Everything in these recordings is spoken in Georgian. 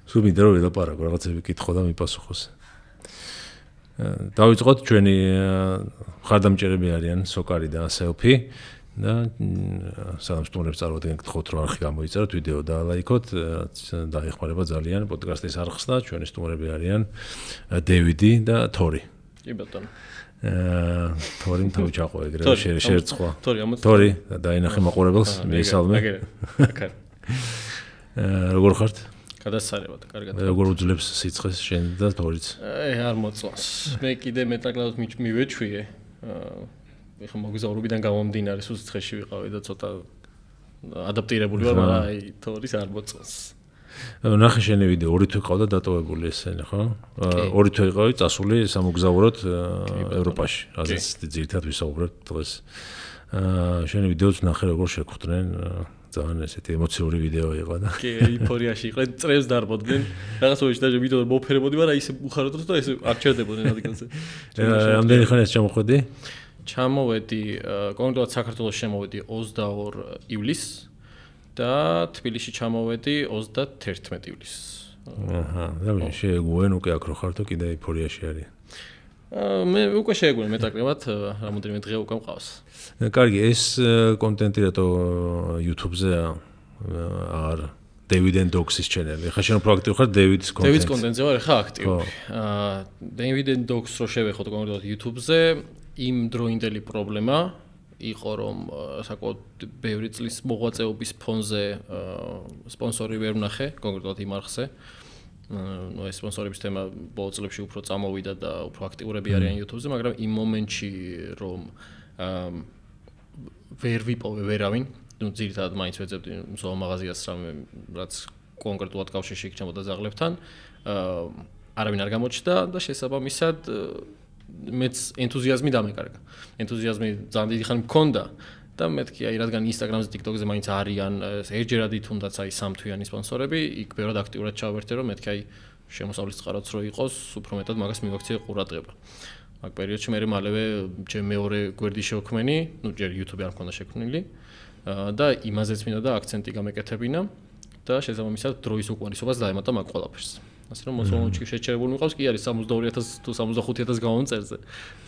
სულ მინდა რომ ველაპარაკო, რაღაცები კითხო და მიპასუხოს. დავიწყოთ ჩვენი მხარდამჭერები არიან სოკარი და სელფი და სანამ სტუმრებს წარვადგენ გთხოვთ რომ არხი გამოიწეროთ, ვიდეო დაალაიქოთ, დაეხმარება ძალიან პოდკასტის არხს და ჩვენი სტუმრები არიან დევიდი და თორი. კი ბატონო. თორიმ თავი ჩაყო ეგრევე შეერცხვა. თორი თორი დაინახე მაყურებელს, მეისალმე. აკარ. როგორ ხართ? გადასარევად, კარგად. როგორ უძლებს სიცხეს შენ და თორიც? არ მოწონს. მე კიდე მეტაკლავად მივეჩვიე. ეხლა მოგზაურობიდან გამომდინარე სიცხეში ვიყავი და ცოტა ადაპტირებული ვარ, მაგრამ აი თორის არ მოწონს. ნახე შენი ვიდეო, ორი თვე ყავდა დატოვებული ესენი, ხო? ორი თვე იყავი წასული სამოგზაუროდ ევროპაში, რაზეც ძირითადად ვისაუბრებთ დღეს. შენი ვიდეოც ნახე როგორ შეგხვდნენ, ძალიან ესეთი ემოციური ვიდეო იყო და. კი, ეიფორიაში იყვნენ, წრეს დარბოდნენ. რაღაც უჩი და ვიდეო მოფერებოდი, მაგრამ ისე უხაროდ და ესე არ ჩერდებოდნენ ადგილზე. რამდენი ხანი ეს ჩამოხვედი? ჩამოვედი, კონკრეტულად საქართველოს შემოვედი 22 ივლისს. და თბილისში ჩამოვედი 31 ივლისს. აჰა, და შეეგუენ უკვე აქ რო ხარ და კიდე ეიფორიაში არის. მე უკვე შეეგუენ მეტაკლავად, რამოდენიმე დღე უკვე მყავს. კარგი, ეს კონტენტი რატო YouTube-ზე არ David and Dogs-ის channel. ხა შენ უფრო აქტიურ ხარ David-ის კონტენტზე. David-ის კონტენტზე ვარ, ხა აქტიური. David and Dogs რო შევეხოთ კონკრეტულად YouTube-ზე, იმ დროინდელი პრობლემა იყო რომ საკუთარ ბევრი წლის მოღვაწეობის ფონზე სპონსორი ვერ ვნახე კონკრეტულად იმ არხზე. ნუ ეს სპონსორების თემა ბოლო წლებში უფრო წამოვიდა და უფრო აქტიურები არიან YouTube-ზე, მაგრამ იმ მომენტში რომ ვერ ვიპოვე ვერავინ, ნუ ძირითადად მაინც ვეძებდი მსოვა მაღაზიას რამე რაც კონკრეტულად კავშირში იქნებოდა ზაღლებთან, არავინ არ გამოჩნდა და შესაბამისად მეც ენთუზიაზმი დამეკარგა. ენთუზიაზმი ძალიან დიდი ხანი მქონდა და მეთქი აი რადგან Instagram-ზე, TikTok-ზე მაინც არიან ერთჯერადი თუნდაც აი სამთვიანი სპონსორები, იქ ბევრად აქტიურად ჩავერთე რომ მეთქი აი შემოსავლის წყაროც რო იყოს, უფრო მეტად მაგას მივაქციე ყურადღება. მაგ პერიოდში მე მალევე ჩემ მეორე გვერდი შევქმენი, ნუ ჯერ YouTube-ი არ მქონდა შექმნილი და იმაზეც მინდა და აქცენტი გამეკეთებინა და შესაბამისად დროის უკმარისობას დაემატა მაგ ყველაფერს. ასე რომ მოსულონჩი შეჩერებული მიყავს კი არის 62000 თუ 75000 გამომწერზე.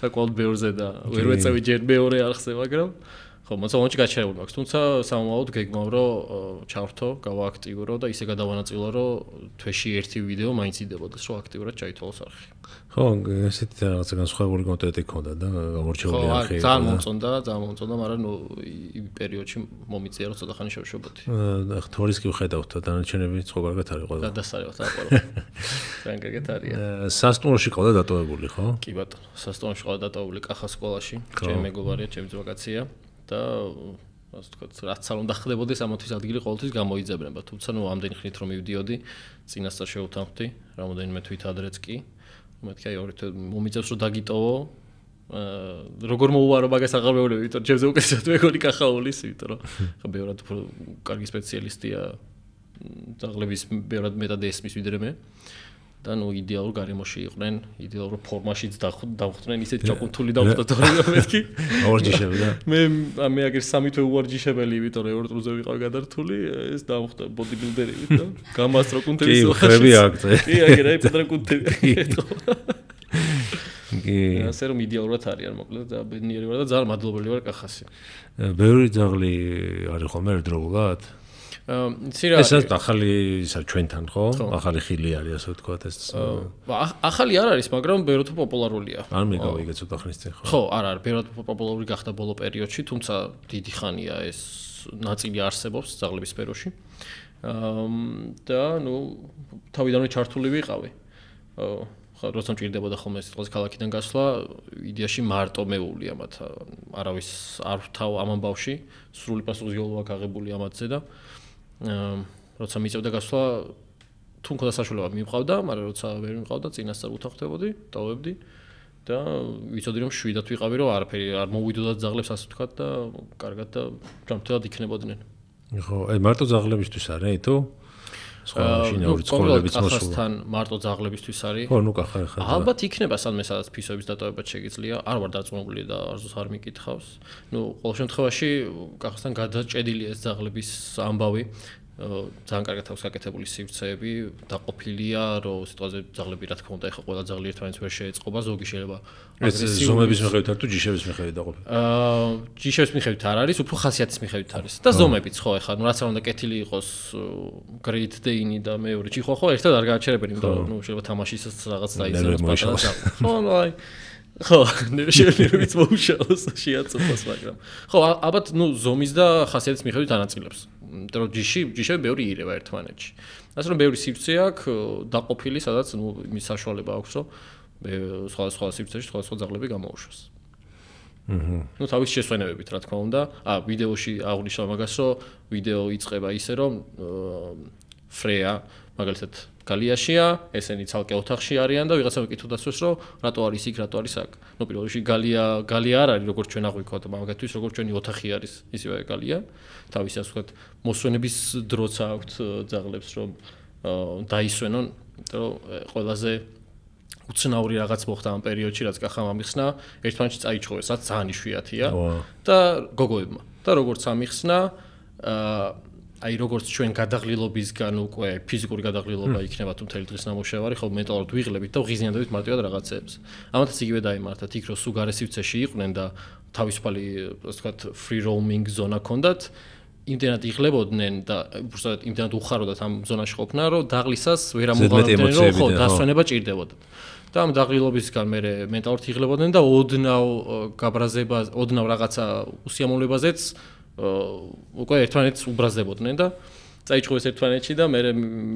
საკმაოდ ბევრზე და ვერ ვეწევი ჯერ მეორე არხზე, მაგრამ ხო, მოსულონჩი გაჩერებული მაქვს. თუმცა სამომავლოდ გეგმავ რომ ჩავრთო, გავააქტიურო და ისე გადავანაწილო რომ თვეში ერთი ვიდეო მაინც იდებოდეს, რომ აქტიურად ჩაითვალოს არხი. ხო, ესეთი რაღაცა განსხვავებული კონტენტი ქონდა და გამორჩეული არხი. ხო, ძალიან მომწონდა, მაგრამ ნუ იმ პერიოდში მომიწია რომ ცოტა ხანი შევშობოდი. თორის კი ვხედავთ, დანარჩენები ხო კარგად არის ყველა. გადასარევად აყოლა. ძალიან კარგად არის. სასტუმროში ყავდა დატოვებული, ხო? კი ბატონო, სასტუმროში ყავდა დატოვებული კახას სკოლაში. ჩემი მეგობარია, ჩემი ძმაკაცია და ასე ვთქვათ, რაც არ უნდა ხდებოდეს ამოთვის ადგილი ყოველთვის გამოიძებნება. თუმცა ნუ ამდენი ხნით რომ მივდიოდი, წინასწარ შევთანხმდი, რამოდენიმე თვით ადრეც კი. მეთქი აი ორი თვე მომიწევს რომ დაგიტოვო. როგორ მოუვარო მაგას აღარ მეუბნები, იმიტომ რომ ჩემზე უკეთესად მეგონი კახაულის, იმიტომ რომ ხა ბევრად უფრო კარგი სპეციალისტია ძაღლების ბევრად მეტად ესმის ვიდრე მე. და ნუ იდეალურ გარემოში იყვნენ, იდეალურ ფორმაშიც დავხვდნენ, ისეთ ჭაკუნთული დავხვდათ მეთქი. უვარჯიშები და მე აგერ სამი თვე უვარჯიშებელი, იმიტომ რომ ევროტრუზე ვიყავ გადართული, ეს დავხვდა ბოდიბილდერები და გამასტრო კუნთების ხო. კი, ხრები აგწე. კი, აგერ აი პეტრა კუნთები. კი. ასე რომ იდეალურად არიან მოკლედ და ბედნიერი ვარ და ძალიან მადლობელი ვარ კახასი. ბევრი ძაღლი არის ხოლმე ერთდროულად? ეს ახალი ისა ჩვენთან ხო? ახალი ხილი არის ასე ვთქვათ ეს. ახალი არ არის, მაგრამ ბევრად პოპულარულია. არ მიგავიგე ცოტა ხნის წინ ხო? ხო, არა, ბევრად პოპულარული გახდა ბოლო პერიოდში, თუმცა დიდი ხანია ეს ნაწილი არსებობს ძაღლების სფეროში. და ნუ თავიდანვე ჩართული ვიყავი. ხო, როცა მჭირდებოდა ხოლმე სიტყვის ქალაქიდან გასვლა, იდეაში მარტო მეუვლია მათ. არავის არ ვთავ ამ ამბავში, სრული პასუხისმგებლობა გაღებული ამათზე და როცა მიწევდა გასვლა, თუ მქონდა საშუალება მივყავდა, მაგრამ როცა ვერ მივყავდა, წინასწარ უთანხმდებოდი, დავებდი და ვიცოდი რომ შვიდად ვიყავი, რომ არაფერი არ მოვიდოდა ძაღლებს ასე ვთქვათ და კარგად და ჯანმრთელად იქნებოდნენ. ხო, აი მარტო ძაღლებისთვის არის თუ სხვა შინაური ცხოვრებიც მოსულა. კახასთან მარტო ძაღლებისთვის არის. ხო, ნუ კახა ხა. ალბათ იქნება სადმე სადაც ფისოების დატოვება შეგიძლია. არ ვარ დარწმუნებული და არზუს არ მიკითხავს. ნუ ყოველ შემთხვევაში კახასთან გადაჭედილია ეს ძაღლების ამბავი. ძალიან კარგად აქვს გაკეთებული სივრცეები, დაყოფილია, რომ სიტყვაზე ძაღლები რა თქმა უნდა ეხა ყველა ძაღლი ერთმანეთს ვერ შეეწყობა, ზოგი შეიძლება ეს ზომების მიხედვით არ თუ ჯიშების მიხედვით დაყოფილი. ჯიშების მიხედვით არ არის, უფრო ხასიათის მიხედვით არის. და ზომებიც ხო ეხა, ну რაც არ უნდა კეთილი იყოს Great Dane და მეორე ჭიხვა ხო ერთად არ გააჩერებენ, იმიტომ რომ ну შეიძლება თამაშისას რაღაც დაიზაროს პატარა. ხო, ну აი ხო, შეიძლება მოუშალოს შეაწყვეტოს, მაგრამ ხო, ალბათ ну ზომის და ხასიათის მიხედვით ანაწილებს. იმიტომ რომ ჯიშები ბევრი ირევა ერთმანეთში. ასე რომ ბევრი სივრცე აქვს დაყოფილი, სადაც ну იმის საშუალება აქვს, რომ სხვა სივრცეში სხვა ძაღლები გამოუშვას. ну თავის შესვენებებით რა თქმა უნდა. ვიდეოში აღვნიშნავ მაგას, რომ ვიდეო იწყება ისე, რომ ფრეა მაგალითად გალიაშია, ესენი ცალკე ოთახში არიან და ვიღაცა მეკითხვა დასვეს, რომ რატო არის იქ, რატო არის აქ. ну პირველ რიგში გალია არ არის, როგორც ჩვენ აღვიქვათ, მაგათთვის როგორც ჩვენი ოთახი არის, ისევე გალია. თავისი ასე ვთქვათ, მოსვენების დროც აქვთ ძაღლებს, რომ დაისვენონ, იმიტომ რომ ყველაზე უცნაური რაღაც მოხდა ამ პერიოდში, რაც კახამ ამიხსნა, ერთმანეთში წაიჩხოვეს, რაც ძალიან იშვიათია და გოგოებმა. და როგორც ამიხსნა, აი როგორც ჩვენ გადაღლილობისგან უკვე ფიზიკური გადაღლილობა იქნება თუ მთელი დღის ნამუშევარი, ხო მენტალურად ვიღლებით და ვღიზიანდებით მარტივად რაღაცეებს. ამათაც იგივე დაემართათ იქ, რომ სულ გარე სივრცეში იყვნენ და თავისუფალი, ასე ვთქვათ, free roaming ზონა ჰქონდათ. იმდენად იღლებოდნენ და უბრალოდ იმდენად უხაროდათ ამ ზონაში ყოფნა, რომ დაღლისას ვერ ამოღავდნენ, რომ ხო დასვენება ჭირდებოდათ. და ამ დაღლილობისგან მე მენტალურად იღლებოდნენ და ოდნავ გაბრაზებას, ოდნავ რაღაცა უსიამოვნებაზეც უკვე ერთმანეთს უბრაზდებოდნენ და წაიჭყვეს ერთმანეთში და მე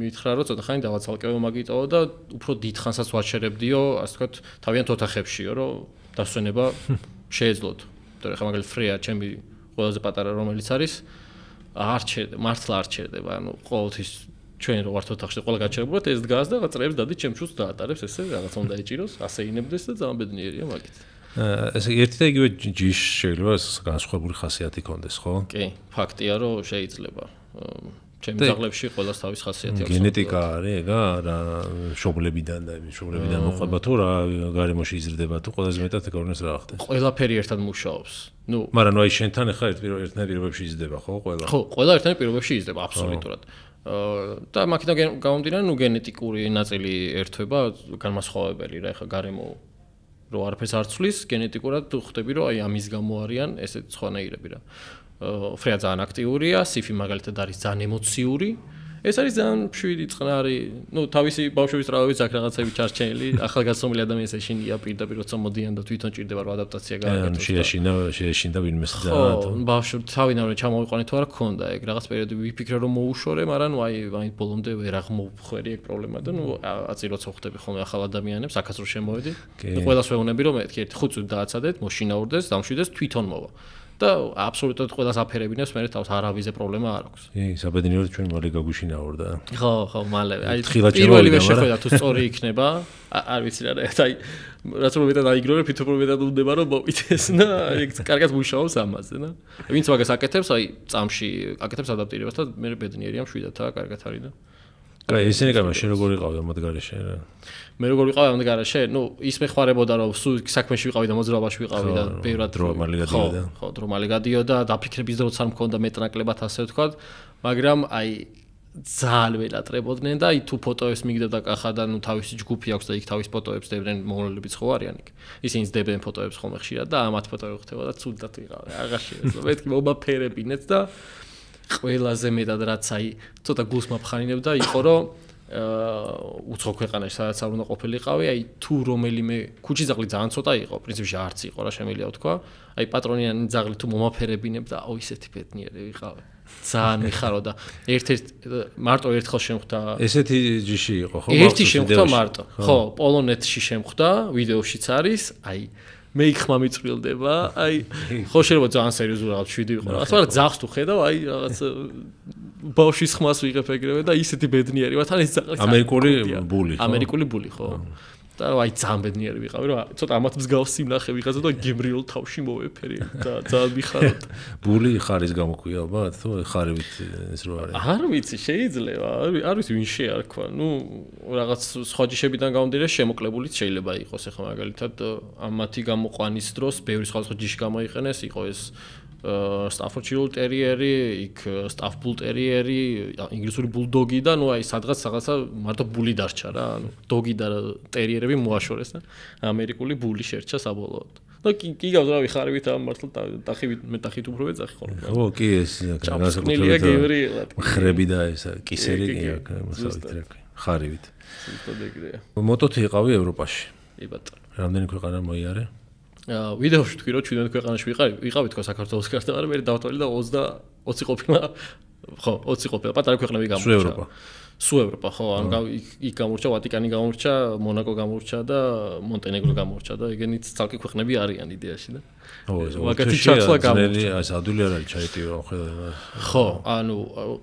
მითხრა რომ ცოტა ხანი დავაცალკევო მაგიტო და უფრო დიდხანსაც ვაჩერებდიო, ასე ვთქვათ, თავიანთ ოთახებშიო, რომ დასვენება შეეძლოთ. იმიტომ რომ ხა მაგალითად ფრეა ჩემი ყველაზე პატარა რომელიც არის მართლა არ ჩერდება, ანუ ყოველთვის ჩვენ რო ვართ ოთახში ყველა გაჩერებულად ეს დგას და წრეებს დადით ჩემ შულს დაატარებს ესე რაღაცა უნდა ეჭიროს, ასე ინებდეს და ძალიან ბედნიერია მაგით. ესე ერთი და იგივე ჯიშ შეიძლება განსხვავებული ხასიათი ქონდეს, ხო? კი, ფაქტია რომ შეიძლება. ჩემი ძაღლებში ყველას თავის ხასიათი აქვს. გენეტიკა არის ეგა, რა შობლებიდან და შობლებიდან მოყვება თუ რა გარემოში იზრდება თუ ყველაზე მეტად ეგონეს რა ხდება. ყველაფერი ერთად მუშაობს. ну, მაგრამ ნუ აი შენთან ახლა ერთნაირ პირობებში იზრდება, ხო, ყველა? ხო, ყველა ერთნაირ პირობებში იზრდება, აბსოლუტურად. და მაგიდან გამომდინარე, ნუ გენეტიკური ნაწილი ერთვება განმასხვავებელი რა, ეხა გარემო რო არაფერს არ ცვლის, გენეტიკურად ხვდები, რომ აი ამის გამო არიან ესეთ სხვანაირები რა. ფრეა ძალიან აქტიურია, სიფი მაგალითად არის ძალიან ემოციური. ეს არის ძალიან მშვიდი წყნარი, ну, თავისი ბავშვების ტრავმებით აქ რაღაცები ჩარჩენილი, ახალგაზრდული ადამიანის ეშინია პირდაპირ როცა მოდიან და თვითონ ჭირდება რომ ადაპტაცია გააკეთოს. შეეშინდა ვინმეს ძალიან. ხო, ბავშვი თავიდან ჩამოვიყვანე თუ არა ქონდა ეგ რაღაც პერიოდი ვიფიქრე რომ მოუშორე, მაგრამ ნუ აი ბოლომდე ვერ აღმოვხვერი ეგ პრობლემა და ნუ აწი როცა ხვდები ხოლმე ახალ ადამიანებს, აქაც რო შემოვედი, ნუ ყველას ვეუბნები რომ მეთქი ერთი 5 წუთი დააცადეთ, მოშინაურდეს, დამშვიდეს, თვითონ მოვა. და აბსოლუტურად ყველას აფერებინებს, მე თავს არავიზე პრობლემა არ აქვს. კი, საბედნიეროდ ჩვენ მალე გაგვიშინაურდა. ხო, მალევე. აი პირველივე შეხვედრა თუ სწორი იქნება, არ ვიცი რა, აი რაც რომ მეტად აიგნორებ, თვითონ რომ მეტად უნდება რომ მოვიდეს და ეგ კარგად მუშაობს ამაზე, და ვინც მაგას აკეთებს, აი წამში აკეთებს ადაპტირებას და მე ბედნიერია მშვიდათაა, კარგად არის და კაი, ესენი კამა შენ როგორ იყავი ამ გარეშე რა? მე როგორ ვიყავი ამ გარეშე? ნუ ის მეხმარებოდა რომ სულ საქმეში ვიყავი და მოძრაობაში ვიყავი და ბევრად დრო მალე გადიოდა. ხო, დრო მალე გადიოდა, დაფიქრების დროც არ მქონდა მეტნაკლებად ასე ვთქვათ, მაგრამ აი ძალიან ველატრებოდნენ და აი თუ ფოტოებს მიგდებდა კახა და ნუ თავისი ჯგუფი აქვს და იქ თავის ფოტოებს დებდნენ, მონოლებიც ხო არიან იქ. ისინი ძდებენ ფოტოებს ხოლმე ხშირად და ამათ ფოტოები ხდება და ცუდად ვიყავი. აღარ შეიძლება. მეთქი მომაფერებინეთ და ყველაზე მეტად რაც აი ცოტა გულს მაფხანინებდა იყო რომ უცხო ქვეყანაში სადაც არ უნდა ყოფილიყავი, აი თუ რომელიმე ქუჩის ძაღლი ძალიან ცოტა იყო, პრინციპში არც იყო რა შემიძლია ვთქვა, აი პატრონიანი ძაღლი თუ მომაფერებინებდა, აუ ისეთი ბედნიერი ვიყავი. ძალიან მიხარო და ერთ-ერთ მარტო ერთხელ შემხვდა. ესეთი ჯიში იყო, ხო? ერთი შემხვდა მარტო. ხო, პოლონეთში შემხვდა, ვიდეოშიც არის, აი მე იქ ხმა მიწვილდება, აი ხო შეიძლება ძალიან სერიოზული რაღაც შვიდი ვიყო. მაგრამ ძაღლს თუ ხედავ, აი რაღაც ბავშვის ხმას ვიღებ ეგრევე და ისეთი ბედნიერი ვარ, თან ეს ძაღლი ამერიკული ბული, ხო? ამერიკული ბული, ხო? და აი ძალიან ბედნიერი ვიყავი, რომ ცოტა ამათ მსგავსი ვნახე ვიღაცა და გემრიელ თავში მოვეფერი და ძალიან მიხაროთ. ბული ხარის გამოქვია ალბათ, თუ ხარებით ეს რო არის. არ ვიცი, შეიძლება, არ ვიცი ვინ შეარქვა. ნუ რაღაც სხვა ჯიშებიდან გამომდინარე შემოკლებულიც შეიძლება იყოს, ახლა მაგალითად ამათი გამოყვანის დროს ბევრი სხვადასხვა ჯიში გამოიყენეს, იყო ეს Staffordshire Terrier-ი, იქ Staff Bull Terrier-ი, ინგლისური Bulldog-ი და ნუ აი სადღაცა მარტო ბული დარჩა რა, ანუ დოგი და ტერიერები მოაშორეს და ამერიკული ბული შერჩა საბოლოოდ. და კი გავზრავი ხარივით ამ მართლა ტახივით მე ტახით უფრო ეძახი ხოლმე. ხო, კი ეს განსაკუთრებით ხრები და ეს კისერი მოსავით რა ხარივით. ზუსტად ეგრეა. მოტოთი იყავი ევროპაში. კი ბატონო. რამდენი ქვეყანა მოიარე? ვიდეოში თქვი რომ ჩვენ ქვეყანაში ვიყავით თქო საქართველოს გარდა, მაგრამ მე დავთვალე და 20 ყოფილა. ხო, 20 ყოფილა. პატარა ქვეყნები გამორჩა. სულ ევროპა, ხო, ანუ იქ გამორჩა ვატიკანი გამორჩა, მონაკო გამორჩა და მონტენეგრო გამორჩა და ეგენიც ცალკე ქვეყნები არიან იდეაში და ვაკეთი ჩაცლა გამორჩა. ეს ადვილი არ არის ჩაიტიო ხოლმე. ხო, ანუ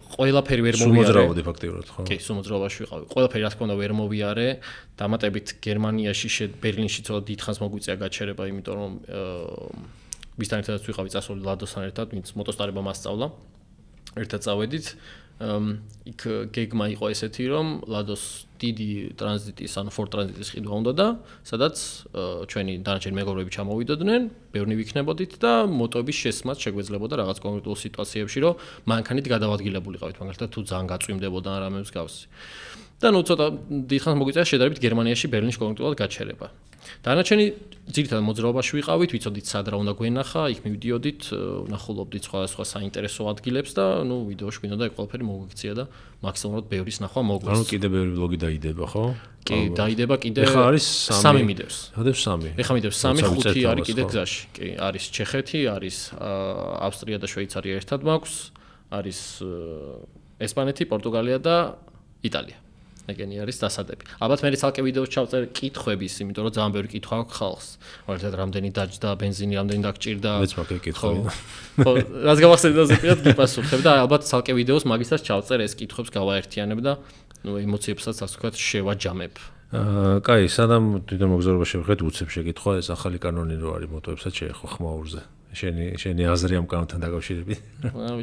ყველაფერი ვერ მოვიარე. სუმოძრავდი ფაქტიურად, ხო. კი, სუმოძრავაში ვიყავი. ყველაფერი რა თქმა უნდა ვერ მოვიარე. დამატებით გერმანიაში, ბერლინში ცოტა დიდხანს მოგვიწია გაჩერება, იმიტომ რომ მისთან ერთადაც ვიყავი წასული ლადოსთან ერთად, ვინც მოტოსტარება მასწავლა. ერთად წავედით. იქ გეგმა იყო ესეთი, რომ ლადოს დიდი ტრანზიტის, ანუ ფორ ტრანზიტის ყიდვა უნდა და სადაც ჩვენი დანარჩენი მეგობრები ჩამოვიდოდნენ, ბევრი ვიქნებოდით და მოტოების შესმაც შეგვეძლებოდა რაღაც კონკრეტულ სიტუაციებში, რომ მანქანით გადავადგილებულიყავით, მაგალითად თუ ძალიან გაწვიმდებოდა რამე მსგავსი. და ნუ ცოტა დიდხანს მოგვიწია შედარებით გერმანიაში, ბერლინში კონკრეტულად გაჩერება. დანარჩენი ძირითადად მოძრაობაში ვიყავით, ვიცოდით სად რა უნდა გვენახა, იქ მივდიოდით, ნახულობდით სხვადასხვა საინტერესო ადგილებს და ნუ ვიდეოში გვინდა ეგ ყველაფერი მოგვიქცია და მაქსიმალურად ბევრის ნახვა მოგვეს. ანუ კიდე ბევრი ვლოგი დაიდება, ხო? კი, დაიდება კიდე. ეხლა არის 3 მიდევს. ჰადებს 3. ეხლა მიდევს 3, 5 არის კიდე გზაში. კი, არის ჩეხეთი, არის ავსტრია და შვეიცარია ერთად მაქვს, არის ესპანეთი, პორტუგალია და იტალია. ეგენი არის დასადები. ალბათ მე ცალკე ვიდეოს ჩავწერ კითხვების, იმიტომ რომ ძალიან ბევრი კითხვა აქვს ხალხს. მაგალითად, რამდენი დაჯდა ბენზინი, რამდენი დაგჭირდა. მეც მაგ კითხვები. ხო, რაც გავახსენდა ზეპირად გიპასუხებ და ალბათ ცალკე ვიდეოს მაგისაც ჩავწერ ეს კითხვებს გავაერთიანებ და ნუ ემოციებსაც ასე ვთქვათ შევაჯამებ. კაი, სანამ თვითონ მოგზაურობაში ვიყავით, უცებ შეკითხვა, ეს ახალი კანონი რო არის მოტოებსაც შეეხო ხმაურზე. შენი აზრი ამ კანონთან დაკავშირებით?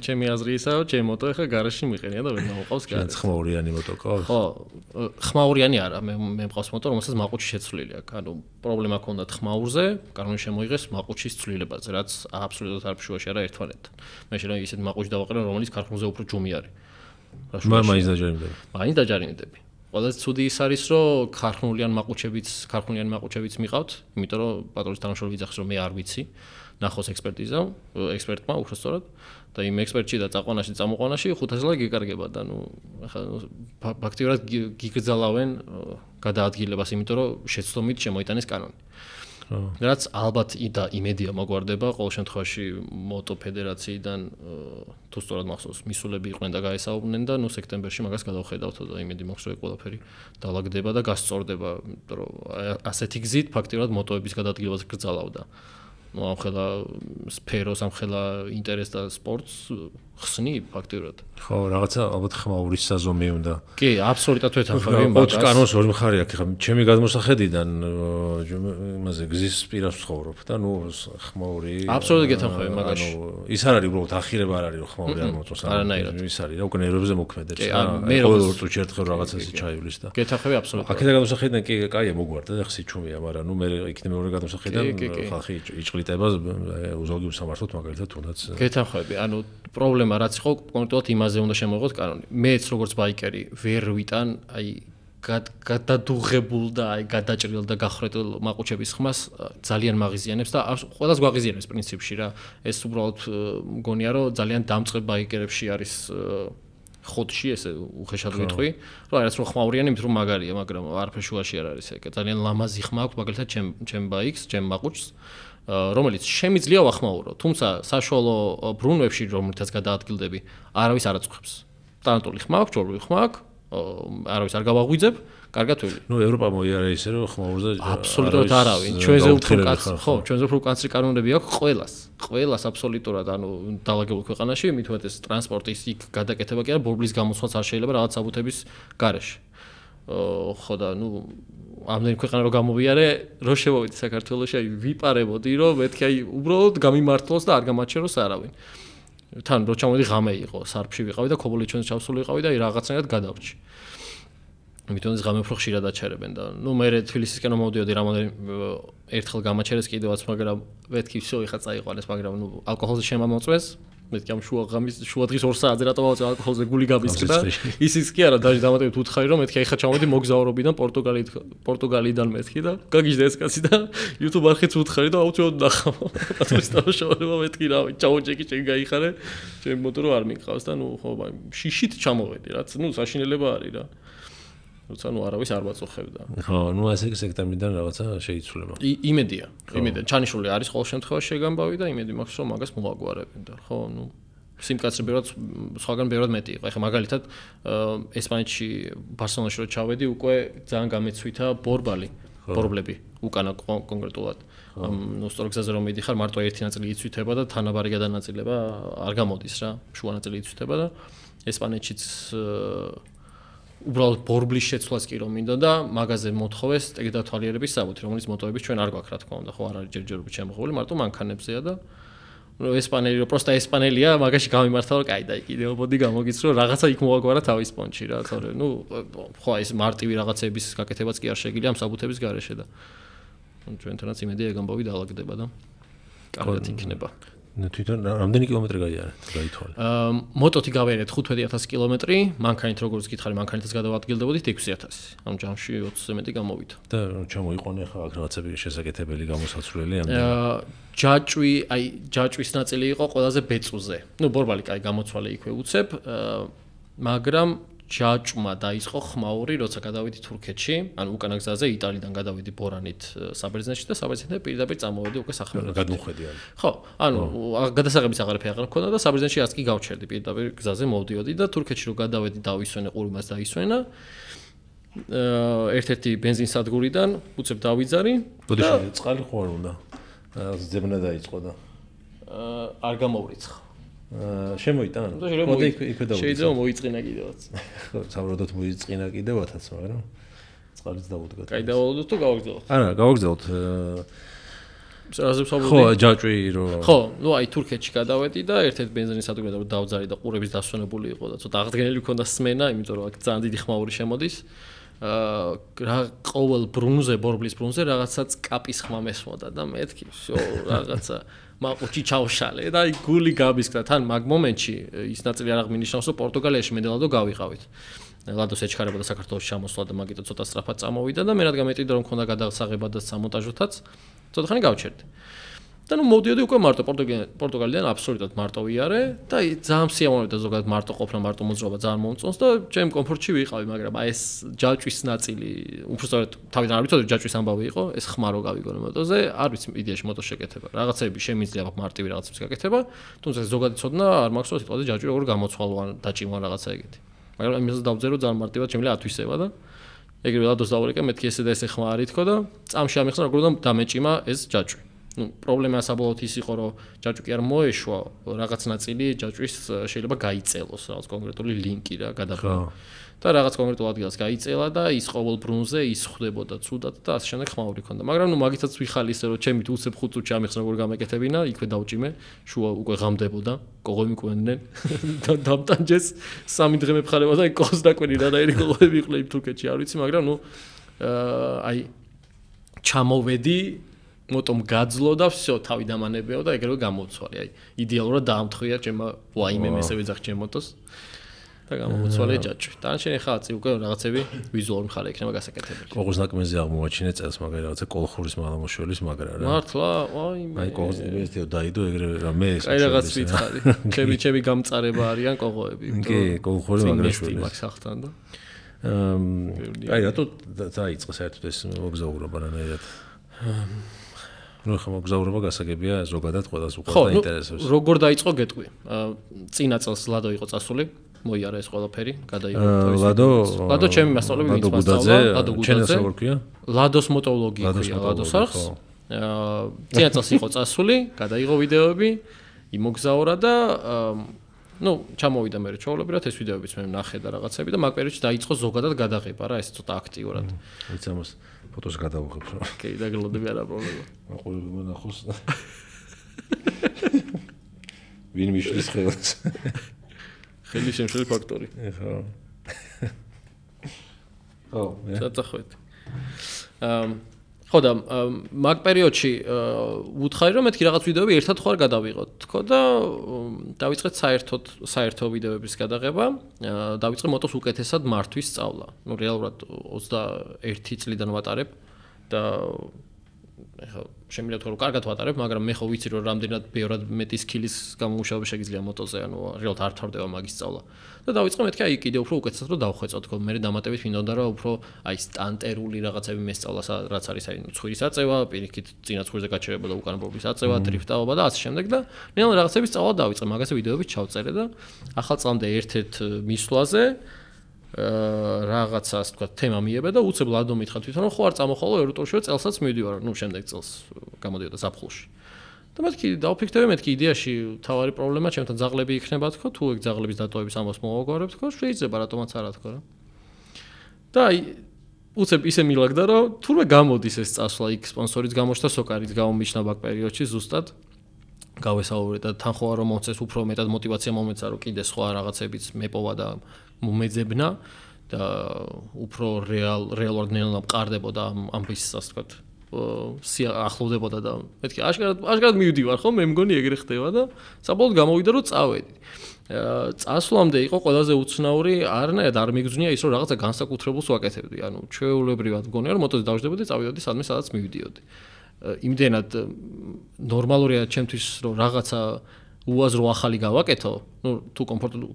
ჩემი აზრი ისაა, ჩემი მოტო ახლა გარაჟში მიყენია და ვერ მომყავს გარეთ. ხმაურიანი მოტო ყავს? ხო, ხმაურიანი არა, მე მყავს მოტო, რომელსაც მაყუჩი შეცვლილი აქვს. ანუ პრობლემა ჰქონდათ ხმაურზე, კანონი შემოიღეს მაყუჩის ცვლილებაზე, რაც აბსოლუტურად არ ფშუაში არა ერთმანეთთან. მე შეიძლება ისეთ მაყუჩი დავაყენო, რომელიც ქარხნულზე უფრო ჯუმი არის. მაინც დაჯერიმდები. მაინც დაჯერიმდები. ყველაზე ცუდი ის არის, რომ ქარხნულიან მაყუჩებიც მიყავთ, იმიტომ რომ პატრონის თანამშრომელი ვიძახის, რომ მე არ ვიცი. ნახოს ექსპერტმა უბრალოდ და იმ ექსპერტში და წამოყვანაში 500 ლარი გეკარგება და ნუ ახლა ფაქტიურად გიგრძალავენ გადაადგილებას, იმიტომ რომ შეცდომით შემოიტანეს კანონი. რაც ალბათ და იმედია მოგვარდება, ყოველ შემთხვევაში მოტო ფედერაციიდან თუ სწორად მახსოვს, მისულები იყვნენ და გაესაუბრნენ და ნუ სექტემბერში მაგას გადავხედავთ და იმედი მაქვს, რომ ყველაფერი დაალაგდება და გასწორდება, იმიტომ რომ ასეთი გზით ფაქტიურად მოტოების გადაადგილებას გრძალავდა. ნუ ამხელა სფეროს, ამხელა ინტერესს და სპორტს ხსნი ფაქტიურად. ხო, რაღაცა ალბათ ხმაურის საზომი უნდა. კი, აბსოლუტურად ვეთანხმები მაგას. კანონს ორი მხარე აქვს. ხა ჩემი გადმოსახედიდან იმაზე გზის პირას ვცხოვრობ და ნუ ხმაური აბსოლუტურად გეთანხმები მაგაში. ანუ ის არ არის უბრალოდ ახირება არ არის რომ ხმაური არ მოწოს. არანაირად. ის არის რა უკვე ნერვებზე მოქმედებს და მე ყოველ წუთში ერთხელ რაღაცას ჩაივლის და. გეთანხმები აბსოლუტურად. აქედან გადმოსახედიდან კი კაია მოგვარდა და ხსი ჩუმია, მაგრამ ნუ მე იქით მეორე გადმოსახედიდან ხალხი იჭყლიტება უზოგი უსამართლოდ მაგალითად თუნდაც. გეთანხმები, ანუ პრობლემა რაც იყო კონკრეტულად იმაზე უნდა შემოიღოთ კანონი. მეც როგორც ბაიკერი ვერ ვიტან აი გადადუღებულ და აი გადაჭრილ და გახრეტილ მაყუჩების ხმას ძალიან მაღიზიანებს და ყველას გვაღიზიანებს პრინციპში რა. ეს უბრალოდ მგონია რომ ძალიან დამწყებ ბაიკერებში არის ხოდში ესე უხეშად ვიტყვი. რა არის რომ ხმაურიანი მით რომ მაგარია, მაგრამ არაფერ შუაში არ არის ეგ. ძალიან ლამაზი ხმა აქვს მაგალითად ჩემ ბაიკს, ჩემ მაყუჩს. რომელიც შემიძლია ვახმაურო, თუმცა საშუალო ბრუნვებში რომელთაც გადაადგილდები, არავის არ აწუხებს. ტანტული ხმა აქვს, ჯორული ხმა აქვს, არავის არ გავაღვიძებ, კარგად ველი. ნუ ევროპა მოიარა ისე რომ ხმაურზე აბსოლუტურად არავინ. ჩვენზე უფრო კაცრი, ხო, ჩვენზე უფრო კაცრი კანონები აქვს ყველას აბსოლუტურად, ანუ დაალაგებულ ქვეყანაში, მით უმეტეს ტრანსპორტის იქ გადაკეთება კი არა, ბორბლის გამოსვლაც არ შეიძლება რაღაც საბუთების გარეშე. ხო და ნუ ამდენი ქვეყანა რო გამოვიარე, რო შევავიდი საქართველოში, აი ვიპარებოდი, რომ მეთქი აი უბრალოდ გამიმართლოს და არ გამაჩეროს არავინ. თან რო ჩამოვიდი ღამე იყო, სარფში ვიყავი და ქობული ჩვენს ჩავსული ვიყავი და აი რაღაცნაირად გადავრჩი. ამიტომ ეს ღამე უფრო ხშირად აჩერებენ და ნუ მე თბილისისკენ მომდიოდი რამოდენიმე ერთხელ გამაჩერეს კიდევაც მაგრამ მეთქი всё ეხა წაიყვანეს მაგრამ ნუ ალკოჰოლზე შემამოწვეს მეთქი ამ შუა დღის 2 საათზე რატომ ავაწევ ალკოჰოლზე გული გამისკდა ისიც კი არა დაჟე დამატებით უთხარი რომ მეთქი ეხა ჩამოვედი მოგზაურობიდან პორტუგალიიდან მეთქი და გაგიჟდა ეს კაცი და YouTube არხიც უთხარი და აუცილებლად ნახავ ატრის დავშოვება მეთქი რავი ჩაუჭეკი შენ გაიხარე შენ მოტორო არ მიყავს და ნუ ხო შიშით ჩამოვედი რაც ნუ საშინელება არის რა როცა ნუ არავის არ ვაწუხებდა. ხო, ნუ ასე სექტემბრიდან რაღაცა შეიცვლება. იმედია. ჩანიშული არის ყოველ შემთხვევაში შეგამბავი და იმედი მაქვს რომ მაგას მოვაგვარებენ და ხო, ნუ სიმკაცრე ბევრად სხვაგან ბევრად მეტი იყო. ეხლა მაგალითად ესპანეთში ბარსელონაში რო ჩავედი უკვე ძალიან გამეცვითა ბორბლები უკანა კონკრეტულად. ნუ სწორ გზაზე რომ მიდიხარ მარტო ერთი ნაწილი იცვითება და თანაბარი გადანაწილება არ გამოდის რა. შუა ნაწილი იცვითება და ესპანეთშიც უბრალოდ ბორბლის შეცვლას კი რომ მინდო და მაგაზე მოთხოვეს ტექნიკათვალიერების საბუთი, რომელიც მოტოების ჩვენ არ გვაქვს რა თქმა უნდა, ხო არ არის ჯერჯერობით შემოღებული, მარტო მანქანებზეა და ნუ ესპანელი რო პროსტა ესპანელია, მაგაში გამიმართა რომ კაი და კიდევ მოდი გამოგიც რომ რაღაცა იქ მოვაგვარა თავის პონჩი რა, თორე ნუ ხო ეს მარტივი რაღაცების გაკეთებაც კი არ შეგიძლია ამ საბუთების გარეშე და ჩვენთანაც იმედია ეგამბავი დაალაგდება და კარგად იქნება. თვითონ რამდენი კილომეტრი გაითვალე? მოტოთი გავერეთ 5,000 კილომეტრი, მანქანით როგორც გითხარი, მანქანითაც გადავადგილდებოდით 6,000. ამ ჯამში 20-ზე მეტი გამოვიდა. და ჩამოიყვანე ახლა აქ რაღაცები შესაკეთებელი გამოსაცვლელი ამ ჯაჭვის ნაწილი იყო ყველაზე ბეწუზე. ნუ ბორბალი კაი გამოცვალე იქვე უცებ, მაგრამ ჯაჭვმა დაიწყო ხმაური, როცა გადავიდი თურქეთში, ანუ უკანა გზაზე იტალიდან გადავიდი ბორანით საბერძნეთში და საბერძნეთიდან პირდაპირ წამოვედი უკვე სახელმწიფო. გადმოხედი არის. ხო, ანუ გადასაღების აღარაფერი აღარ მქონდა და საბერძნეთში არც კი გავჩერდი პირდაპირ გზაზე მოვდიოდი და თურქეთში რო გადავედი დავისვენე ყურიმას დაისვენა. ერთ-ერთი ბენზინსადგურიდან უცებ დავიძარი. ბოდიში წყალი ხო არ უნდა? ძებნა დაიწყო და არ გამოვრიცხა. შემოიტან. მოდი იქ დავუძე. შეიძლება მოიწყინა კიდევაც. ხო, საბროდოთ მოიწყინა კიდევათაც, მაგრამ წყალიც დავუდგათ. კაი დავალოდოთ თუ გავაგზავნოთ? არა, გავაგზავნოთ. რაზეც ვსაუბრობდი? ხო, ჯაჭვი რო. ხო, ნუ აი თურქეთში გადავედი და ერთ-ერთ ბენზინსადგურიდან დავძარი და ყურების დასვენებული იყო და ცოტა აღდგენილი მქონდა სმენა, იმიტომ რომ აქ ძალიან დიდი ხმაური შემოდის. რა ყოველ ბრუნზე, ბორბლის ბრუნზე რაღაცაც კაპის ხმა მესმოდა და მეთქი, всё, რაღაცა მაყუჩი ჩავშალე და აი გული გამისკდა. თან მაგ მომენტში ის ნაწილი არ აღმინიშნავს, რომ პორტუგალიაში მე და ლადო გავიყავით. ლადოს ეჩქარებოდა საქართველოს ჩამოსვლა და მაგიტო ცოტა სწრაფად წამოვიდა და მე რადგან მეტი დრო მქონდა გადასაღება და სამონტაჟოთაც, ცოტა ხანი გავჩერდი. და ნუ მოვდიოდი უკვე მარტო პორტუგალიდან აბსოლუტურად მარტო ვიარე და ძალიან სიამოვნებდა ზოგადად მარტო ყოფნა, მარტო მოძრაობა ძალიან მომწონს და ჩემ კომფორტში ვიყავი, მაგრამ აი ეს ჯაჭვის ნაწილი, უბრალოდ თავიდან არ ვიცოდი ჯაჭვის ამბავი იყო, ეს ხმა რო გავიგონე მოტოზე, არ ვიცი იდეაში მოტოს შეკეთება. რაღაცები შემიძლია მარტივი რაღაცების გაკეთება, თუმცა ზოგადად ცოდნა არ მაქვს რომ სიტყვაზე ჯაჭვი როგორ გამოცვალო ან დაჭიმვა რაღაცა ეგეთი. მაგრამ იმაზე დავძერო ძალიან მარტივად შემიძლია ათვისება და ეგრევე ლადოს დავურეკე, მეთქი ესე და ესე ხმა არ ითქო და წამში ამიხსნა როგორ უნდა დამეჭიმა ეს ჯაჭვი. ნუ პრობლემა საბოლოოდ ის იყო რომ ჯაჭვი კი არ მოეშვა, რაღაც ნაწილი ჯაჭვის შეიძლება გაიწელოს, რაღაც კონკრეტული ლინკი რა გადახრა. და რაღაც კონკრეტულ ადგილას გაიწელა და ის ყოველ ბრუნზე ის ხვდებოდა ცუდად და ასე შემდეგ ხმაური ქონდა. მაგრამ ნუ მაგითაც ვიხალისე რომ ჩემით უცებ 5 წუთში ამიხსნა როგორ გამეკეთებინა, იქვე დავჭიმე, შუა უკვე ღამდებოდა, კოღები მკვენდნენ და დამტანჯეს 3 დღე მეფხარება და კოღს დაკვენი რანაირი კოღები იყვნენ თურქეთში, არ ვიცი, მაგრამ ნუ აი ჩამოვედი მოტომ გაძლო და всё თავი დამანებეო და ეგრევე გამოვცვალე. აი იდეალურად დაამთხვია ჩემმა ვაიმე მესევე ძახ ჩემ მოტოს და გამოვცვალე ჯაჭვი. დანარჩენი ხალხი უკვე რაღაცები ვიზუალური მხარე იქნება გასაკეთებელი. კოღოს ნაკმეზე აღმოაჩინე წელს მაგარი რაღაცა კოლხურის მალამოშველის მაგრა რა. მართლა? აი კოღოს ნაკმეზეო დაიდო ეგრევე რა მე ეს. აი რაღაც ვითხარი. ჩემი გამწარება არიან კოღოები. კი, კოლხური მაგრაშვილი. მაგ სახთან და აი რატო დაიწყო საერთოდ ეს მოგზაურობა რანაირად? ნუ ხომ მოგზაურობა გასაგებია ზოგადად ყველას უყვარდა ინტერესებს. ხო, როგორ დაიწყო გეტყვი? წინა წელს ლადო იყო წასული, მოიარა ეს ყველაფერი, გადაიღო თავის. ლადო ჩემი მასწავლებელი ვინც მასწავლა, ლადო გუდაძე. ლადოს მოტოლოგი ქვია, ლადოს არხს. წინა წელს იყო წასული, გადაიღო ვიდეოები, იმოგზაურა და ნუ ჩამოვიდა მე ჩვეულებრივად ეს ვიდეოებიც მე ნახე და რაღაცები და მაგ პერიოდში დაიწყო ზოგადად გადაღება რა, ეს ცოტა აქტიურად. ვიცი ამას ფოტოს გადავუღებ რა. კი, დაგლოდები არა პრობლემა. მაყურებელი მონახოს. ვინ მიშლის ხელს? ხელი შემშელი ფაქტორი. ხო. ხო, საწახვეთი. ხო და მაგ პერიოდში ვუთხარი რომ მეთქი რაღაც ვიდეოები ერთად ხوار გადავიღოთ თქო და დავიწყეთ საერთო ვიდეოების გადაღება დავიწყე მოტოს უკეთესად მართვის სწავლა ნუ რეალურად 21 წლიდან ვატარებ და ეხლა შემიძლია თქვა რომ კარგად ვატარებ მაგრამ მე ხო ვიცი რომ რამდენად ბევრად მეტი სკილის გამომუშავება შეგიძლია მოტოზე ანუ რეალურად არ თავდება მაგის სწავლა და დავიწყე მეთქი აი კიდე უფრო უკეთესად რომ დავხვეწო თქო მე დამატებით მინდოდა რომ უფრო აი სტანტერული რაღაცები მესწავლა რაც არის აი ცხვირის აწევა პირიქით წინა ცხვირზე გაჩერება და უკანა ბობლის აწევა დრიფტაობა და ასე შემდეგ და ნელ რაღაცების სწავლა დავიწყე მაგაზე ვიდეოებით ჩავწერე და ახალ წლამდე ერთ-ერთ მისვლაზე რაღაცას თქვა თემა მიებე და უცებ ლადო მითხრა თვითონ რომ ხო არ წამოხვალო ევროტორშიო წელსაც მივიდივარ ნუ შემდეგ წელს გამოდიოდა ზაფხულში და მეთქი დავფიქრდები მეთქი იდეაში თავარი პრობლემა ჩემთან ძაღლები იქნება თქო თუ ეგ ძაღლების დატოვების ამას მოვაგვარებ თქო შეიძლება რატომაც არა თქო რა და აი უცებ ისე მილაგდა რომ თურმე გამოდის ეს წასვლა იქ სპონსორიც გამოჩნდა სოკარიც გამომიჩნდა ბაკ პერიოდში ზუსტად გავესაუბრე და თან ხო არ მომწეს უფრო მეტად мотиваცია მომეცა რომ კიდე სხვა რაღაცებიც მეპოვა და მომეძებნა და უფრო რეალურად ნელა მყარდებოდა ამ ბიზნესს თქვა ახლოვდებოდა და მეთქი აშკარად მივდივარ ხო მე მგონი ეგრე ხდება და საბოლოოდ გამოვიდა რომ წავედი წასვლამდე იყო ყველაზე უცნაური არანაირად არ მიგზნია ის რომ რაღაცა განსაკუთრებულს ვაკეთებდი ანუ ჩვეულებრივად მგონია რომ მოტოზე დავждებოდი წავიდოდი სადმე სადაც მივიდიოდი იმდენად ნორმალურია ჩემთვის რომ რაღაცა უაზრო ახალი გავაკეთო ნუ თუ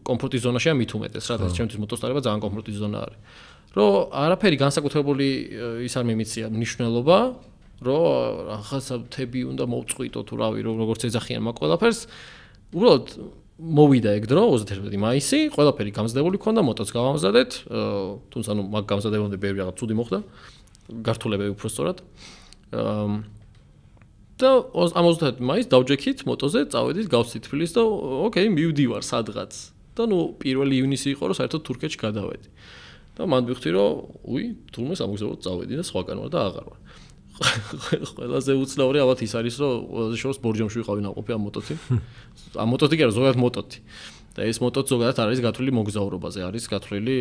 კომფორტის ზონაშია მით უმეტეს რა ჩემთვის მოტოსტარება ძალიან კომფორტის ზონა არის რომ არაფერი განსაკუთრებული ის არ მიმიცია მნიშვნელობა რომ რაღაცა თები უნდა მოვწყვიტო თუ რავი როგორც ეძახიან მაგ ყველაფერს უბრალოდ მოვიდა ეგ დრო 31 მაისი ყველაფერი გამზადებული ქონდა მოტოც გავამზადეთ თუმცა ნუ მაგ გამზადებამდე ბევრი რაღაც ცუდი მოხდა გართულებები უფრო სწორად და ამ 31 მაისს დავჯექით მოტოზე წავედით გავცით თბილისს და ოკეი მივდივარ სადღაც და ნუ 1 ივნისი იყო რომ საერთოდ თურქეთში გადავედი და მან მივხვდი რომ უი თურმე სამოგზაუროდ წავედი და სხვაგან ვარ და აღარ ვარ ყველაზე უცნაური ალბათ ის არის რომ ყველაზე შორს ბორჯომში ვიყავი ნაყოფი ამ მოტოთი ამ მოტოთი კი არა ზოგადად მოტოთი და ეს მოტოც ზოგადად არის გათვლილი მოგზაურობაზე არის გათვლილი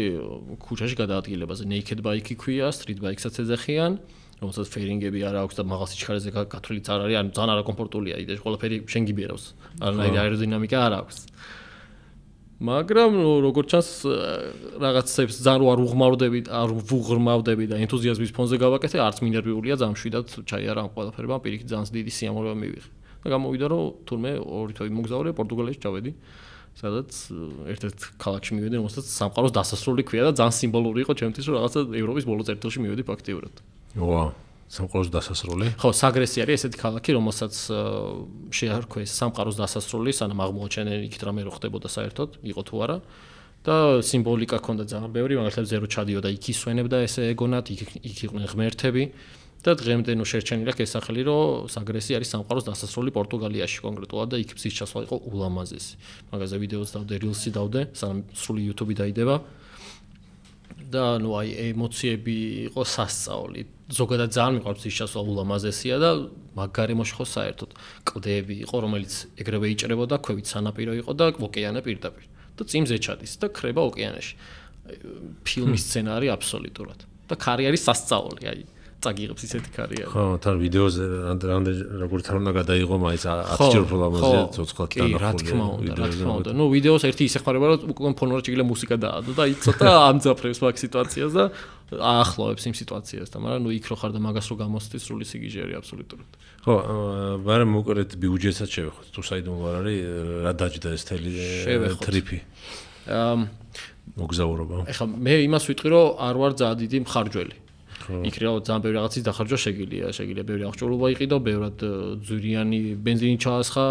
ქუჩაში გადაადგილებაზე naked bike-ი ქვია street bike-საც ეძახიან რომელსაც ფერინგები არ აქვს და მაღალ სიჩქარეზე გათვლილიც არ არის, ანუ ძალიან არაკომფორტულია იდეა, ყველაფერი შენ გიბერავს. არანაირი აეროდინამიკა არ აქვს. მაგრამ როგორც ჩანს რაღაცებს ძალიან არ ვუღრმავდები და ენთუზიაზმის ფონზე გავაკეთე, არც მინერვიულია ძალიან მშვიდად ჩაიარა ამ ყველაფერმა, პირიქით ძალიან დიდი სიამოვნება მივიღე. და გამოვიდა რომ თურმე ორი თვე მოგზაურე პორტუგალიაში ჩავედი. სადაც ერთ-ერთ ქალაქში მივედი, რომელსაც სამყაროს დასასრული ქვია და ძალიან სიმბოლური იყო ჩემთვის, რომ რაღაცა ევროპის ბოლო წერტილში მივედი ფაქტიურად. ვა, სამყაროს დასასრული? ხო, საგრესი არის ესეთი ქალაქი, რომელსაც შეარქვეს სამყაროს დასასრული, სანამ აღმოაჩენენ იქით რამე რო ხდებოდა საერთოდ, იყო თუ არა. და სიმბოლიკა ჰქონდა ძალიან ბევრი, მაგალითად ზერო ჩადიოდა იქ ისვენებდა ესე ეგონათ, იქ იყვნენ ღმერთები. და დღემდე ნუ შერჩენილი აქვს ეს სახელი, რომ საგრესი არის სამყაროს დასასრული პორტუგალიაში კონკრეტულად და იქ მზის ჩასვლა იყო ულამაზესი. მაგაზე ვიდეოს დავდე, rilsi დავდე, სანამ სრული YouTube დაიდება. და ნუ აი ემოციები იყო სასწაული. ზოგადად ძალიან მიყვარს მზის ჩასვლა ულამაზესია და მაგარემოში ხო საერთოდ კლდეები იყო, რომელიც ეგრევე იჭრებოდა, ქვევით სანაპირო იყო და ოკეანე პირდაპირ. და წიმზე ჩადის და ხრება ოკეანეში. ფილმის სცენარი აბსოლუტურად. და ქარი არის სასწაული, აი წაგიღებს ისეთი კარიერა. ხო, თან ვიდეოზე როგორც არ უნდა გადაიღო, მაინც 10 ჯერ უფრო ლამაზია ცოცხლად დანახული. რა თქმა უნდა. ნუ ვიდეოს ერთი ისე ხმარება, რომ უკვე ფონორად შეიძლება მუსიკა დაადო და იქ ცოტა ამძაფრებს მაგ სიტუაციას და აახლოვებს იმ სიტუაციას და მაგრამ ნუ იქ რო ხარ და მაგას რო გამოსცდის სრული სიგიჟე არის აბსოლუტურად. ხო, მაგრამ მოკრეთ ბიუჯეტსაც შევეხოთ. თუ საიდუმლო არ არის, რა დაჯდა ეს თელი ტრიპი? მოგზაურობა. ეხლა მე იმას ვიტყვი, რომ არ ვარ ძალიან დიდი მხარჯველი. იქ რეალურად ძალიან ბევრი რაღაცის დახარჯვა შეგიძლია ბევრი აღჭურვილობა იყიდო, ბევრად ძვირიანი ბენზინი ჩაასხა,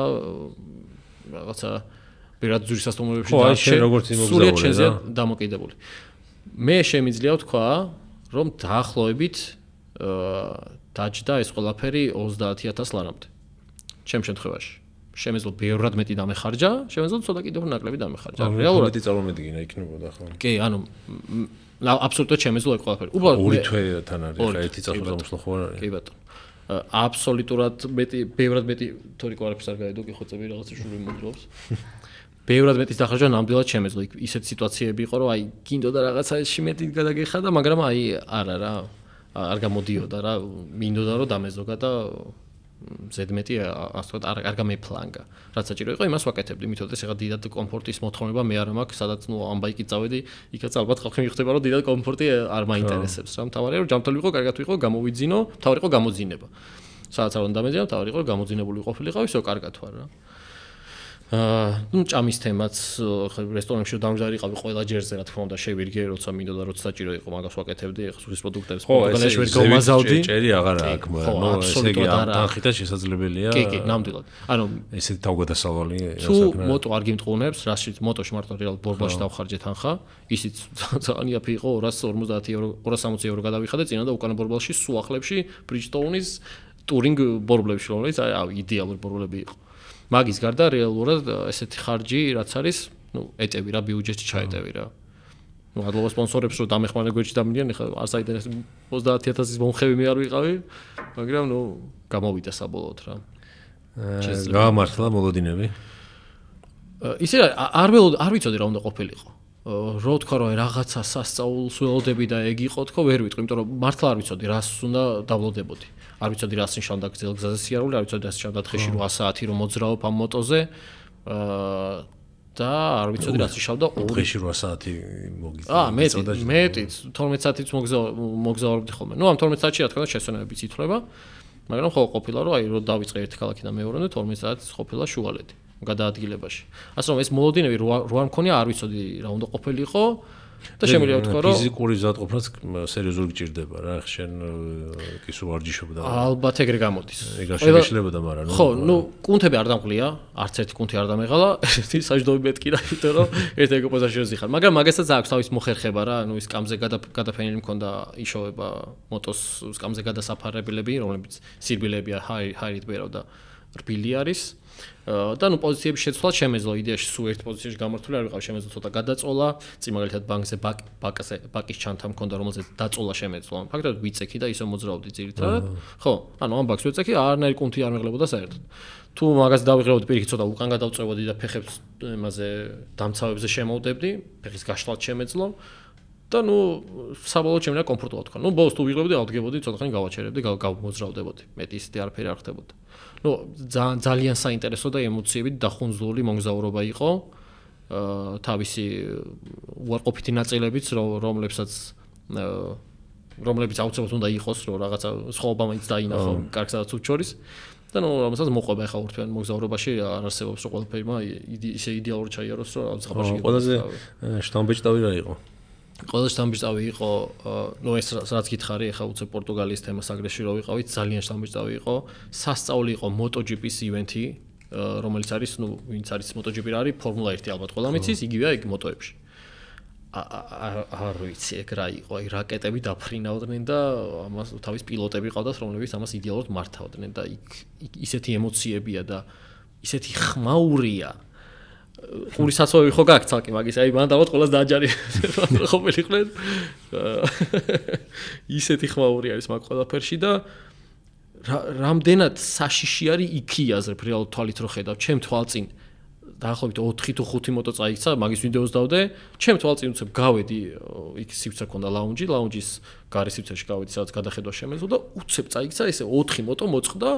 რაღაცა ბევრად ძვირის ავტომობილებში სრულიად შენზეა დამოკიდებული. მე შემიძლია ვთქვა, რომ დაახლოებით დაჯდა ეს ყველაფერი 30000 ლარამდე. ჩემ შემთხვევაში. შემეძლო ბევრად მეტი დამეხარჯა, შემეძლო ცოტა კიდევ ნაკლები დამეხარჯა. რეალურად მეტი წარმომედგინა იქნებოდა ხო? კი, ანუ აბსოლუტურად შემეძლო ეგ ყველაფერი. უბრალოდ ორი თვეთან არის, ხა ერთი წასვლა გამოსვლა ხო არ არის? კი ბატონო. აბსოლუტურად მეტი, ბევრად მეტი თორიკო არაფერს არ გაედო, კი ხოცები რაღაცა შური მოგდრობს. ბევრად მეტის დახარჯვა ნამდვილად შემეძლო. იქ ისეთ სიტუაციები იყო, რომ აი გინდოდა რაღაცაში მეტი გადაგეხადა, მაგრამ აი არა რა. არ გამოდიოდა რა, მინდოდა რომ დამეზოგა და ზედმეტი ასე ვთქვათ არ გამეფლანგა. რაც საჭირო იყო, იმას ვაკეთებდი, მithot ეს ეხა დიდად კომფორტის მოთხოვნება მე არა მაქვს, სადაც ნუ ამ ბაიკით წავედი, იქაც ალბათ ხალხი მიხვდება, რომ დიდად კომფორტი არ მაინტერესებს რა. მთავარია რომ ჯანმრთელი ვიყო, კარგად ვიყო, გამოვიძინო, მთავარი იყო გამოძინება. სადაც არ უნდა დამეძინა, მთავარი იყო გამოძინებული ყოფილიყავი, ისო კარგად ვარ რა. ნუ ჭამის თემაც რესტორანში დამჯდარიყავი ყველა ჯერზე რა თქმა უნდა შევირგე როცა მინდოდა როცა საჭირო იყო მაგას ვაკეთებდი ეხლა სულის პროდუქტებს პორტუგალიაში ვერ გამაზავდი ჭერი აღარ აქვს ნუ ესე იგი თანხითაც შესაძლებელია კი ნამდვილად ანუ ესეთი თავგადასავალი თუ მოტო არ გიმტყუნებს რაშიც მოტოში მარტო რეალ ბორბალში დავხარჯე თანხა ისიც ძალიან იაფი იყო 250 ევრო 260 ევრო გადავიხადე წინა და უკანა ბორბალში სულ ახლებში Bridgestone's touring ბორბლებში რომელიც აი იდეალური ბორბლები იყო მაგის გარდა რეალურად ესეთი ხარჯი რაც არის, ნუ ეტევი რა ბიუჯეტში ჩაეტევი რა. ნუ ადლობა სპონსორებს რო დამეხმარება გვერდში დამიდიან, ეხლა არ საინტერესო 30000-ის მომხევი მე არ ვიყავი, მაგრამ ნუ გამოვიდა საბოლოოდ რა. გაამართლა მოლოდინები. ისე არ ვიცოდი რა უნდა ყოფილიყო. რო თქვა რომ რაღაცა სასწაულს ველოდები და ეგ იყო თქო ვერ ვიტყვი, იმიტომ რომ მართლა არ ვიცოდი რას უნდა დავლოდებოდი. არ ვიცოდი რას ნიშნავდა გზაზე სიარული, არ ვიცოდი რას ნიშნავდა დღეში 8 საათი რომ მოძრაობ ამ მოტოზე. და არ ვიცოდი რას ნიშნავდა დღეში 8 საათი მოგიწოდა. მეტიც 12 საათიც მოგზაურობდი ხოლმე. ნუ ამ 12 საათში რა თქმა უნდა შესვენებებიც ითვლება, მაგრამ ხო ყოფილა რომ აი რომ დავიწყე ერთი ქალაქიდან მეორემდე 12 საათს ყოფილა შუალედი გადაადგილებაში. ასე რომ ეს მოლოდინები რო არ მქონია არ ვიცოდი რა უნდა ყოფილიყო. და შემიძლია ვთქვა რომ ფიზიკური ზატყოფნაც სერიოზული გჭირდება რა შენ კი სულ ვარჯიშობდა ალბათ ეგრე გამოდის ეგ არ შეგეშლებოდა მაგრამ ხო ნუ კუნთები არ დამყლია არც ერთი კუნთი არ დამეღალა ერთი საჯდოები მეთქი რა იმიტომ რომ ერთ ეგ პოზიციაში ხარ მაგრამ მაგასაც აქვს თავის მოხერხება რა ნუ ის სკამზე გადაფენილი მქონდა იშოვება მოტოს სკამზე გადასაფარებლები რომლებიც სირბილებია ჰაირით ბერავდა რბილი არის და ნუ პოზიციების შეცვლა შემეძლო იდეაში სულ ერთ პოზიციაში გამართული არ ვიყავ შემეძლო ცოტა გადაწოლა წინ მაგალითად ბანკზე ბაკის ჩანთა მქონდა რომელზეც დაწოლა შემეძლო ფაქტობრივად ვიწექი და ისო მოძრაობდი ძირითადად ხო ანუ ამ ბაკს ვიწექი არანაირი კუნთი არ მეღლებოდა საერთოდ თუ მაგას დავიღრებოდი პირიქით ცოტა უკან გადავწევოდი და ფეხებს იმაზე დამცავებზე შემოვდებდი ფეხის გაშლად შემეძლო და ნუ საბოლოოდ შემიძლია კომფორტულად თქვა. ნუ ბოლოს თუ ვიღებდი, ავდგებოდი, ცოტა ხანი გავაჩერებდი, გავმოძრავდებოდი. მეტი ისეთი არაფერი არ ხდებოდა. ნუ ძალიან საინტერესო და ემოციებით დახუნძლული მოგზაურობა იყო. თავისი უარყოფითი ნაწილებიც, რომლებიც აუცილებლად უნდა იყოს, რომ რაღაცა სხვაობა მაინც დაინახო, კარგსაც თუ შორის. და ნუ რომელსაც მოყვება ახლა ურთვიან მოგზაურობაში არ არსებობს რომ ყველაფერმა ისე იდეალური ჩაიაროს, რომ ზღაპარში იყო. ყველაზე შტამბეჭდავი რა იყო? ყველა შტამბეჭდავი იყო, ნუ ეს რაც გითხარი, ახლა უცებ პორტუგალიის თემას აგრესში რო ვიყავით, ძალიან შტამბეჭდავი იყო. სასწაული იყო MotoGP-ის ივენთი, რომელიც არის, ნუ ვინც არის MotoGP რა არის, Formula 1 ალბათ ყველა მიცის, იგივეა ეგ მოტოებში. არ ვიცი ეგ რა იყო, აი რაკეტები დაფრინავდნენ და ამას თავის პილოტები ყავდათ, რომლებიც ამას იდეალურად მართავდნენ და იქ ისეთი ემოციებია და ისეთი ხმაურია. ყურის საცოვი ხო გაქვს ცალკე მაგის, აი მან დავად ყველას დააჯარი ყოფილიყვნენ. ისეთი ხმაური არის მაგ ყველაფერში და რამდენად საშიში არის იქიაზრებ რეალ თვალით რო ხედავ, ჩემ თვალწინ დაახლოებით 4 თუ 5 მოტო წაიქცა, მაგის ვიდეოს დავდე, ჩემ თვალწინ უცებ გავედი, იქ სივრცე ქონდა ლაუნჯის გარე სივრცეში გავედი, სადაც გადახედვა შემეძლო და უცებ წაიქცა ესე 4 მოტო მოწყდა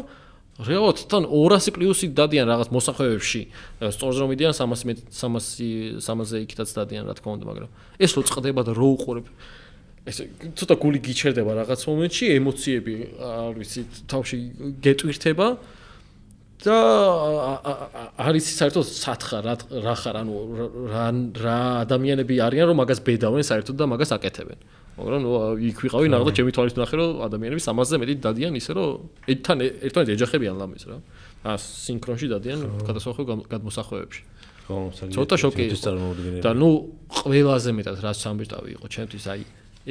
რეალურად თან 200 პლუსი დადიან რაღაც მოსახვევებში, სწორს რომ მიდიან 300-ზე იქითაც დადიან რა თქმა უნდა, მაგრამ ეს რო წყდება და რო უყურებ ესე ცოტა გული გიჩერდება რაღაც მომენტში, ემოციები არ ვიცი, თავში გეტვირთება და არის საერთოდ სათხარ რა ხარ, ანუ რა ადამიანები არიან რომ მაგას ბედავენ საერთოდ და მაგას აკეთებენ. მაგრამ ნუ იქ ვიყავი ნახე და ჩემი თვალით ნახე რომ ადამიანები 300-ზე მეტი დადიან ისე რომ ერთმანეთს ეჯახებიან ლამის რა. სინქრონში დადიან გადასახებ გადმოსახვევებში. ხო, ცოტა შოკი და ნუ ყველაზე მეტად რაც სამბეჭდავი იყო ჩემთვის აი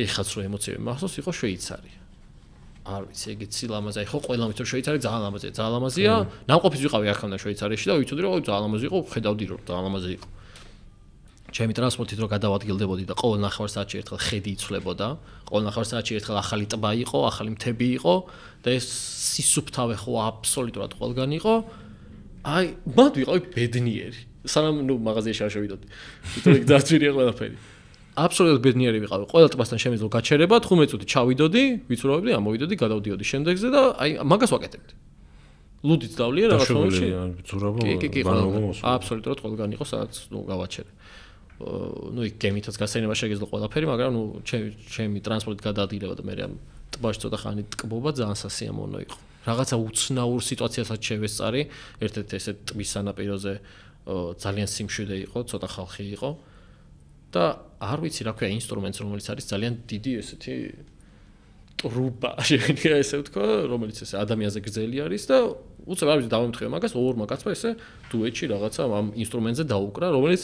ეხაც რო ემოციები მახსოვს იყო შვეიცარია. არ ვიცი, ეგეც ლამაზი, აი ხო ყველა მითო შვეიცარი ძალიან ლამაზია. ნამყოფის ვიყავი აქამდე შვეიცარიაში და ვიცოდი რომ ძალიან ლამაზი იყო, ხედავდი რომ ძალიან ლამაზი იყო. ჩემი ტრანსპორტით რო გადავადგილდებოდი და ყოველ ნახევარ საათში ერთხელ ხედი იცვლებოდა, ყოველ ნახევარ საათში ერთხელ ახალი ტბა იყო, ახალი მთები იყო და ეს სისუფთავე ხო აბსოლუტურად ყველგან იყო. აი, მათ ვიყავი ბედნიერი. სანამ ნუ მაღაზიაში არ შევიდოდი. იმიტომ იქ ძარცვირია ყველაფერი. აბსოლუტურად ბედნიერი ვიყავი. ყველა ტბასთან შემეძლო გაჩერება, 15 წუთი ჩავიდოდი, ვიცურავდი, ამოვიდოდი, გადავდიოდი შემდეგზე და აი მაგას ვაკეთებდი. ლუდით დავლია რაღაც მომენტში. ვიცურავო, აბსოლუტურად ყველგან იყო, სადაც ნუ გავაჩერე. ნუ იქ გემითაც გასაინება შეგეძლო ყველაფერი, მაგრამ ნუ ჩემი ტრანსპორტით გადაადგილება და მე ამ ტბაში ცოტა ხანი ტკბობა ძალიან სასიამოვნო იყო. რაღაცა უცნაურ სიტუაციასაც შევესწარი, ერთ-ერთი ესე ტბის სანაპიროზე ძალიან სიმშვიდე იყო, ცოტა ხალხი იყო და არ ვიცი რა ქვია ინსტრუმენტს, რომელიც არის ძალიან დიდი ესეთი ტრუბა, შეიძლება ესე ვთქვა, რომელიც ესე ადამიანზე გრძელი არის და უცებ არ ვიცი დავემთხე მაგას ორმა კაცმა ესე დუეტში რაღაცა ამ ინსტრუმენტზე დაუკრა, რომელიც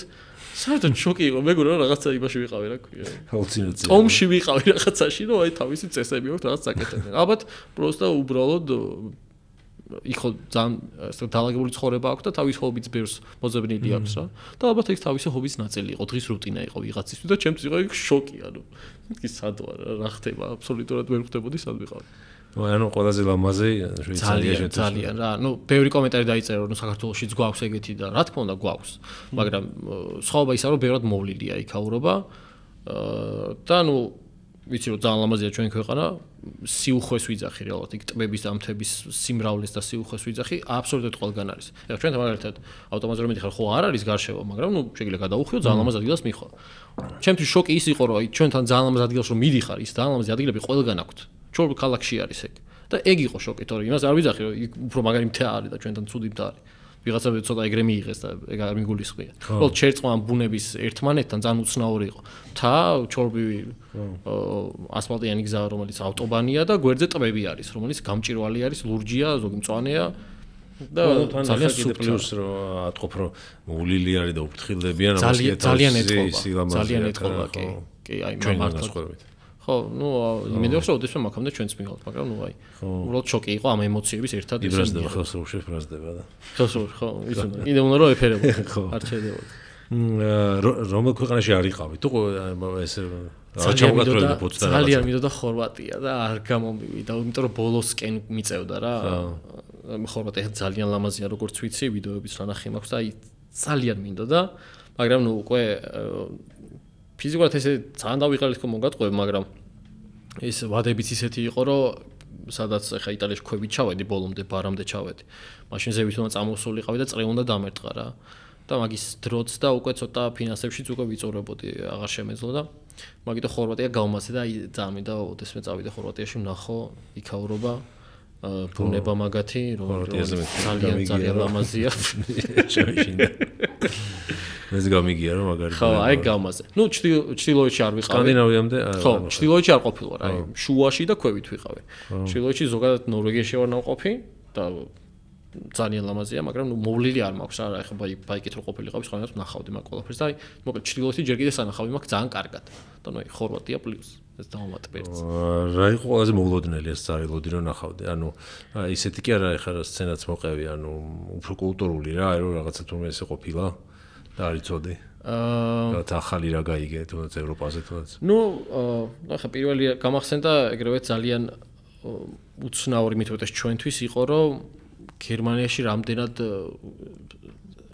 საერთოდ შოკი იყო, მეგონა რაღაცა იმაში ვიყავი რა ქვია. ჰალუცინაცია. ტომში ვიყავი რაღაცაში, რომ აი თავისი წესები აქვს რაღაც საკეთებდნენ. ალბათ პროსტა უბრალოდ იქო ძალიან დაალაგებული ცხოვრება აქვს და თავის ჰობიც ბევრს მოძებნილი აქვს რა. და ალბათ ეს თავისი ჰობის ნაწილი იყო, დღის რუტინა იყო ვიღაცისთვის და ჩემთვის იყო იქ შოკი, ანუ მეთქი სად ვარ, რა ხდება, აბსოლუტურად ვერ ხვდებოდი სად ვიყავი. ანუ ყველაზე ლამაზი შვეიცარია ძალიან რა, ნუ ბევრი კომენტარი დაიწერა, რომ საქართველოშიც გვაქვს ეგეთი და რა თქმა უნდა გვაქვს, მაგრამ სხვაობა ისაა, რომ ბევრად მოვლილია იქაურობა და ნუ ვიცი რომ ძალიან ლამაზია ჩვენ ქვეყანა, სიუხვეს ვიძახი რეალურად, იქ ტბების და მთების სიმრავლეს და სიუხვეს ვიძახი, აბსოლუტურად ყველგან არის. ეხლა ჩვენთან მაგალითად ავტომატზე რომ მიდიხარ, ხო არ არის გარშევა, მაგრამ ნუ შეიძლება გადაუხვიო ძალიან ლამაზ ადგილას მიხვალ. ჩემთვის შოკი ის იყო, რომ აი ჩვენთან ძალიან ლამაზ ადგილას რომ მიდიხარ, ის ძალიან ლამაზი ადგილები ყველგან აქვთ. ჩვენ ქალაქში არის ეგ. და ეგ იყო შოკი, თორე იმას არ ვიძახი, რომ იქ უფრო მაგარი მთა არის და ჩვენთან ცუდი მთა არის. ვიღაცა ცოტა ეგრე მიიღეს და ეგ არ მიგულისხმია. უბრალოდ ჩერწყმა ამ ბუნების ერთმანეთთან ძალიან უცნაური იყო. მთა, ჩორბივი, ასფალტიანი გზა, რომელიც ავტობანია და გვერდზე ტბები არის, რომელიც გამჭირვალი არის, ლურჯია, ზოგი მწვანეა და ძალიან სუპლუს რომ ატყობ რომ მოვლილი არის და უფრთხილდებიან, ძალიან ეთყობა. ძალიან ეთყობა, კი. კი, აი მართლა ცხოვრებით. ხო, ნუ იმედია რომ ოდესმე მაგამდე ჩვენც მივალთ, მაგრამ ნუ აი უბრალოდ შოკი იყო ამ ემოციების ერთად ისე. იბრაზდება ხელსაუბრში ფრაზდება და. ხელსაუბრში ხო, ისე უნდა. კიდე უნდა რომ ეფერებო. არ შეიძლება. რომელ ქვეყანაში არიყავით? თუ ესე რა ჩამოგატყრედა ფოთს და რაღაცა. ძალიან მიდოდა ხორვატია და არ გამომივიდა, იმიტომ რომ ბოლოსკენ მიწევდა რა. ხორვატია ძალიან ლამაზია, როგორც ვიცი, ვიდეოების რა ნახე მაქვს და აი ძალიან მინდოდა, მაგრამ ნუ უკვე ფიზიკურად ესე ძალიან დავიღალეთ რომ მოგატყუებ, მაგრამ ეს ვადებიც ისეთი იყო, რომ სადაც ახლა იტალიაში ქვევით ჩავედი, ბოლომდე ბარამდე ჩავედი. მაშინ ზევით უნდა წამოსულიყავი და წრე უნდა დამერტყა რა. და მაგის დროც და უკვე ცოტა ფინანსებშიც უკვე ვიწურებოდი, აღარ შემეძლო და მაგითო ხორვატია გავმასე და აი ძალიან მინდა ოდესმე წავიდე ხორვატიაში ვნახო იქაურობა, ბუნება მაგათი, რომელიც ძალიან ლამაზია. შეშინდა. მეც გამიგია რომ მაგარი. ხო, აი გავმაზე. ნუ ჩtildeოეთში არ ვიყავი. სკანდინავიამდე ხო, ჩtildeოეთში არ ყოფილვარ, აი შუაში და ქვევით ვიყავი. ჩtildeოეთში ზოგადად ნორვეგიაში ვარ ნავყოფი და ძალიან ლამაზია, მაგრამ ნუ მოვლილი არ მაქვს რა, ეხლა ბაიკით რო ყოფილიყავი, სხვანაირად ვნახავდი მაგ ყველაფერს და აი მოკლედ ჩtildeოეთი ჯერ კიდე სანახავი მაქვს ძალიან კარგად. და ნუ აი ხორვატია პლუს ეს დავამატებერც. რა იყო ყველაზე მოულოდნელი ეს წარილოდი რომ ნახავდი? ანუ ისეთი კი არა, ეხლა სცენაც მოყევი, ანუ უფრო კულტურული რა, აი რომ რაღაცა თურმე ესე ყოფილა და არ იცოდი. და ახალი რა გაიგე თუნდაც ევროპაზე თუნდაც. ნუ ახლა პირველი გამახსენდა ეგრევე ძალიან უცნაური მითოდეს ჩვენთვის იყო რომ გერმანიაში რამდენად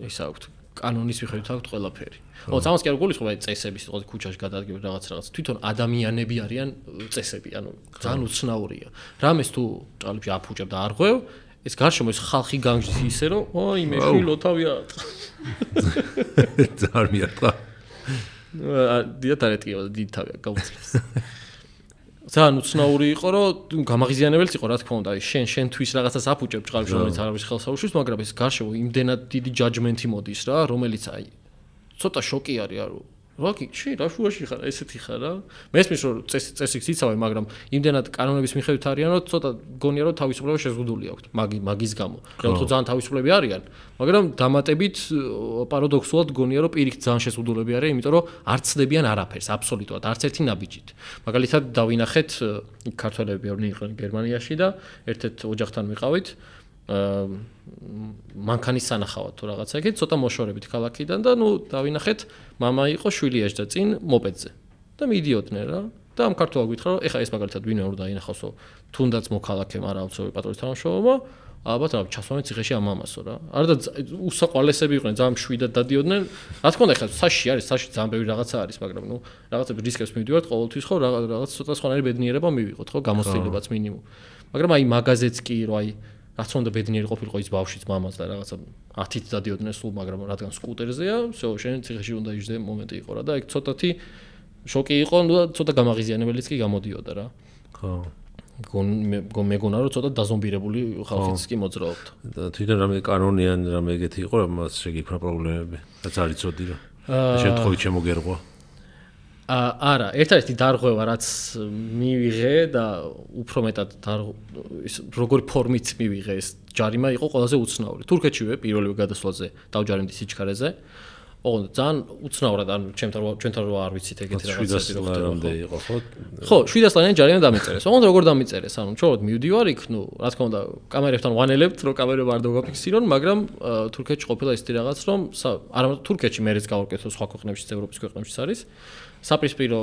ის აქვთ კანონის მიხედვით აქვთ ყველაფერი. ხო, ამას კი არ გულისხმობ აი წესების თქო ქუჩაში გადადგება რაღაც. თვითონ ადამიანები არიან წესები, ანუ ძალიან უცნაურია. რამეს თუ ჭალებში აფუჭებ და არ ღვევ, ეს გარშემო ეს ხალხი განგჯდის ისე რომ ой, მე შვილო თავი აატყა. ძალიან მიატყა. დიატარეტია და დიდი თავი გაუძლეს. ძალიან უცნაური იყო, რომ გამაღიზიანებელიც იყო, რა თქმა უნდა, აი შენთვის რაღაცას აფუჭებ ჭყალში, რომელიც არავის ხელს აუშვის, მაგრამ ეს გარშემო იმდენად დიდი ჯაჯმენტი მოდის რა, რომელიც აი ცოტა შოკი არის, არო. ვაკი, რა შუაში ხარ, ესეთი ხარ რა. მესმის რომ წესიქს იცავენ, მაგრამ იმდენად კანონების მიხედვით არიან, რომ ცოტა გონია რომ თავისუფლება შეზღუდული აქვს მაგის გამო. რეალურად ძალიან თავისუფლები არიან, მაგრამ დამატებით პარადოქსულად გონია რომ პირიქით ძალიან შეზღუდულები არიან, იმიტომ რომ არ ცდებიან არაფერს, აბსოლუტურად, არც ერთი ნაბიჯით. მაგალითად დავინახეთ ქართველები ბევრი იყვნენ გერმანიაში და ერთ-ერთ ოჯახთან ვიყავით. მანქანის სანახავად თუ რაღაცა ეგეთ ცოტა მოშორებით ქალაქიდან და ნუ დავინახეთ მამა იყო შვილი ეშდა წინ მოპედზე და მიდიოდნენ რა და ამ ქართულად გითხრა რომ ეხა ეს მაგალითად ვინმე უნდა დაინახავსო თუნდაც მოქალაქემ არა აუცილებლად პატრონის თანამშრომლობა ალბათ რა ჩასვამენ ციხეში ამ ამასო რა არა და უსაყვალესები იყვნენ ძალიან მშვიდად დადიოდნენ რა თქმა უნდა ეხლა საში არის საში ძალიან ბევრი რაღაცა არის მაგრამ ნუ რაღაცები რისკებს მივიდივართ ყოველთვის ხო რაღაც ცოტა სხვანაირი ბედნიერება მივიღოთ ხო გამოცდილებაც მინიმუმ მაგრამ აი მაგაზეც კი რომ აი რაც უნდა ბედნიერი ყოფილიყო ის ბავშვიც მამაც და რაღაცა 10-ით დადიოდნენ სულ მაგრამ რადგან სკუტერზეა всё შენ ციხეში უნდა იჯდე მომენტი იყო რა და ეგ ცოტათი შოკი იყო ნუ ცოტა გამაღიზიანებელიც კი გამოდიოდა რა ხო მეგონა რომ ცოტა დაზომბირებული ხალხიც კი მოძრაობდა და თვითონ რამე კანონიან რამე ეგეთი იყო რამაც შეგიქმნა პრობლემები რაც არ იცოდი რა შემთხვევით შემოგერღვა არა ერთ-ერთი დარღვევა რაც მივიღე და უფრო მეტად ის როგორი ფორმით მივიღე ეს ჯარიმა იყო ყველაზე უცნაური თურქეთშივე პირველივე გადასვლაზე დავჯარიმდი სიჩქარეზე ოღონდ ძალიან უცნაურად ანუ ჩვენთან რო არ ვიცით ეგეთი რაღაცები რო ხდება იყო ხო 700 ლარიანი ჯარიმა დამიწერეს ოღონდ როგორ დამიწერეს ანუ ჩვენ მივდივარ იქ ნუ რა თქმა უნდა კამერებთან ვანელებთ რომ კამერები არ დავაფიქსირონ მაგრამ თურქეთში ყოფილა ისეთი რაღაც რომ არა თურქეთში მეც გავაკეთე სხვა ქვეყნებშიც ევროპის ქვეყნებშიც არის საპირისპირო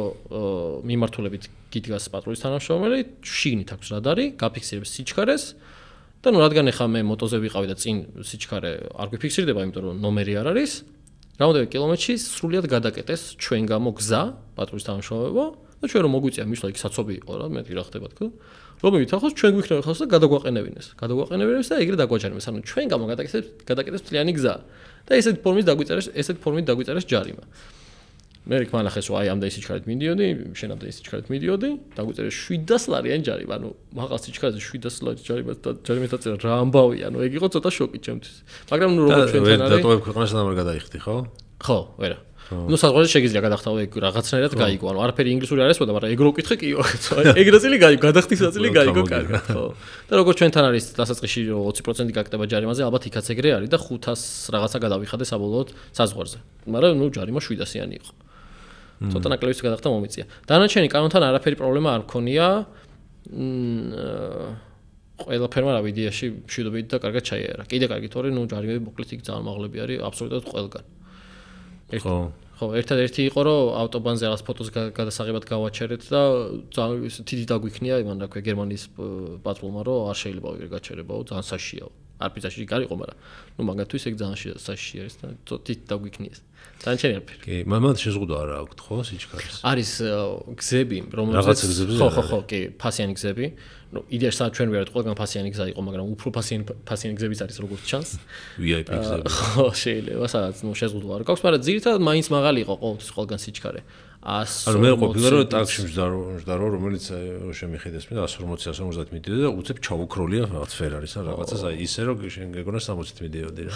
მიმართულებით გიდგას პატრულის თანამშრომელი შიგნით აქვს რადარი გაფიქსირებს სიჩქარეს და ნუ რადგან ახლა მე მოტოზე ვიყავი და წინ სიჩქარე არ გვიფიქსირდება იმიტომ რომ ნომერი არ არის რამდენი კილომეტრში სრულიად გადაკეტეს ჩვენ გამო გზა პატრულის თანამშრომელებო და ჩვენ რომ მოგვიწია მისვლა იქ საცობი იყო რა მე რა ხდება თქო რომ მივითახოს ჩვენ გვიქნება ხავს და გადაგვაყენებინეს და ეგრე დაგვაჯარიმეს ანუ ჩვენ გამო გადაკეტეს მთლიანი გზა და ესეთ ფორმით დაგვიწერეს ჯარიმა მე რიქ მანახეს რომ აი ამდენი სიჩქარით მიდიოდი შენ ამდენი სიჩქარით მიდიოდი დაგვიწერეს 700 ლარიანი ჯარიმა ანუ მაღალ სიჩქარეზე 700 ლარი ჯარიმას დაწერა რა ამბავი ანუ ეგ იყო ცოტა შოკი ჩემთვის მაგრამ ნუ როგორ ჩვენთან არის დატოვებ ქვეყანას და არ გადაიხდი ხო ვერა ნუ საზღვარზე შეგიძლია გადახტავ ეგ რაღაცნაირად გაიგო ანუ არაფერი ინგლისური არ ესმოდა მაგრამ ეგ რო ვკითხე კი ეგ ნაწილი გაიგო გადახდის ნაწილი გაიგო კარგად ხო და როგორ ჩვენთან არის დასაწყისში 20% გაკეთება ჯარიმაზე ალბათ იქაც ეგრე არის და 500 რაღაცა გადავიხადე საბოლოოდ საზღვარზე მაგრამ ნუ ჯარიმა 700-იანი იყო ცოტა ნაკლებიც გადახდა მომიწია. დანარჩენი კანონთან არაფერი პრობლემა არ მქონია. ყველაფერმა რა ვიდეოში მშვიდობით და კარგად ჩაიარა. კიდე კარგი თორე ნუ ჯარიმები მოკლედ იქ ძალიან მაღლები არის აბსოლუტურად ყველგან. ხო, ერთადერთი იყო რომ ავტობანზე რაღაც ფოტოს გადასაღებად გავაჩერეთ და ძალიან თითი დაგვიქნია იმან რა ქვია გერმანიის პატრულმა რომ არ შეიძლება ეგრე გაჩერებაო, ძალიან საშიაო. არ პიზაში გარიყო, მაგრამ ნუ მაგათთვის ეგ ძალიან საშიი არის და თითი დაგვიქნიეს. დანარჩენი არაფერი. კი, მამად შეზღუდვა არა აქვს ხო სიჩქარეს? არის გზები, რომელზეც რაღაც გზები ხო, კი, ფასიანი გზები. ნუ იდეაში სადაც ჩვენ ვიყავით, ყველგან ფასიანი გზა იყო, მაგრამ უფრო ფასიანი გზებიც არის როგორც ჩანს. VIP გზები. ხო, შეიძლება, სადაც ნუ შეზღუდვა არ გაქვს, მაგრამ ძირითადად მაინც მაღალი იყო ყოველთვის ყველგან სიჩქარე. 100 ანუ მე ყოფილა რომ ტაქსში მждаრო რომელიც შემიხედეს მე 140-150 მიდიოდა და უცებ ჩაუქროლია რაღაც ფერარის ან რაღაცას აი ისე რომ შენ გეგონა 60-ით მიდიოდი რა.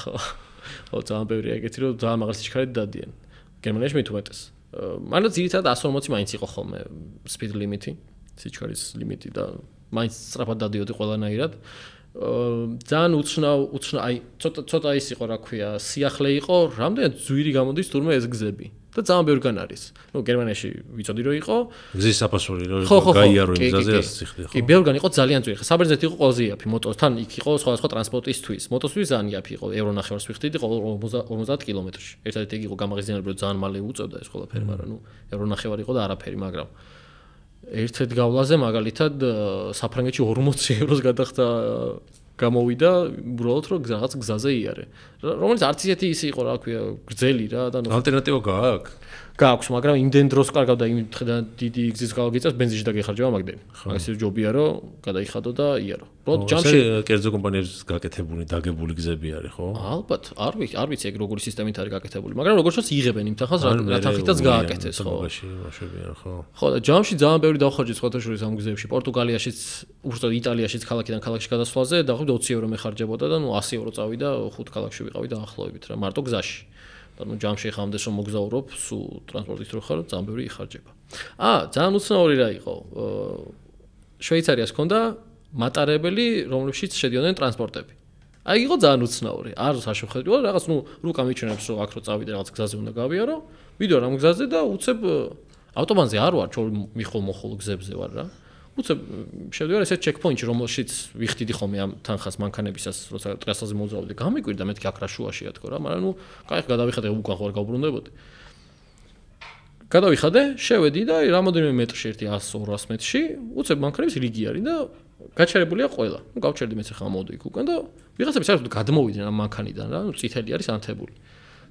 ხო, ძალიან ბევრი ეგეთი რომ ძალიან მაღალი სიჩქარით დადიან. გერმანიაში მით უმეტეს. მაგრამ ძირითადად 140 მაინც იყო ხოლმე speed limit-ი, სიჩქარის ლიმიტი და მაინც სწრაფად დადიოდი ყველანაირად. ძალიან უცნაური აი ცოტა ის იყო რა ქვია, სიახლე იყო, რამდენად ძვირი გამოდის თურმე ეს გზები. და ძალიან ბევრგან არის. ნუ გერმანიაში ვიცოდი რომ იყო გზის საფასური რომ გაიარო იმ გზაზე ასწიხდი ხო? კი, ბევრგან იყო ძალიან ძვირი. საბერძნეთ იყო ყველაზე იაფი მოტოსთან იქ იყო სხვადასხვა ტრანსპორტისთვის. მოტოსთვის ძალიან იაფი იყო. ევრო ნახევარს ვიხდიდი ყოველ 50 კილომეტრში. ერთადერთი ეგ იყო გამაღიზიანებული რომ ძალიან მალე უწევდა ეს ყველაფერი, მაგრამ ნუ ევრო ნახევარი იყო და არაფერი, მაგრამ ერთ-ერთ გავლაზე მაგალითად საფრანგეთში 40 ევროს გადახდა გამოვიდა უბრალოდ რომ რაღაც გზაზე იარე. რომელიც არც ისეთი ისი იყო რა ქვია, გრძელი რა და ალტერნატივა გააქვს? გააქვს, მაგრამ იმდენ დროს კარგავ და იმ დიდი გზის გავაგიწევს ბენზინში დაგეხარჯება მაგდენი. მაგას ის ჯობია რომ გადაიხადო და იარო. უბრალოდ ჯამში კერძო კომპანიების გაკეთებული, დაგებული გზები არის ხო? ალბათ, არ ვიცი ეგ როგორი სისტემით არის გაკეთებული, მაგრამ როგორც შეს იღებენ იმ თანხას რა თანხითაც გააკეთეს ხო? ხო და ჯამში ძალიან ბევრი დავხარჯე სხვათა შორის ამ გზებში. პორტუგალიაშიც, უბრალოდ იტალიაშიც ქალაქიდან ქალაქში გადასვლაზე დაახლოებით 20 ევრო მეხარჯებოდა და ნუ 100 ევრო წავიდა 5 ქალაქში ვიყავი დაახლოებით რა, მარტო გზაში. და ნუ ჯამში ხამდე რომ მოგზაურობ, სულ ტრანსპორტით რო ხარ, ძალიან ბევრი იხარჯება. ძალიან უცნაური რა იყო. შვეიცარიას ჰქონდა მატარებელი, რომლებშიც შედიოდნენ ტრანსპორტები. აი იყო ძალიან უცნაური. არ საშუხებია, რაღაც ნუ რუკა მიჩვენებს რომ აქ რო წავიდე რაღაც გზაზე უნდა გავიარო, ვიდეო რამ გზაზე და უცებ ავტობანზე არ ვარ, ჩვენ მიხოლ-მოხოლ გზებზე ვარ რა. უცებ შევდივარ ესეთ ჩეკპოინტში, რომელშიც ვიხდიდი ხოლმე ამ თანხას მანქანებისას, როცა ტრასაზე მოვზავდი. გამიკვირდა მეთქი აქ რა შუაშია თქო რა, მაგრამ ნუ კაი გადავიხადე უკან ხوار გავბრუნდებოდი. გადავიხადე, შევედი და რამოდენიმე მეტრში ერთი 100-200 მეტრში უცებ მანქანების რიგი არის და გაჩერებულია ყველა. ნუ გავჩერდი მეც ახლა მოვდი იქ უკან და ვიღაცები საერთოდ გადმოვიდნენ ამ მანქანიდან რა, ნუ წითელი არის ანთებული.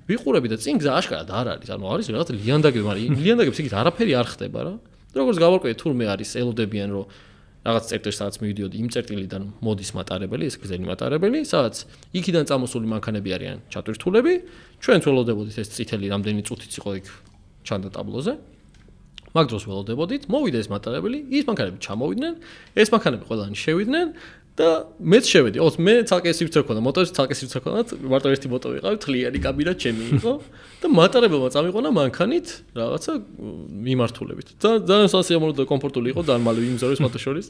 ვიყურები და წინ გზა აშკარად არ არის, ანუ არის რაღაც ლიანდაგები, მაგრამ ლიანდაგებს იქით არაფერი არ ხდება რა. როგორც გავარკვევი თურმე არის ელოდებიან რომ რაღაც წერტილს სადაც მივიდიოდი იმ წერტილიდან მოდის მატარებელი, ეს გზელი მატარებელი, სადაც იქიდან წამოსული მანქანები არიან ჩატვირთულები, ჩვენც ველოდებოდით ეს წითელი რამდენი წუთიც იყო იქ ჩანდა ტაბლოზე. მაგ დროს ველოდებოდით, მოვიდა ეს მატარებელი, ის მანქანები ჩამოვიდნენ, ეს მანქანები ყველანი შევიდნენ და მეც შევედი. ოს მე ცალკე სივრცე ქონდა, მოტორს ცალკე სივრცე ქონდა, მარტო ერთი მოტო ვიყავი, თლიანი კაბინა ჩემი იყო და მატარებელმა წამიყვანა მანქანით რაღაცა მიმართულებით. ძალიან სასიამოვნო და კომფორტული იყო, ძალიან მალე იმზაროს მოტოშორის.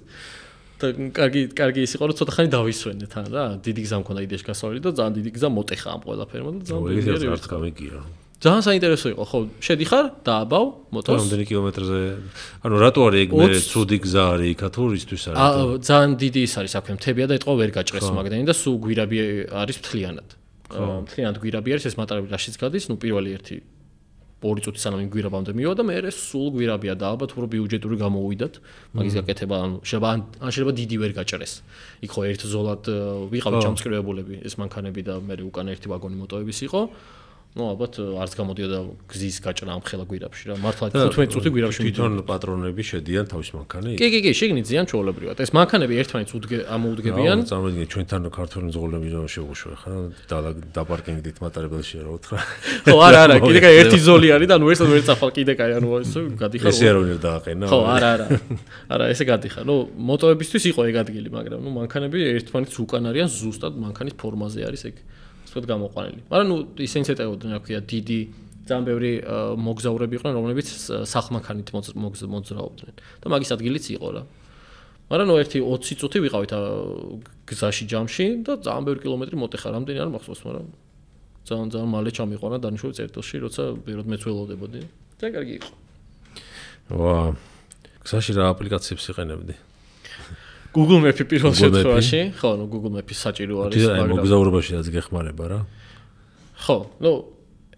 და კარგი ის იყო, რომ ცოტა ხანი დავისვენე თან რა. დიდი გზა მქონდა იდეაში გასავალი და ძალიან დიდი გზა მოტეხა ამ ყველაფერმა და ძალიან არც გამიგია. ძალიან საინტერესო იყო, ხო, შედიხარ, დააბავ მოტორს. რამდენი კილომეტრზე? ანუ რატო არის ეგ მე ცუდი გზა არის იქა თუ ისთვის არის? ძალიან დიდი ის არის საქმე, მთებია და ეთყო ვერ გაჭრეს მაგდენი და სულ გვირაბი არის მთლიანად. მთლიანად გვირაბი არის ეს მატარებელი რაშიც გადის, ნუ პირველი ერთი 2 წუთი სანამ იმ გვირაბამდე მივა და მე სულ გვირაბია და ალბათ უფრო ბიუჯეტური გამოვიდათ მაგის გაკეთება, ანუ შეიძლება დიდი ვერ გაჭრეს. იქ ხო ერთ ზოლად ვიყავით ჩამწკრივებულები ეს მანქანები და მე უკან ერთი ვაგონი მოტოების იყო. ნუ ალბათ არც გამოდიოდა გზის გაჭრა ამ ხელა გვირაბში რა. მართლა 15 წუთი გვირაბში თვითონ პატრონები შედიან თავის მანქანით? კი, შეგნით ზიან ჩვეულებრივად. ეს მანქანები ერთმანეთს ამოუდგებიან. წარმოიდგინე ჩვენთან ქართული მძღოლები რომ შევუშვე ხა დაპარკინგდით მატარებელში რა უთხრა. ხო, არა, კიდე კაი ერთი ზოლი არის და ნუ ერთად ვერ წახვალ კიდე კაი, ანუ ეს გადიხარ. ესე არ უნდა დააყენა. ხო, არა, ესე გადიხარ. ნუ მოტოებისთვის იყო ეგ ადგილი, მაგრამ ნუ მანქანები ერთმანეთს უკან არიან, ზუსტად მანქანის ფორმაზე არის ეგ. სწორად გამოყვანილი. მაგრამ ნუ ისინიც ეტეოდნენ, რა ქვია, დიდი ძალიან ბევრი მოგზაურები იყვნენ, რომლებიც სახმანქანით მოძრაობდნენ. და მაგის ადგილიც იყო რა. მაგრამ ნუ ერთი 20 წუთი ვიყავით გზაში ჯამში და ძალიან ბევრი კილომეტრი მოტეხა, რამდენი არ მახსოვს, მაგრამ ძალიან მალე ჩამიყვანა დანიშნული წერტილში, როცა ბევრად მეც ველოდებოდი. ძალიან კარგი იყო. ვა. გზაში რა აპლიკაციებს იყენებდი? Google Map-ი პირველ შემთხვევაში, ხო, ნუ Google Map-ი საჭირო არის, მაგრამ მოგზაურობაშიც გეხმარება რა. ხო, ნუ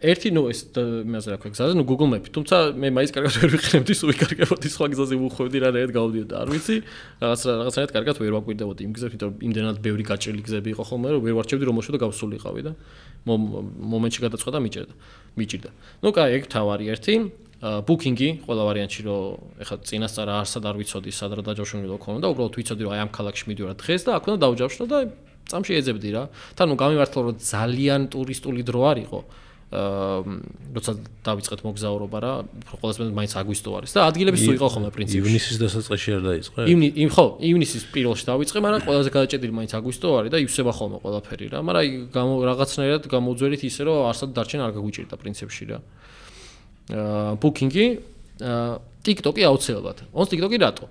ერთი ნუ ეს იმაზე რა ქვია გზაზე, ნუ Google Map-ი, თუმცა მე მაინც კარგად ვერ ვიყენებდი, სულ ვიკარგებოდი სხვა გზაზე ვუხვევდი რანაირად გავდიოდა, არ ვიცი, რაღაცნაირად კარგად ვერ ვაკვირდებოდი იმ გზებს, იმიტომ რომ იმდენად ბევრი გაჭრილი გზები იყო ხოლმე, რომ ვერ ვარჩევდი რომ მოშვა და გავსულიყავი და მომენტში გადაწყვეტა მიჭირდა. ნუ კაი, ეგ თავარი ერთი ბუკინგი ყველა ვარიანტში რომ ეხლა წინასწარ არსად არ ვიცოდი სად რა დაჯავშნილო ქონდა და უბრალოდ ვიცოდი რომ აი ამ ქალაქში მიდივარ დღეს და აქ უნდა დავჯავშნო და წამში ეძებდი რა. თან ნუ გამიმართლა რომ ძალიან ტურისტული დრო არ იყო. როცა დავიწყეთ მოგზაურობა რა, ყველას მაინც აგვისტო არის და ადგილები სულ იყო ხოლმე პრინციპში. ივნისის დასაწყისში არ დაიწყე? ხო, ივნისის პირველში დავიწყე, მაგრამ ყველაზე გადაჭედილი მაინც აგვისტო არის და ივსება ხოლმე ყველაფერი რა. მაგრამ აი რაღაცნაირად გამოუძვერით ისე რომ არსად დარჩენ არ გაგვიჭირდა პრინციპში რა. ბუკინგი, TikTok-ი აუცილებლად. ონს TikTok-ი რატო?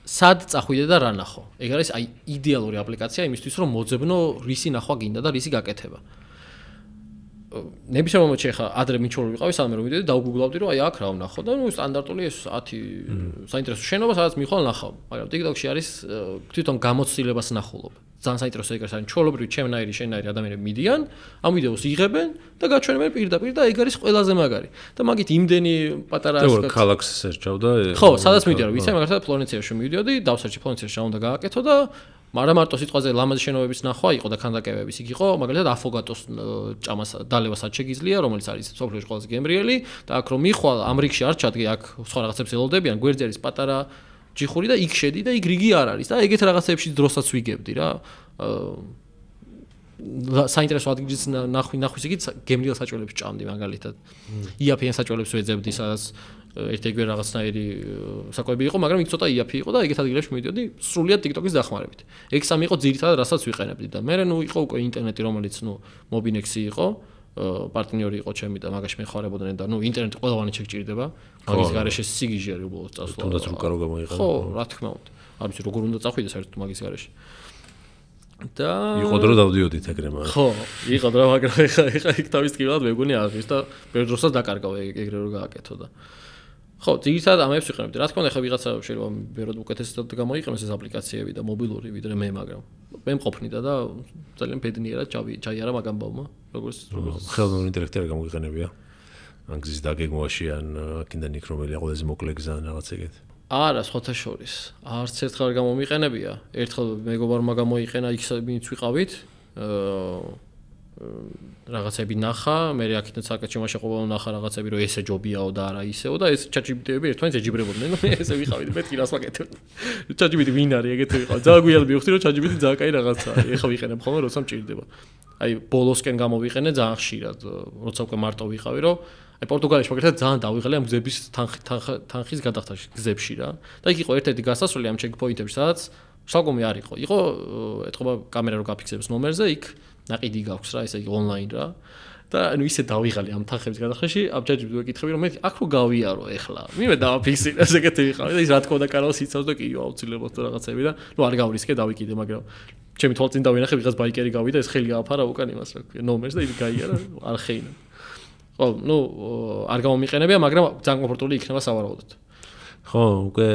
სად წახვიდე და რა ნახო? ეგ არის აი იდეალური აპლიკაცია იმისთვის რომ მოძებნო რისი ნახვა გინდა და რისი გაკეთება. ნებისმიერ მომენტში ახლა ადრე მიჩვეულები ვიყავი, სანამ რომ ვიდეო დავგუგლავდი რომ აი აქ რა ვნახო და ნუ სტანდარტული ეს 10 საინტერესო შენობა სადაც მიხვალ ნახავ, მაგრამ TikTok-ში არის თვითონ გამოცდილებას ნახულობ. ძალიან საინტერესო ეგ არის, ან ჩვეულებრივი ჩემნაირი შენაირი ადამიანები მიდიან, ამ ვიდეოს იღებენ და გაჩვენებენ პირდაპირ და ეგ არის ყველაზე მაგარი. და მაგით იმდენი პატარა ასე ქალაქს სერჩავდა. ხო, სადაც მიდიარ, ვიცი, მაგალითად ფლორენციაში მივიდიოდი, დავსერჩი ფლორენციაში რა უნდა გააკეთო და მაგრამ მარტო სიტყვაზე ლამაზი შენობების ნახვა იყო და ქანდაკებების იქ იყო, მაგალითად აფოგატოს ჭამას დალევასაც შეგიძლია, რომელიც არის სოფლიოში ყველაზე გემრიელი და აქ რომ მიხვალ ამ რიგში არ ჩადგი, აქ სხვა რაღაცებს ელოდებიან, გვერდზე არის პატარა ჯიხური და იქ შედი და იქ რიგი არ არის და ეგეთ რაღაცებში დროსაც ვიგებდი რა. საინტერესო ადგილის ნახვის იქით გემრიელ საჭველებს ჭამდი მაგალითად. იაფიან საჭველებს ვეძებდი, სადაც ერთ-ერთი რაღაცნაირი საკვები იყო, მაგრამ იქ ცოტა იაფი იყო და ეგეთ ადგილებში მივიდიოდი სრულიად TikTok-ის დახმარებით. ეგ სამი იყო ძირითადად, რასაც ვიყენებდი და მე ნუ იყო უკვე ინტერნეტი, რომელიც ნუ Mobinex-ი იყო, პარტნიორი იყო ჩემი და მაგაში მეხარებოდნენ და ნუ ინტერნეტი ყველავანი შეგჭირდება. მაგის გარეშე სიგიჟე არის უბრალოდ წასვლა. თუნდაც რუკარო გამოიყენა. ხო, რა თქმა უნდა. არ ვიცი როგორ უნდა წახვიდე საერთოდ მაგის გარეშე. და იყო დრო დავდიოდით ეგრე მაგრამ. ხო, იყო დრო, მაგრამ ეხა იქ თავის ტკივილად მეგონი აღის და ბევრ დროსაც დაკარგავ ეგრე რომ გააკეთო და ხო, ძირითადად ამებს ვიყენებდი. რა თქმა უნდა, ხა ვიღაცა შეიძლება ბევრად უკეთესად გამოიყენოს ეს აპლიკაციები და მობილური ვიდრე მე, მაგრამ მე მყოფნიდა და ძალიან ბედნიერად ჩაიარა მაგ ამბავმა, როგორც ხელოვნური ინტელექტი არ გამოიყენებია. ან გზის დაგეგმვაში ან აქედან იქ რომელია ყველაზე მოკლე გზა ან რაღაც ეგეთ. არა, სხვათა შორის. არც ერთხელ გამომიყენებია. ერთხელ მეგობარმა გამოიყენა იქ ვიყავით. რაღაცები ნახა, მე აქედან საკეთე შემაშეყობა ნახა რაღაცები, რომ ესე ჯობიაო და არა ისეო და ეს ChatGPT-ები ერთმანეთს ეჯიბრებოდნენ. მე ესე ვიყავით, მე თირას ვაკეთებ. ChatGPT ვინ არის ეგეთი ვიყავ. ძალიან გვიად მივხვდი, რომ ChatGPT ძალიან კაი რაღაცაა. ეხლა ვიყენებ ხოლმე, როცა მჭირდება. აი, ბოლოსკენ გამოვიყენე ძალიან ხშირად, როცა უკვე მარტო ვიყავი, რომ აი პორტუგალიაში მაგალითად ძალიან დავიღალე ამ გზების თანხის გადახდაში, გზებში რა. და იქ იყო ერთ-ერთი გასასვლელი ამ checkpoint-ებში, სადაც სალკომი არ იყო. იყო ეთქობა კამერა რო გაფიქსებს ნომერზე, იქ ნაყიდი გაქვს რა, ესე იგი ონლაინ რა. და ანუ ისე დავიღალე ამ თანხების გადახდაში, ამ ChatGPT-ს ვეკითხები, რომ მე აქ რო გავიარო ეხლა. მე დავაფიქსირე, ეგეთი ვიყავი და ის რა თქმა უნდა კარავს იცავს და კიო აუცილებლად რაღაცები და ნუ არ გავრისკე დავიკიდე, მაგრამ ჩემი თვალწინ დავინახე ვიღაც ბაიკერი გავიდა, ეს ხელი გააფარა უკან იმას რა ქვია, ნომერს და იქ გაიარა, არ ხეინა. ხო, ნუ არ გამომიყენებია, მაგრამ ძალიან კომფორტული იქნება სავარაუდოდ. ხო, უკვე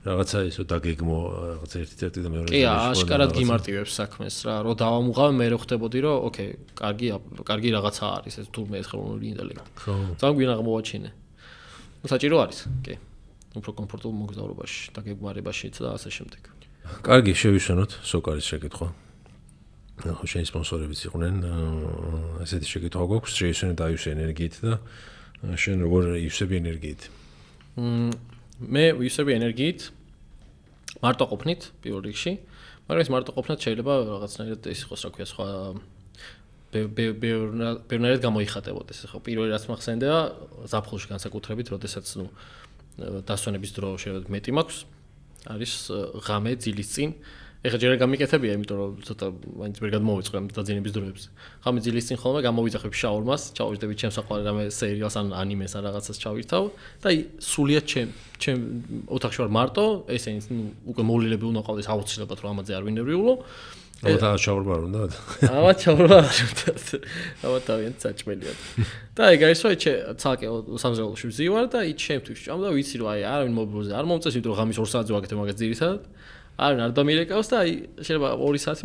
რაღაცა ისო დაგეგმო, რაღაც ერთი და მეორე. კი, აშკარად გიმარტივებს საქმეს რა, რომ დავამუღავ, მე რო ხვდებოდი, რომ ოკეი, კარგი რაღაცა არის ეს თურმე ხელოვნური ინტელექტი. ხო. ძალიან გვიან აღმოვაჩინე. ნუ საჭირო არის, კი. უფრო კომფორტულ მოგზაურობაში, დაგეგმარებაშიც და ასე შემდეგ. კარგი, შევისვენოთ სოკარის შეკითხვა. ხო, შენი სპონსორებიც იყვნენ, ესეთი შეკითხვა გვაქვს, შევისვენე დაივსე ენერგიით და შენ როგორ ივსები ენერგიით? მე ვივსები ენერგიით მარტო ყოფნით პირველ რიგში, მაგრამ ეს მარტო ყოფნად შეიძლება რაღაცნაირად ის იყოს, რა ქვია, სხვა ბევრნაირად გამოიხატებოდეს. ხო, პირველი რაც მახსენდება, ზაფხულში განსაკუთრებით, როდესაც ნუ დასვენების დრო შეიძლება მეტი მაქვს, არის ღამე ძილის წინ. ეხლა ჯერ გამიკეთებია, იმიტომ რომ ცოტა მაინც ვერ გადმოვიწყე ამ დაძინების დროებზე. ღამე ძილის წინ ხოლმე გამოვიძახებ შაურმას, ჩავიждები ჩემს საყვარელ რამე სერიალს ან ანიმეს ან რაღაცას ჩავითავ და აი სულიად ჩემ ოთახში ვარ მარტო, ესენი უკვე მოვლილები უნდა ყავდეს აუცილებლად რომ ამაზე არ ვინერვიულო. ალბათ შაურმა არ უნდა? ალბათ შაურმა არ უნდა. ალბათ თავიანთ საჭმელია. და ეგ არის რომ ცალკე სამზარეულოში ვზივარ და იქ შემთხვევით ჭამ და ვიცი რომ აი არავინ მობილოზე არ მომწეს, იმიტომ რომ ღამის 2 საათზე ვაკეთებ მაგას ძირითადად. არ დამირეკავს და აი შეიძლება 2 საათი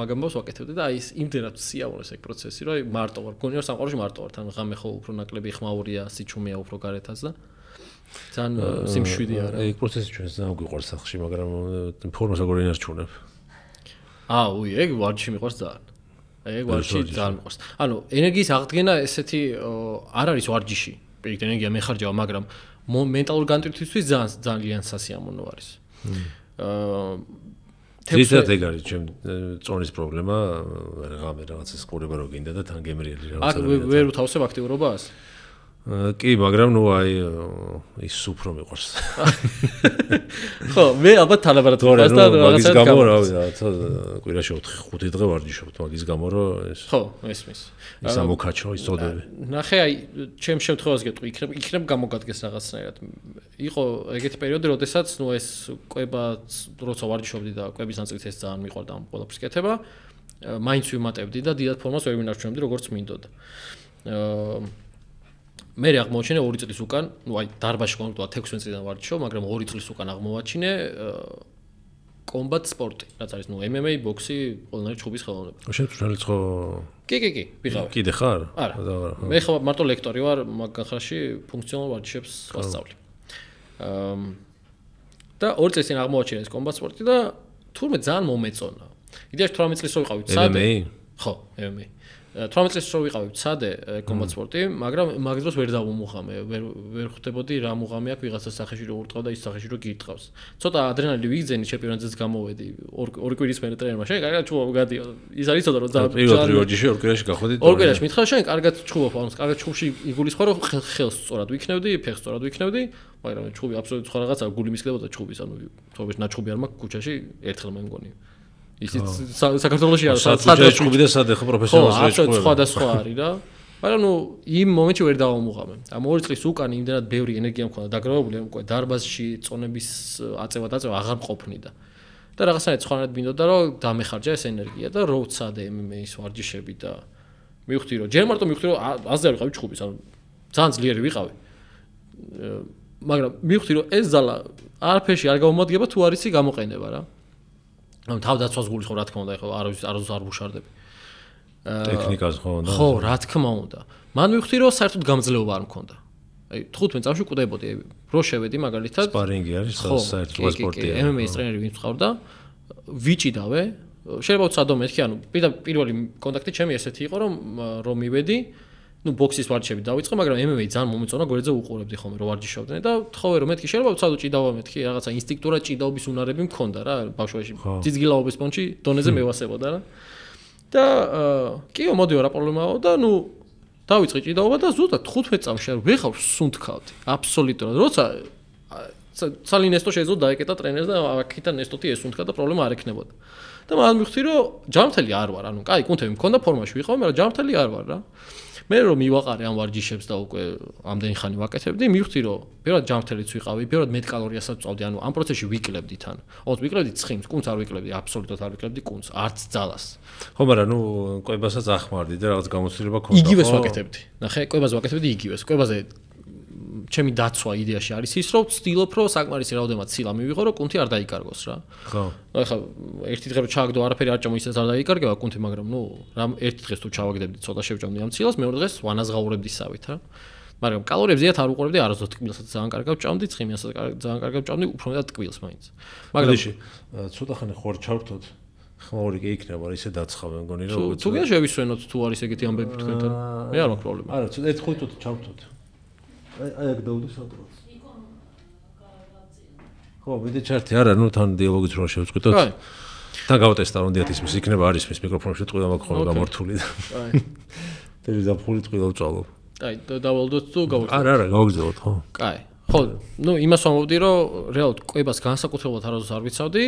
მაგამბავს ვაკეთებდი და აი ის იმდენად სიამოვნეს ეგ პროცესი, რომ აი მარტო ვარ, გონია რომ სამყაროში მარტო ვარ, თან ღამე ხო უფრო ნაკლები ხმაურია, სიჩუმეა უფრო გარეთაც და ძალიან სიმშვიდეა რა. ეგ პროცესი ჩვენს ძალიან გვიყვარს სახში, მაგრამ ფორმას როგორ ინარჩუნებ? ეგ ვარჯიში მიყვარს ძალიან. ეგ ვარჯიში ძალიან მიყვარს. ანუ ენერგიის აღდგენა ესეთი არ არის ვარჯიში. პირიქით ენერგია მეხარჯავა, მაგრამ მენტალური განტვირთვისთვის ძალიან სასიამოვნო არის. თექსტად ეგ არის ჩემ წონის პრობლემა, ღამე რაღაცას ყურება რო გინდა და თან გემრიელი რაღაცა. ვერ უთავსებ აქტიურობას? კი, მაგრამ ნუ აი ის უფრო მიყვარს. ხო, მე ალბათ თანაბარად ვარ და რაღაცა გამო რაღაცა კვირაში 4-5 დღე ვარჯიშობთ მაგის გამო რომ ეს. ხო, ესმის. ის ამოქაჩო ის წოდები. ნახე აი ჩემ შემთხვევას გეტყვი, იქნებ გამოგადგეს რაღაცნაირად. იყო ეგეთი პერიოდი, როდესაც ნუ ეს კვება როცა ვარჯიშობდი და კვების ნაწილიც ეს ძალიან მიყვარდა ამ ყველაფრის კეთება, მაინც ვიმატებდი და დიდად ფორმას ვერ ვინარჩუნებდი როგორც მინდოდა. მე აღმოვაჩინე 2 წლის უკან, ნუ აი დარბაზში კონკრეტულად 6 წლიდან ვარჯიშობ, მაგრამ 2 წლის უკან აღმოვაჩინე კომბატ სპორტი, რაც არის ნუ MMA, ბოქსი, ყველანაირი ჩხუბის ხელოვნება. შენ თვითონიცხო? კი, ვიყავი. კიდე ხარ? არა. მე ხა მარტო ლექტორი ვარ, მაგ განხრაში ფუნქციონალურ ვარჯიშებს ვასწავლი. და 2 წლის წინ აღმოვაჩინე ეს კომბატ სპორტი და თურმე ძალიან მომეწონა. იდეაში 18 წლის რო ვიყავი ცადე. MMA? ხო, MMA. 18 წელს რო ვიყავი ცადე კომბატ სპორტი, მაგრამ მაგ დროს ვერ დავუმუღამე, ვერ ხვდებოდი რა მუღამი აქვს ვიღაცას სახეში რო ურტყავ და ის სახეში რო გირტყავს. ცოტა ადრენალინი ვიგზენი ჩემპიონატზეც გამოვედი 2 კვირის მერე ტრენერმა. შენ კარგად ჩხუბობ გადიო. ის არის ცოტა რომ პირველ ვარჯიში 2 კვირაში გახვედი. 2 კვირაში მითხრა შენ კარგად ჩხუბობ, ანუ კარგად ჩხუბში იგულისხმო რომ ხელს სწორად ვიქნევდი, ფეხს სწორად ვიქნევდი, მაგრამ ჩხუბი აბსოლუტურად სხვა რაღაცა, გული მისკდებოდა ჩხუბის, ანუ თორემ ნაჩხუბი არ მაქვს ქუჩაში ერთხელ მე მგონი. ისიც საქართველოში არის სადაც ჩხუბი და სადაც ხო პროფესიონალს ვეჭყვება. სხვა და სხვა არის რა. მაგრამ ნუ იმ მომენტში ვერ დავამუღამე. ამ 2 წლის უკან იმდენად ბევრი ენერგია მქონდა დაგროვებული, უკვე დარბაზში წონების აწევა აღარ მყოფნიდა. და რაღაცნაირად სხვანაირად მინდოდა რომ დამეხარჯა ეს ენერგია და რო ვცადე MMA-ის ვარჯიშები და მივხვდი რომ ჯერ მარტო მივხვდი რომ აზრი არ ვიყავი ჩხუბის, ანუ ძალიან ძლიერი ვიყავი. მაგრამ მივხვდი რომ ეს ზალა არაფერში არ გამომადგება თუ არ იცი გამოყენება რა. ანუ თავდაცვას გულისხმობ რა თქმა უნდა, ეხლა არ ვუშარდები. ტექნიკას ხო და ხო, რა თქმა უნდა. მან მივხვდი რომ საერთოდ გამძლეობა არ მქონდა. აი 15 წამში კვდებოდი, რო შევედი მაგალითად. სპარინგი არის საერთო სპორტია. MMA-ის ტრენერი ვინც ყავდა, ვიჭიდავე. შეიძლება ვცადო მეთქი, ანუ პირველი კონტაქტი ჩემი ესეთი იყო, რომ მივედი, ბოქსის ვარჯიშები დავიწყე, მაგრამ MMA ძალიან მომეწონა, გორეძე უყურებდი ხოლმე რომ ვარჯიშობდნენ და თხოვე რომ მეთქი, შეიძლება ვცადო ჭიდავა მეთქი, რაღაცა ინსტინქტურად ჭიდაობის უნარები მქონდა რა, ბავშვობაში. ძიძგილაობის პონჩი დონეზე მევასებოდა რა. და კიო მოდიო რა პრობლემაა და დავიწყე ჭიდაობა და ზუსტად 15 წამში არ ვეღარ სუნთქავდი აბსოლუტურად როცა სალინესტო შეეძლო დაეკეტა ტრენერს და აქიდან ნესტოთი ესუნთქა და პრობლემა არ ექნებოდა და მან მივხვდი რომ ჯანმრთელი არ ვარ ანუ კაი კუნთები მქონდა ფორმაში ვიყავ მაგრამ ჯანმრთელი არ ვარ რა მე რომ მივაყარე ამ ვარჯიშებს და უკვე ამდენი ხანი ვაკეთებდი მივხვდი რომ პირველად ჯანმრთელიც ვიყავი პირველად მეტ კალორიასაც ვწავდი ანუ ამ პროცესში ვიკლებდი თან ოღონდ ვიკლებდი ცხიმს კუნთს არ ვიკლებდი აბსოლუტურად არ ვიკლებდი კუნთს არც ძალას ხო მაგრამ კვებასაც ახმარდი და რაღაც გამოცდილება ქონდა იგივეს ვაკეთებდი ნახე კვებაზე ვაკეთებდი იგივეს კვებაზე ჩემი დაცვა იდეაში არის ის რომ ვცდილობ რომ საკმარისი რაოდენობა ცილა მივიღო რომ კუნთი არ დაიკარგოს რა ხო ახლა ერთი დღე რომ ჩააგდო არაფერი არ ჭამო ისე არ დაიკარგება კუნთი მაგრამ რამ ერთი დღეს თუ ჩავაგდებდი ცოტა შევჭამდი ამ ცილას მეორე დღეს ვანაზღაურებდი სავით რა მაგრამ კალორიებს ზიათ არ უყურებდი არასდროს ტკბილსაც ძალიან კარგად ვჭამდი ცხიმიანსაც ძალიან კარგად ვჭამდი უფრო მეტად ტკბილს მაინც მაგრამ ცოტა ხანი ხوار ჩავთოთ ხმაური კი იქნება ისე დაცხავე მგონი რომ თუ გია შევისვენოთ თუ არის ეგეთი ამბები თქვენთან მე არ მაქვს პრობლემა არა ერთ ხუთოთ ჩავთოთ აი აქ დავდო სადღაც ხო ვიდე ჩარტი არა თან დიალოგიც რო შევწყვიტოთ აი თან გავტესტა რომ დიათ ის იქნება არის მის მიკროფონში ტყილა მაქვს ხოლმე გამორთული და აი ტელევიზორში ტყილა ვწავლობ აი დავალდოთ თუ გავუშვით არა გავგზავნოთ ხო კაი ხო იმას ვამბობდი რომ რეალურად კვებას განსაკუთრებულად არასდროს არ ვიცავდი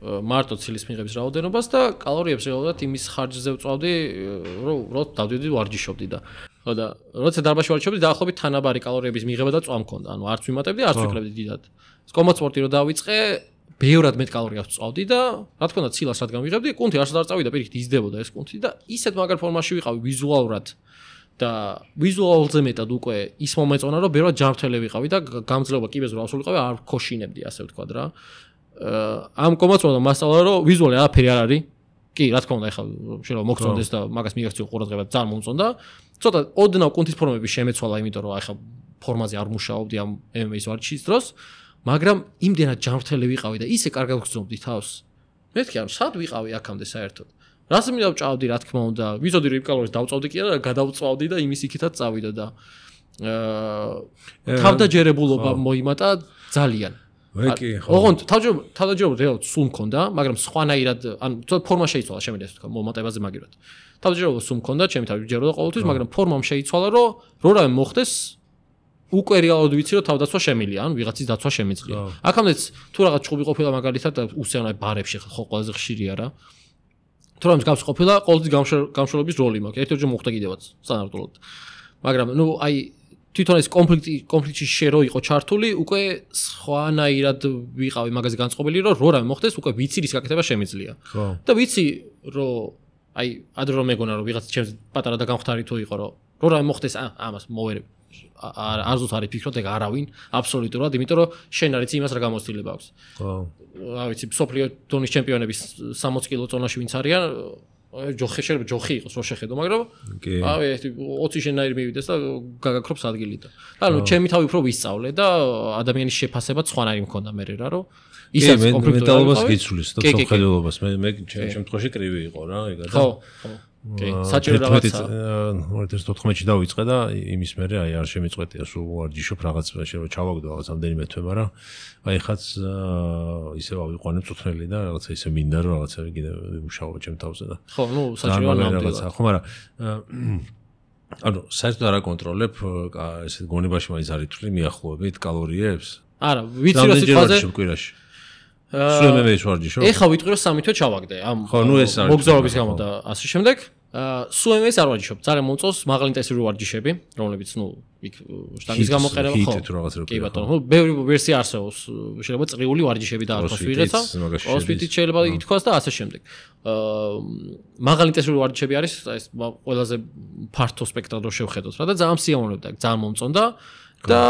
მარტო ცილის მიღების რაოდენობას და კალორიებს რეალურად იმის ხარჯზე ვწავდი რომ დავდივდი ვარჯიშობდი და ხო და როცა დარბაზში ვარჯიშობდი დაახლოებით თანაბარი კალორიების მიღება და წვა მქონდა ანუ არც ვიმატებდი არც ვიკლებდი დიდად კომბატ სპორტი რო დავიწყე ბევრად მეტ კალორიას ვწავდი და რა თქმა უნდა ცილას რადგან ვიღებდი კუნთი არც არ წავიდა პირიქით იზრდებოდა ეს კუნთი და ისეთ მაგარ ფორმაში ვიყავი ვიზუალურად და ვიზუალზე მეტად უკვე ის მომეწონა რომ ბევრად ჯანმრთელი ვიყავი და გამძლეობა კიბეზე რო ავსულიყავი არ ვქოშინებდი ასე ვთქვა რა ამ კომაცვლა მასალა რომ ვიზუალი არაფერი არ არის კი რა თქმა უნდა ეხლა შეიძლება მოგწონდეს და მაგას მიაქციო ყურადღება ძალიან მომწონდა ცოტა ოდნავ კუნთის ფორმები შემეცვალა იმიტომ რომ ეხლა ფორმაზე არ მუშაობდი ამ MMA-ის ვარჯიშის დროს მაგრამ იმდენად ჯანმრთელი ვიყავი და ისე კარგად ვგრძნობდი თავს მეთქი ამ სად ვიყავი აქამდე საერთოდ რას მინდა ვჭავდი რა თქმა უნდა ვიზოდი რომ კალორიებს დავწავდი კი არა გადავწავდი და იმის იქითაც წავიდა და თავდაჯერებულობა მოიმატა ძალიან ვეკი ხო ოღონდ თავდაჯერებულობა რეალურად სულ მქონდა მაგრამ სხვანაირად ანუ ფორმა შეიცვალა შემიძლია ასე ვთქვა მომატებაზე მაგირად თავდაჯერებულობა სულ მქონდა ჩემი თავი ჯეროდა ყოველთვის მაგრამ ფორმამ შეიცვალა რომ რამე მოხდეს უკვე რეალურად ვიცი რომ თავდაცვა შემილია ან ვიღაცის დაცვა შემიძლია აქამდეც თუ რაღაც ჭუბი ყოფილა მაგალითად უსიამოვნო ბარებში ხო ყველაზე ხშირია რა თუ რამე გავს ყოფილა ყოველთვის გამშველობის როლი მაქვს ერთ-ერთჯერ მოხდა კიდევაც სტანდარტულად მაგრამ აი თვითონ ეს კონფლიქტში შე რო იყო ჩართული უკვე სხვანაირად ვიყავი მაგაზე განწყობილი რომ რამე მოხდეს უკვე ვიცი რის გაკეთება შემიძლია და ვიცი რომ აი ადრე რომ მეგონა რომ ვიღაც ჩემს პატარა და გამხდარი თუ იყო რომ რამე მოხდეს ამას მოვერებ არზუს არის ფიქრობ ეგ არავინ აბსოლუტურად იმიტომ რომ შენ არის იმას რა გამოცდილება აქვს ხო რა ვიცი სოფლიო დონის ჩემპიონების 60 კილო წონაში ვინც არიან ჯოხი შეიძლება ჯოხი იყოს რო შეხედო მაგრამ აი 20 შენაირი მივიდეს და გაგაქრობს ადგილი და ანუ ჩემი თავი უფრო ვისწავლე და ადამიანის შეფასებაც სხვანაირი მქონდა მე რა რომ ისაც კომპლექტურობას გიცვლის და სამხედროებას მე ჩემ შემთხვევაში კრივი იყო რა ეგა და ხო კი საჭირო რაღაცა 2014-ში დავიწყე და იმის მერე აი არ შემიწყვეტია სულ ვარჯიშობ რაღაც შეიძლება ჩავაგდო რაღაც ამდენიმე თვე მაგრამ აი ხაც ისე ავიყვანებ წუთნელი და რაღაცა ისე მინდა რომ რაღაცა კიდე ვიმუშაო ჩემ თავზე და ხო ნუ საჭირო რაღაცა ხო მაგრამ ანუ საერთოდ არ აკონტროლებ ესე გონებაში მაინც არის თვლი მიახლოებით კალორიებს არა ვიცი რომ სიტყვაზე კვირაში სულ MMA-ის ვარჯიშობ ეხა ვიტყვი რომ 3 თვე ჩავაგდე ამ ხო ნუ ეს არის მოგზაურობის გამო და ასე შემდეგ სულ MMA-ის არ ვარჯიშობ ძალიან მომწონს მაღალი ინტენსიური ვარჯიშები რომლებიც ნუ იქ შტანგის გამოყენება ხო კი ბატონო ბევრი ვერსია არსებობს შეიძლება წრიული ვარჯიშები დაარქვას ვიღეცა CrossFit-ით შეიძლება ითქვას და ასე შემდეგ მაღალი ინტენსიური ვარჯიშები არის ეს ყველაზე ფართო სპექტრად რო შევხედოთ რა და ძალიან სიამოვნებდა ძალიან მომწონდა და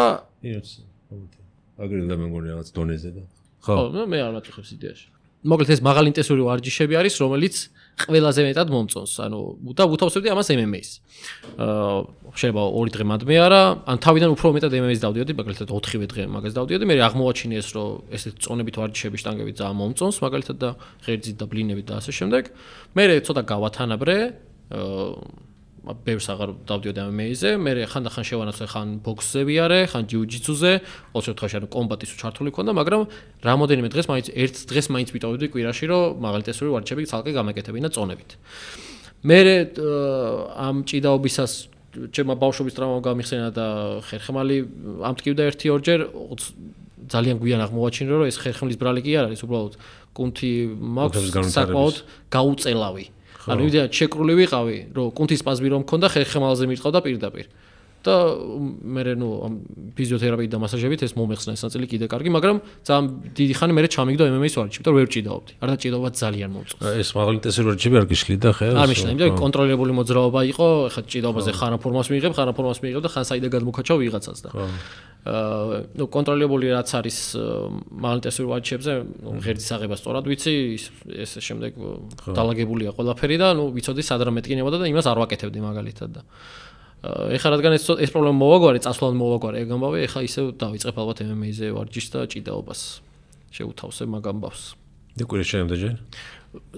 აგრე და მე მგონი რაღაც დონეზე და ხო მე არ მაწუხებს იდეაში მოკლედ ეს მაღალი ინტენსიური ვარჯიშები არის, რომელიც ყველაზე მეტად მომწონს. ანუ და უთავსებდი ამას MMA-ს. შეიძლება 2 დღე მადმე არა, ან თავიდან უფრო მეტად MMA-ს დავდიოდი, მაგალითად 4-ვე დღე მაგას დავდიოდი, მე აღმოვაჩინე ეს, რომ ესეთ წონებით ვარჯიშები შტანგებით ძალიან მომწონს, მაგალითად და ღერძით და ბლინებით და ასე შემდეგ. მე ცოტა გავათანაბრე, ბევრს აღარ დავდიოდი MMA-ზე, მე ხანდახან შევანაცვლე ხან ბოქსზე ვიარე, ხან ჯიუ-ჯიტსუზე, ყოველ შემთხვევაში ანუ კომბატის ჩართული ქონდა, მაგრამ რამოდენიმე დღეს მაინც ერთ დღეს მაინც ვიტოვებდი კვირაში, რომ მაღალი ინტენსიური ვარჯიშები ცალკე გამეკეთებინა წონებით. მე ამ ჭიდაობისას ჩემმა ბავშვობის ტრავმამ გამიხსენა და ხერხემალი ამტკივდა 1-2 ძალიან გვიან აღმოვაჩინე, რომ ეს ხერხემლის ბრალი კი არ არის, უბრალოდ კუნთი მაქვს საკმაოდ გაუწელავი. ანუ იდეა შეკრული ვიყავი, რომ კუნთის სპაზმი რომ მქონდა, ხერხემალზე მივწყავდა პირდაპირ. და მე ნუ ამ ფიზიოთერაპიით და მასაჟებით ეს მომეხსნა ეს ნაწილი კიდე კარგი, მაგრამ ძალიან დიდი ხანი მე ჩამიგდო MMA-ს ვარჯიშები და ვერ ჭიდაობდი. არ და ჭიდაობა ძალიან მომწონს. ეს მაღალი ინტენსიური ვარჯიშები არ გიშლიდა ხელს? არ მიშლიდა, იმიტომ კონტროლირებული მოძრაობა იყო, ხა ჭიდაობაზე ხან ფორმას მიიღებ და ხან საიდან გადმოქაჩავ ვიღაცას და ნუ კონტროლირებული რაც არის მაღალი ინტენსიური ვარჯიშებზე, ღერძის აღება სწორად ვიცი, ეს შემდეგ დალაგებულია ყველაფერი და ნუ ვიცოდი სად რა მეტკინებოდა და იმას არ ვაკეთებდი მაგალითად და ეხლა რადგან ეს პრობლემა მოვაგვარე, წასვლად მოვაგვარე ეგ ამბავი, ეხლა ისე დავიწყებ ალბათ MMA-ზე ვარჯიშს და ჭიდაობას შევთავსებ მაგ ამბავს. კვირაში შემდეგჯერ?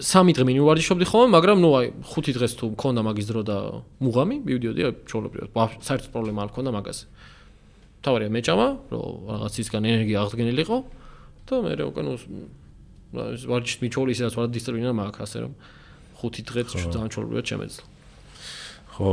3 დღე მინიმუმ ვარჯიშობდი ხოლმე, მაგრამ ნუ აი 5 დღეს თუ მქონდა მაგის დრო და მუღამი, მივიდიოდი ჩვეულებრივად. საერთოდ პრობლემა არ მქონდა მაგაზე. თავარია მეჭამა, რომ რაღაცისგან ენერგია აღდგენილიყო და მე უკვე ნუ ვარჯიშს მიჩვეული ისედაც ვარ დისციპლინა მაქვს, ასე რომ 5 დღეც ძალიან ჩვეულებრივად შემეძლო. ხო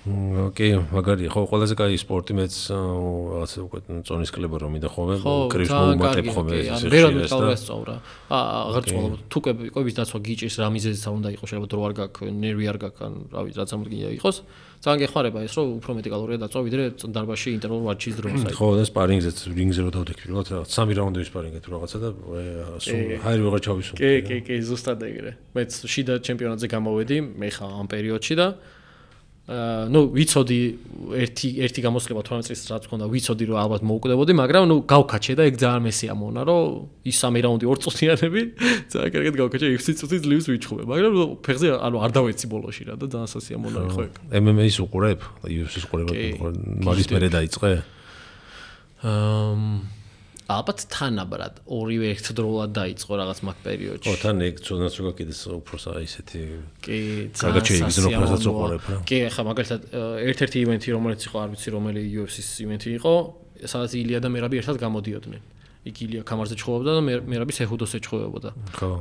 ოკეი, მაგარია. ხო, ყველაზე კაი სპორტი მეც რაღაცა უკვე წონის კლება რომ მინდა ხოლმე, კრივს მოუმატებ ხოლმე ეს შეიძლება სწორა. აღარ წვალობ, თუ კვების დაცვა გიჭირს, რა მიზეზიც არ უნდა იყოს, შეიძლება დრო არ გაქვს, ნერვი არ გაქვს, ან რა ვიცი, რაც ამდგენია იყოს. ძალიან გეხმარება ეს, რომ უფრო მეტი კალორია დაწვა, ვიდრე დარბაზში ინტერვალ ვარჯიშის დროს. ხო, და სპარინგზეც, რინგზე რო დავდექი, რაღაც 3 რაუნდების სპარინგი თუ რაღაცა და ჰაერი ვეღარ ჩავისვი. კი, ზუსტად ეგრე. მეც შიდა ჩემპიონატზე გამოვედი, მე ხა ამ პერიოდში და ნუ ვიცოდი ერთი გამოსლება 18 წლის რაც მქონდა, ვიცოდი რომ ალბათ მოუკვდებოდი, მაგრამ ნუ გავქაჩე და ეგ ძალიან მესია მონა, რომ ის 3 რაუნდი 2 წუთიანები ძალიან კარგად გავქაჩე, 6 წუთი ძლივს ვიჩხუბე, მაგრამ ფეხზე ანუ არ დავეცი ბოლოში რა და ძალიან სასია მონა ხო ეგ. MMA-ს უყურებ? UFC-ს უყურებ? მაგის მერე დაიწყე? ალბათ თანაბრად ორივე ერთდროულად დაიწყო რაღაც მაგ პერიოდში. ხო, თან ეგ ცოდნაც რო გაკიდეს უფრო ისეთი კი, გაგაჩერებინო ფრაზაც უყურებ რა. კი, ხა მაგალითად ერთ-ერთი ივენთი რომელიც იყო, არ ვიცი რომელი UFC-ს ივენთი იყო, სადაც ილია და მერაბი ერთად გამოდიოდნენ. იქ ილია კამარზე ჩხუბობდა და მერაბი სეჰუდოს ეჩხუბებოდა.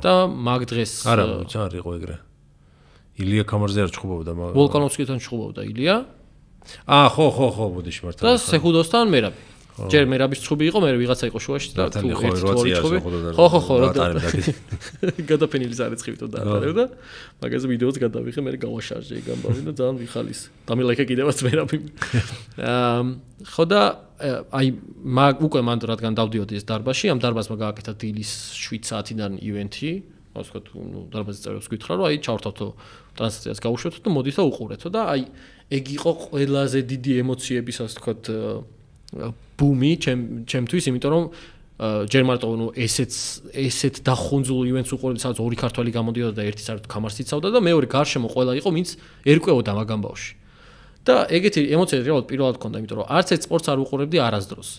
და მაგ დღეს არა, ვიცი, არ იყო ეგრე. ილია კამარზე არ ჩხუბობდა, მაგრამ ვოლკანოვსკითან ჩხუბობდა ილია. ხო, ბოდიში მართლა. და სეჰუდოსთან მერაბი. ჯერ მერაბის ჩხუბი იყო, მე ვიღაცა იყო შუაში და თუ ერთი ჩხუბი. ხო, გადაფენილი ზარეცხივით და ატარებდა. მაგაზე ვიდეოც გადავიღე, მე გავაშარჟე ეგ ამბავი და ძალიან ვიხალის. დამილაიქე კიდევაც მერაბი. ხო და აი უკვე მანდ რადგან დავდიოდი ეს დარბაზში, ამ დარბაზმა გააკეთა დილის 7 საათიდან ივენთი. ასე ვთქვათ, ნუ დარბაზის წევრებს გითხრა, რომ აი ჩავრთავთო ტრანსლაციას გავუშვეთო და მოდით და უყურეთო და აი ეგ იყო ყველაზე დიდი ემოციების, ასე ვთქვათ, ბუმი ჩემთვის, იმიტომ რომ ჯერ მარტო ნუ ესეთ დახუნძულ ივენთს უყურებდი, სადაც 2 ქართველი გამოდიოდა და ერთი საერთოდ კამარს იცავდა და მეორე გარშემო ყველა იყო, ვინც ერკვეოდა მაგ ამბავში. და ეგეთი ემოციები რეალურად პირველად მქონდა, იმიტომ რომ არც ერთ სპორტს არ უყურებდი არასდროს.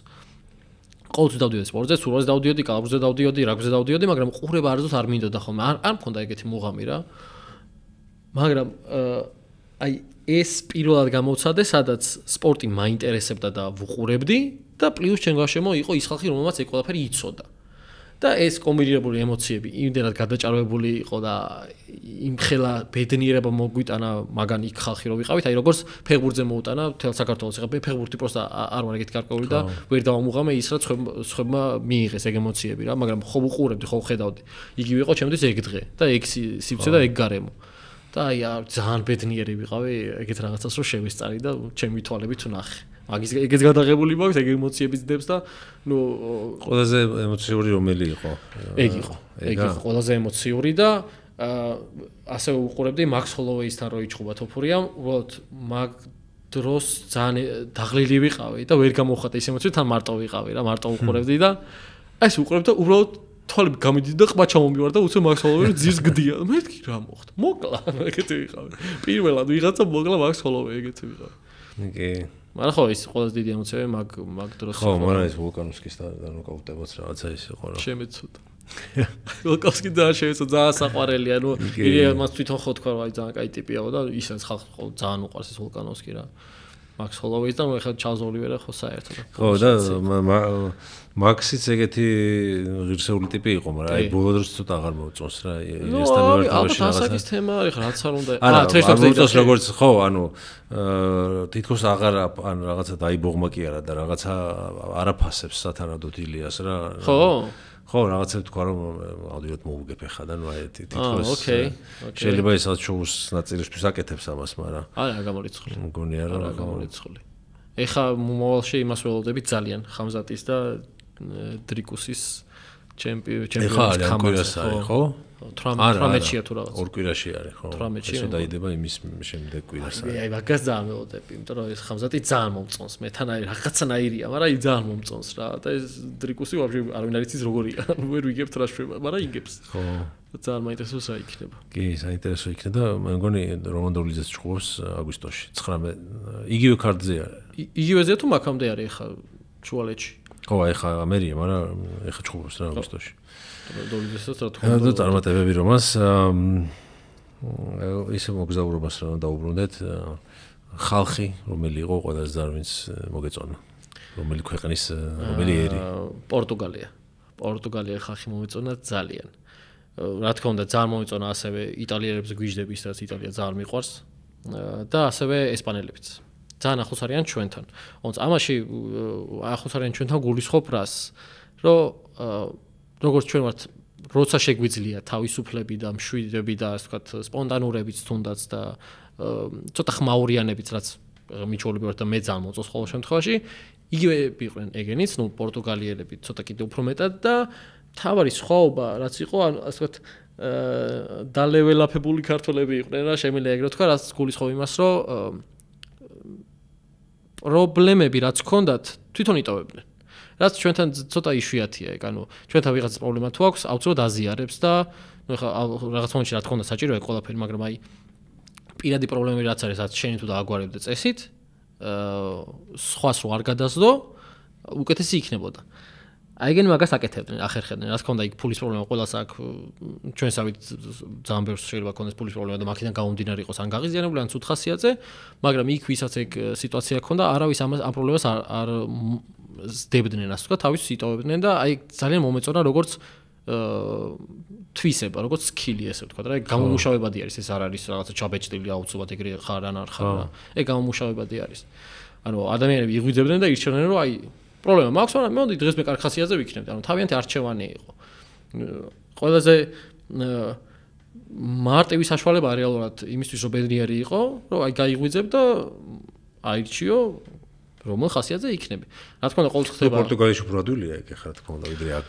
ყოველთვის დავდიოდი სპორტზე, სურვაზე დავდიოდი, კალათბურთზე დავდიოდი, რაგბიზე დავდიოდი, მაგრამ ყურება არასდროს არ მინდოდა ხოლმე. არ მქონდა ეგეთი მუღამი რა. მაგრამ აი ეს პირველად გამოვცადე, სადაც სპორტი მაინტერესებდა და ვუყურებდი და პლუს ჩემ გარშემო იყო ის ხალხი, რომელმაც ეგ ყველაფერი იცოდა. და ეს კომბინირებული ემოციები იმდენად გადაჭარბებული იყო და იმხელა ბედნიერება მოგვიტანა მაგან იქ ხალხი რო ვიყავით, აი როგორც ფეხბურთზე მოუტანა თელ საქართველოს, ეხლა ფეხბურთი პროსტა არ ვარ ეგეთი გარკვეული და ვერ დავამუღამე ის რაც ხებმა მიიღეს ეგ ემოციები რა, მაგრამ ხო ვუყურებდი, ხო ვხედავდი. იგივე იყო ჩემთვის ეგ დღე და ეგ სივრცე და ეგ გარემო. და აი ძალიან ბედნიერი ვიყავი ეგეთ რაღაცას რო შევისწარი და ჩემი თვალებით ვნახე. მაგის ეგეც გადაღებული მაქვს ეგ ემოციების დებს და ნუ ყველაზე ემოციური რომელი იყო? ეგ იყო ყველაზე ემოციური და ასე უყურებდი Max Holloway-სთან რო იჭხობა თოფურიამ, უბრალოდ მაგ დროს ძალიან დაღლილი ვიყავი და ვერ გამოვხატე ის ემოციები, თან მარტო ვიყავი რა, მარტო უყურებდი და ეს უყურებ და უბრალოდ თვალები გამიდიდა და ყბა ჩამომივარ და უცებ მაგს ჰოლოვერი ძირს გდია. მეთქი რა მოხდა? მოკლა, ეგეთი ვიყავი. პირველად ვიღაცა მოკლა მაგს ჰოლოვერი ეგეთი ვიყავი. კი. მაგრამ ხო ის ყველაზე დიდი ემოციაა მაგ დროს. ხო, მაგრამ ეს ვულკანოვსკის დანოკაუტებაც რაღაცა ის იყო რა. შემეცუდა. ვულკანოვსკი ძალიან შემეცუდა, ძალიან საყვარელი, ანუ ირია მას თვითონ ხო თქვა, აი ძალიან კაი ტიპიაო და ისაც ხალხი ხო ძალიან უყვარს ეს ვულკანოვსკი რა. მაქს ჰოლოვერის და ხა ჩარლზ ოლივერა ხო საერთოდ. ხო და მაქსიც ეგეთი ღირსეული ტიპი იყო, მაგრამ აი ბოლო დროს ცოტა აღარ მოუწონს რა. იესთან მიმართებაში რაღაცა. ალბათ თემა არის, რაც არ უნდა. არ მოუწონს როგორც ხო, ანუ თითქოს აღარ ან რაღაცა დაიბოღმა კი არა და რაღაცა არაფასებს სათანადოდ ილიას რა. ხო? ხო, რაღაცა თქვა რომ აუდიოთ მოუგებ ახლა და ნუ აი თითქოს შეიძლება ესაც შოუს ნაწილისთვის აკეთებს ამას, მაგრამ არა გამორიცხული. მგონია რომ არა გამორიცხული. ეხა მოვალში იმას ველოდებით ძალიან ხამზატის და დრიკუსის ჩემპიონის ხამას არის ხო? 18-ია თუ რაღაც. ორ კვირაში არის ხო? 18-ია. ესო დაიდება იმის შემდეგ კვირას არის. აი მაგას ძალიან ველოდები, იმიტომ რომ ეს ხამზატი ძალიან მომწონს. მეთანაირი რაღაცნაირია, მაგრამ აი ძალიან მომწონს რა. და ეს დრიკუსი ვაფშე არავინ არ იცის როგორია. ვერ ვიგებთ რა შვება, მაგრამ იგებს. ხო. ძალიან მაინტერესებს რა იქნება. კი, საინტერესო იქნება და მე მგონი რომან დოვლიზეც ჭყობს აგვისტოში 19 იგივე კარტზე არის. იგივეზეა თუ მაგამდე არის ახლა ჩუალეთში. ხო, აი ხა ამერია, მაგრამ ეხა ჭყობს რა აგვისტოში. დოვლიზესაც რა თქვა. და წარმატებები რომას ისე მოგზაურობას რა დაუბრუნდეთ ხალხი რომელი იყო ყველაზე ძალიან ვინც მოგეწონა რომელი ქვეყნის რომელი ერი პორტუგალია ხალხი მომეწონა ძალიან რა თქმა უნდა ძალიან მომეწონა ასევე იტალიერებს გვიждები სადაც იტალია ძალიან მიყვარს და ასევე ესპანელებიც ძალიან ახლოს არიან ჩვენთან თუმცა ამაში ახლოს არიან ჩვენთან გულისხმობ რას რომ როგორც ჩვენ ვართ როცა შეგვიძლია თავისუფლები და მშვიდები და ასე ვთქვათ სპონტანურებიც თუნდაც და ცოტა ხმაურიანებიც რაც მიჩვეულები ვართ და მე ძალიან მოწონს ყოველ შემთხვევაში იგივე იყვნენ ეგენიც ნუ პორტუგალიელები ცოტა კიდე უფრო მეტად და თავარი სხვაობა რაც იყო ასე ვთქვათ დალეველაფებული ქართველები იყვნენ რა შემიძლია ეგრე ვთქვა რაც გულისხმობ იმას რომ პრობლემები რაც ჰქონდათ თვითონ იტოვებდნენ რაც ჩვენთან ცოტა იშვიათია, ეგ ანუ ჩვენთან ვიღაც პრობლემა თუ აქვს, აუცილებლად აზიარებს და ნუ ხა რაღაც მომენტში რა თქმა უნდა საჭიროა ყველაფერი, მაგრამ აი პირადი პრობლემები რაც არის, რაც შენი თუ დააგვარებდე წესით, სხვას რო არ გადასდო, უკეთესი იქნებოდა. აიგენ მაგას აკეთებდნენ, ახერხებდნენ. რა თქმა უნდა, იქ ფულის პრობლემა ყველას აქვს, ჩვენსავით ძალიან ბევრს შეიძლება ქონდეს ფულის პრობლემა და მაქედან გამომდინარე იყოს ან გაღიზიანებული ან ცუდ ხასიათზე, მაგრამ იქ ვისაც ეგ სიტუაცია ჰქონდა, არავის ამ პრობლემას არ ზდებდნენ, ასე ვთქვათ, თავის იტოვებდნენ და აი ძალიან მომეწონა როგორც თვისება, როგორც სკილი ესე ვთქვათ, რა, ეგ გამომუშავებადი არის, ეს არ არის რაღაცა ჩაბეჭდილი აუცილებლად ეგრე ხარ ან არ ხარ რა. ეგ გამომუშავებადი არის. ანუ ადამიანები იღვიძებდნენ და ირჩევდნენ, რომ აი პრობლემა მაქვს, მაგრამ მე დღეს მე კარგ ხასიათზე ვიქნებდი. ანუ თავიანთი არჩევანი იყო. ყველაზე მარტივი საშუალება რეალურად იმისთვის რომ ბედნიერი იყო, რომ აი გაიღვიძებ და აირჩიო რომელ ხასიათზე იქნები. რა თქმა უნდა, ყოველთვის ხდება. პორტუგალიაში უფრო ადვილია ეგ ხა, რა თქმა უნდა, ვიდრე აქ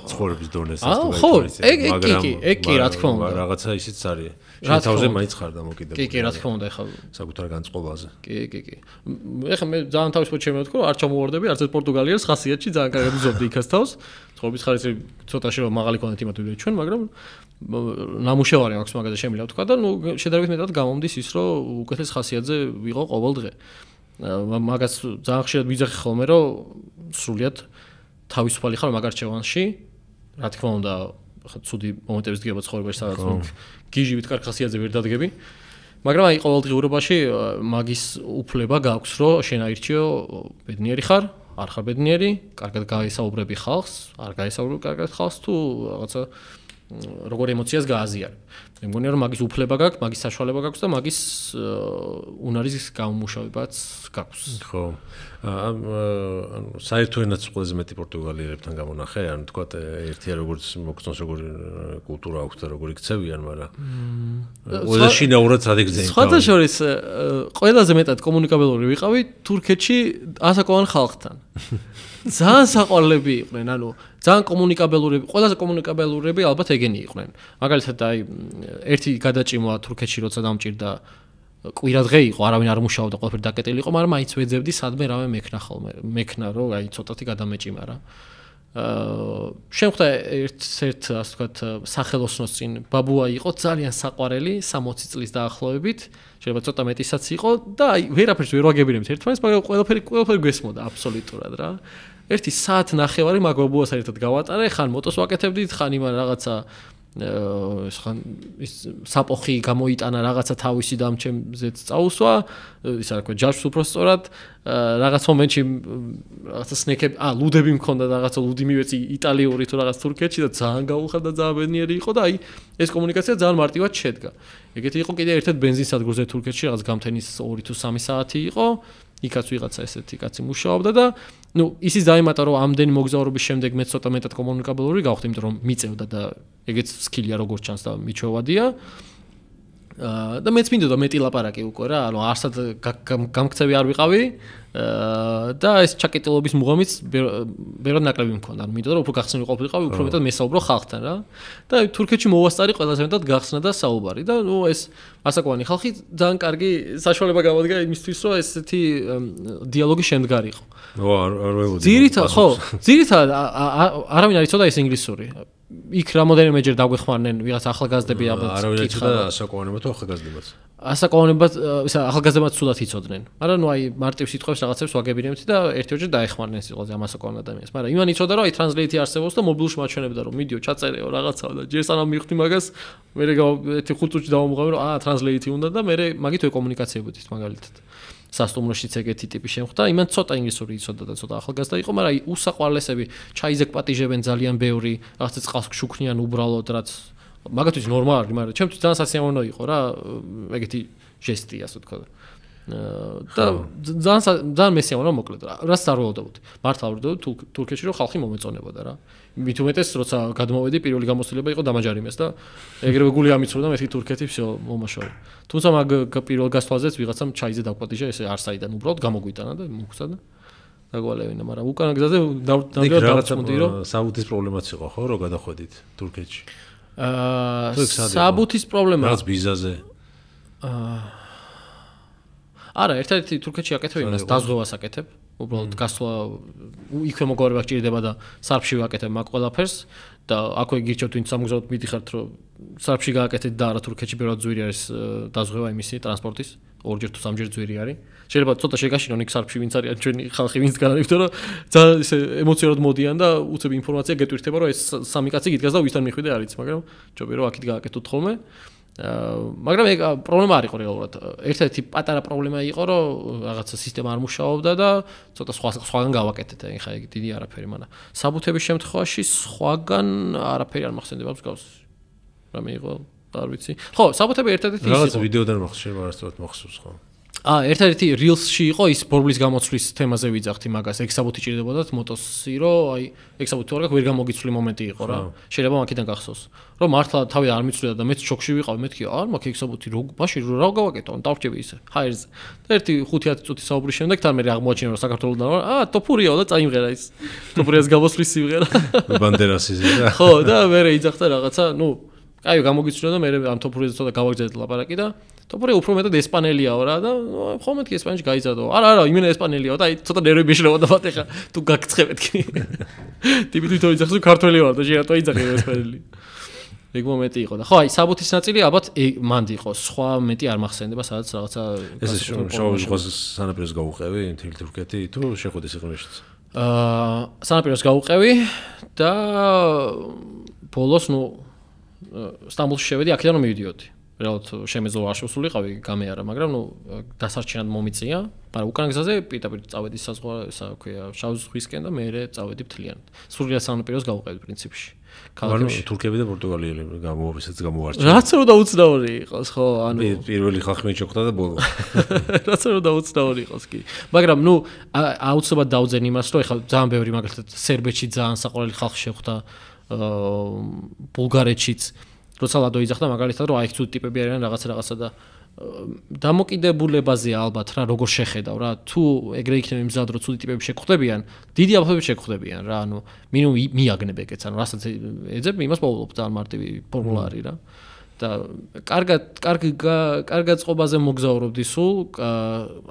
ცხოვრების დონეზე ხო, ეგ კი, რა თქმა უნდა. რაღაცა ისიც არის. შენ თავზე მაინც ხარ დამოკიდებული. კი, რა თქმა უნდა, ეხლა საკუთარ განწყობაზე. კი. ეხლა მე ძალიან თავისუფლად შემოვიდგო, რომ არ ჩამოვარდები არც ეს პორტუგალიას ხასიათში ძალიან კარგად ვზობდი იქაც თავს. ცხოვრების ხარისხი ცოტა შეიძლება მაღალი ქონდეთ იმათ ვიდრე ჩვენ, მაგრამ ნამუშევარი აქვს მაგაზე შემიძლია ვთქვა და ნუ შედარებით მეტად გამომდის ის, რომ უკეთეს ხასიათზე ვიყო ყოველ დღე. მაგას ძალიან ხშირად ვიძახი ხოლმე, რომ სრულიად თავისუფალი ხარ მაგარ რჩევანში. რა თქმა უნდა, ხა ცუდი მომენტებიც დგება ცხოვრებაში, სადაც გიჟივით კარგ ხასიათზე ვერ დადგები. მაგრამ აი ყოველდღიურობაში მაგის უფლება გაქვს, რომ შენ აირჩიო ბედნიერი ხარ, არ ხარ ბედნიერი, კარგად გაისაუბრები ხალხს, არ გაისაუბრებ კარგად ხალხს თუ რაღაცა როგორ ემოციას გააზიარებ. მე მგონია რომ მაგის უფლება გაქვს, მაგის საშუალება გაქვს და მაგის უნარის გამომუშავებაც გაქვს. ხო. ანუ საერთო ენაც ყველაზე მეტი პორტუგალიელებთან გამონახე, ანუ თქვა ერთია როგორც მოგწონს როგორ კულტურა აქვს და როგორ იქცევიან, მაგრამ ყველა შინაურად ადექცევენ. სხვათა შორის ყველაზე მეტად კომუნიკაბელური ვიყავი თურქეთში ასაკოვან ხალხთან. ძალიან საყვარლები იყვნენ, ანუ ძალიან კომუნიკაბელურები, ყველაზე კომუნიკაბელურები ალბათ ეგენი იყვნენ. მაგალითად აი ერთი გადაჭიმვა თურქეთში როცა დამჭირდა კვირა დღე იყო, არავინ არ მუშაობდა, ყველაფერი დაკეტილი იყო, მაგრამ მაინც ვეძებდი სადმე რამე მექნა ხოლმე. მექნა რომ აი ცოტათი გადამეჭიმა რა. შემხვდა ერთ ასე ვთქვათ სახელოსნოს წინ ბაბუა იყო ძალიან საყვარელი 60 წლის დაახლოებით შეიძლება ცოტა მეტისაც იყო და აი ვერაფერს ვერ ვაგებინებთ ერთმანეთს მაგრამ ყველაფერი გესმოდა აბსოლუტურად რა ერთი საათ ნახევარი მაგ ბაბუას ერთად გავატარე ხან მოტოს ვაკეთებდით ხან იმან რაღაცა ის საპოხი გამოიტანა რაღაცა თავისი და ჩემზეც წაუსვა ისა რა ქვია ჯაშს უფრო სწორად რაღაც მომენტში რაღაცა სნეკები ლუდები მქონდა და რაღაცა ლუდი მივეცი იტალიური თუ რაღაც თურქეთში და ძალიან გაუხარდა ძალიან ბედნიერი იყო და აი ეს კომუნიკაცია ძალიან მარტივად შედგა ეგეთი იყო კიდე ერთ-ერთ ბენზინსადგურზე თურქეთში რაღაც გამთენის 2 თუ 3 საათი იყო იქაც ვიღაცა ესეთი კაცი მუშაობდა და ნუ ისიც დაემატა რომ ამდენი მოგზაურობის შემდეგ მე ცოტა მეტად კომუნიკაბელური გავხდი იმიტომ რომ მიწევდა და ეგეც სკილია როგორც ჩანს და მიჩვევადია და მეც მინდოდა მეტი ლაპარაკი უკვე რა ანუ არსად გამქცევი არ ვიყავი და ეს ჩაკეტილობის მუღამიც ბევრად ნაკლები მქონდა ანუ მინდოდა რომ უფრო გახსნილი ყოფილიყავი უფრო მეტად მესაუბრო ხალხთან რა და თურქეთში მოვასწარი ყველაზე მეტად გახსნა და საუბარი და ნუ ეს ასაკოვანი ხალხი ძალიან კარგი საშუალება გამოდგა იმისთვის რომ ესეთი დიალოგი შემდგარიყო არ ველოდი ძირითადად არავინ არ იცოდა ეს ინგლისური იქ რამოდენიმეჯერ დაგვეხმარნენ ვიღაც ახალგაზრდები ალბათ არავინ არ იცოდა ასაკოვანებად თუ ახალგაზრდებად ასაკოვანებად ისა ახალგაზრდებად სულად იცოდნენ მაგრამ ნუ აი მარტივ სიტყვებს რაღაცებს ვაგებინებთ და ერთ-ერთჯერ დაეხმარნენ სიტყვაზე ამ ასაკოვან ადამიანს მაგრამ იმან იცოდა რომ აი ტრანსლეიტი არსებობს და მობილში მაჩვენებდა რომ მიდიო ჩაწერეო რაღაცა და ჯერ სანამ მივხვდი მაგას მე ერთი 5 წუთში დავამუღავი რომ ტრანსლეიტი უნდა და მე მაგით ვეკომუნიკაციებდით მაგალითად სასტუმროშიც ეგეთი ტიპი შემხვდა იმან ცოტა ინგლისური იცოდა და ცოტა ახალგაზრდა იყო მაგრამ აი უსაყვარლესები ჩაიზე პატიჟებენ ძალიან ბევრი რაღაცა წყალს გშუქნიან უბრალოდ რაც მაგათთვის ნორმალური მაგრამ ჩემთვის ძალიან სასიამოვნო იყო რა ეგეთი ჟესტი ასე ვთქვა და ძალიან მესიამოვნო მოკლედ რას არ ველოდებოდი მართლა ველოდებოდი თურქეთში რომ ხალხი მომეწონებოდა რა მით უმეტეს როცა გადმოვედი პირველი გამოცდილება იყო დამაჯარიმეს და ეგრევე გული ამიცროდა მეთქი თურქეთი всё მომაშორი თუმცა მაგ პირველ გასვლაზეც ვიღაცამ ჩაიზე დაგპატიჟა ესე არსაიდან უბრალოდ გამოგვიტანა და მოგხსა და დაგვალევინა მაგრამ უკანა გზაზე დავწმუნდი რომ საბუთის პრობლემაც იყო ხო რომ გადახვედით თურქეთში საბუთის პრობლემა რაც ვიზაზე არა ერთადერთი თურქეთში აკეთებ იმას დაზღვევას აკეთებ უბრალოდ გასვლა იქვე მოგვარება გჭირდება და სარფში ვაკეთებ მაგ ყველაფერს და აქვე გირჩევთ ვინც სამგზავროდ მიდიხართ რომ სარფში გააკეთეთ და არა თურქეთში ბევრად ძვირი არის დაზღვევა იმისი ტრანსპორტის 2-ჯერ თუ 3-ჯერ ძვირი არის შეიძლება ცოტა შეგაშინონ იქ სარფში ვინც არის ჩვენი ხალხი ვინც განაიფთო რომ ძალიან ისე ემოციურად მოდიან და უცებ ინფორმაცია გეტვირთება რომ ეს სამი კაცი გიდგას და ვისთან მიხვიდე არ იცი მაგრამ ჯობია რომ აქეთ გააკეთოთ ხოლმე მაგრამ ეგ პრობლემა არ იყო რეალურად ერთ-ერთი პატარა პრობლემა იყო რომ რაღაცა სისტემა არ მუშაობდა და ცოტა სხვაგან გავაკეთეთ ხა ეგ დიდი არაფერი მაგრამ საბუთების შემთხვევაში სხვაგან არაფერი არ მახსენდება მსგავს რამე იყო არ ვიცი ხო საბუთები ერთ-ერთი ის იყო რაღაც ვიდეოდან მახსოვს არასდროს მახსოვს ხო ერთ-ერთი rills-ში იყო ის ბორბლის გამოცვლის თემაზე ვიძახთი მაგას ეგ საბუთი ჭირდებოდათ მოტოსი რომ აი ეგ საბუთი ვარ ვერ გამოგიცვლი მომენტი იყო რა შეიძლება მაქედან გახსოვს რომ მართლა თავი არ მიცვლიდა და მეც შოქში ვიყავი მეთქი არ მაქვს ეგ საბუთი მაშინ რა გავაკეთო დავჭები ისე ჰაერზე და ერთი 5-10 წუთი საუბრის შემდეგ თან მე აღმოაჩინე რომ საქართველოსთან ვარ ტოფურიაო და წაიმღერა ის ტოფურიას გამოსვლის სიმღერა ბანდერასის რა ხო და მე იძახდა რაღაცა ნუ კაი გამოგიცვლია და მე ამ ტოფურიაზე ცოტა გავაგზავნე ლაპარაკი და ტოფური უფრო მეტად ესპანელიაო რა და ხო მეთქი ესპანეთში გაიზარდო არა იმენა ესპანელიაო და აი ცოტა ნერვები შელებოდა ბატეხა თუ გაგცხებეთქი ტიპი თვითონ იძახს რომ ქართველი ვარ და შეიძლება იძახე ესპანელი ეგ მომენტი იყო და ხო აი საბუთის ნაწილი ალბათ მანდ იყო სხვა მეტი არ მახსენდება სადაც რაღაცა ეს შოუს ხოს სანაპიროს გაუყევი თილ თურქეთი თუ შეხვედი სიღრმეშიც სანაპიროს გაუყევი და ბოლოს ნუ სტამბოლში შევედი აქედან რომ მივიდიოდი რეალურად შემეძლო არ შევსულიყავი გამეარა მაგრამ ნუ დასარჩენად მომიწია მაგრამ უკანა გზაზე პირდაპირ წავედი საზღვარგარეთ ისა ქვია შავ ზღვისკენ და მე წავედი მთლიანად სრულიად სანაპიროს გავუყევდი პრინციპში ქალაქებში თურქები და პორტუგალიელები გამოვისაც გამოვარჩინა რაც რომ დაუცნაური იყოს ხო ანუ პირველი ხალხი მე შეხვდა და ბოლო რაც რომ დაუცნაური იყოს კი მაგრამ ნუ აუცილებლად დავძენ იმას რომ ეხლა ძალიან ბევრი მაგალითად სერბეთში ძალიან საყვარელი ხალხი შეხვდა ბულგარეთშიც როცა ლადო იძახდა მაგალითად რომ აი ეს ცუდი ტიპები არიან რაღაცა და დამოკიდებულებაზე ალბათ რა როგორ შეხედავ რა თუ ეგრე იქნება მზად რომ ცუდი ტიპები შეგხვდებიან დიდი აფრთხილებით შეგხვდებიან რა ანუ მინიმუმ მიაგნებ ეგეც ანუ რასაც ეძებ იმას პოულობ ძალიან მარტივი ფორმულა არის რა და კარგად წყობაზე მოგზაურობდი სულ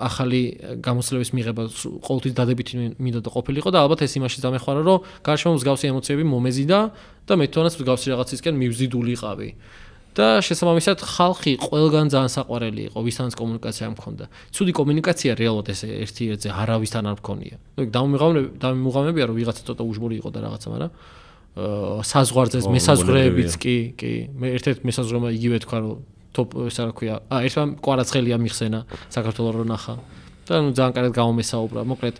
ახალი გამოცდილების მიღება ყოველთვის დადებითი მინდა და ყოფილიყო და ალბათ ეს იმაში დამეხმარა რომ გარშემო მსგავსი ემოციები მომეზიდა და მე თვითონაც მსგავსი რაღაცისკენ მივზიდულიყავი და შესაბამისად ხალხი ყველგან ძალიან საყვარელი იყო ვისთანაც კომუნიკაცია მქონდა ცუდი კომუნიკაცია რეალურად ეს ერთ-ერთზე არავისთან არ მქონია დამიმუღამებია რომ ვიღაცა ცოტა უჟმური იყო და რაღაცა მაგრამ საზღვარზე მესაზღვრეებიც კი მე ერთ-ერთ მესაზღვრემა იგივე თქვა რომ ტოპ ეს რა ქვია ერთმა კვარაცხელია მიხსენა საქართველოს რო ნახა და ნუ ძალიან კარგად გამომესაუბრა მოკლედ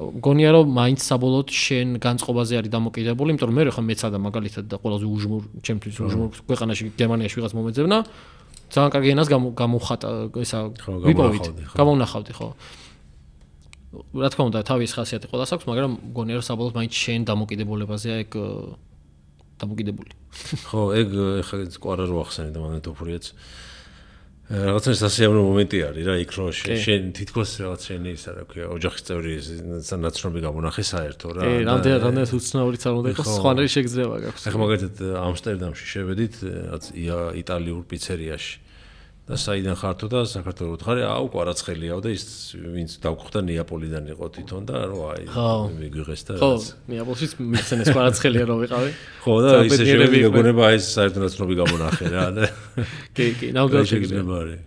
გონია რომ მაინც საბოლოოდ შენ განწყობაზე არის დამოკიდებული იმიტომ რომ მე ხო მეცადა მაგალითად და ყველაზე უჟმურ ჩემთვის უჟმურ ქვეყანაში გერმანიაში ვიღაც მომეძებნა ძალიან კარგი ენას გამოვხატა ესა ვიპოვით გამოვნახავდი ხო რა თქმა უნდა თავის ხასიათი ყველას აქვს მაგრამ გონია რომ საბოლოოდ მაინც შენ დამოკიდებულებაზეა ეგ დამოკიდებული ხო ეგ ეხლა კვარა რო ახსენე და მაგნიტოფურიაც რაღაცა სასიამოვნო მომენტი არის რა იქ რო შენ თითქოს რაღაც შენი ისა რა ქვია ოჯახის წევრი ნაცნობი გამონახე საერთო რა რამდენად უცნაურიც არ უნდა იყოს სხვანაირი შეგრძნება გაქვს ეხლა მაგალითად ამსტერდამში შევედით რაღაც იტალიურ პიცერიაში და საიდან ხართო და საქართველოს ხარი აუ კვარაცხელიაო და ის ვინც დავხვდა ნეაპოლიდან იყო თვითონ და რო აი მიგვიღეს და ხო ნეაპოლშიც მიხსენეს კვარაცხელია რო ვიყავი ხო და ისე შევედი მეგონება ეს საერთოდ ნაცნობი გამონახე რა და კი ნამდვილად შეგრძნება არის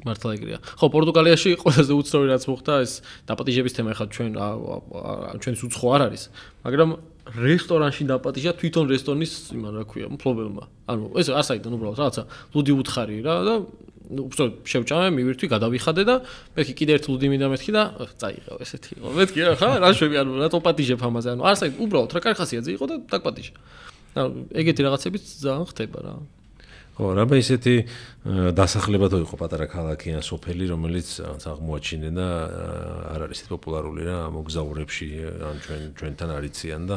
მართლა ეგრეა ხო პორტუგალიაში ყველაზე უცნაური რაც მოხდა ეს დაპატიჟების თემა ხა ჩვენს უცხო არ არის მაგრამ რესტორანში დაპატიჟა თვითონ რესტორნის იმან რა ქვია მფლობელმა ანუ ეს ასაიდან უბრალოდ რაღაცა ლუდი უთხარი რა და უბრალოდ შევჭამე მივირთვი გადავიხადე და მეთქი კიდე ერთ ლუდი მინდა მეთქი და წაიღო ესეთი იყო მეთქი რა ხა რა შვები ანუ რატო პატიჟებ ამაზე ანუ ასაიდ უბრალოდ რა კარგი ხასიათზე იყო და დაგპატიჟა ანუ ეგეთი რაღაცებიც ძალიან ხდება რა ხო რაბა ისეთი დასახლებადო იყო პატარა ქალაქი ან სოფელი რომელიც აღმოაჩინე და არ არის ისეთი პოპულარული რა მოგზაურებში ან ჩვენთან არიციან და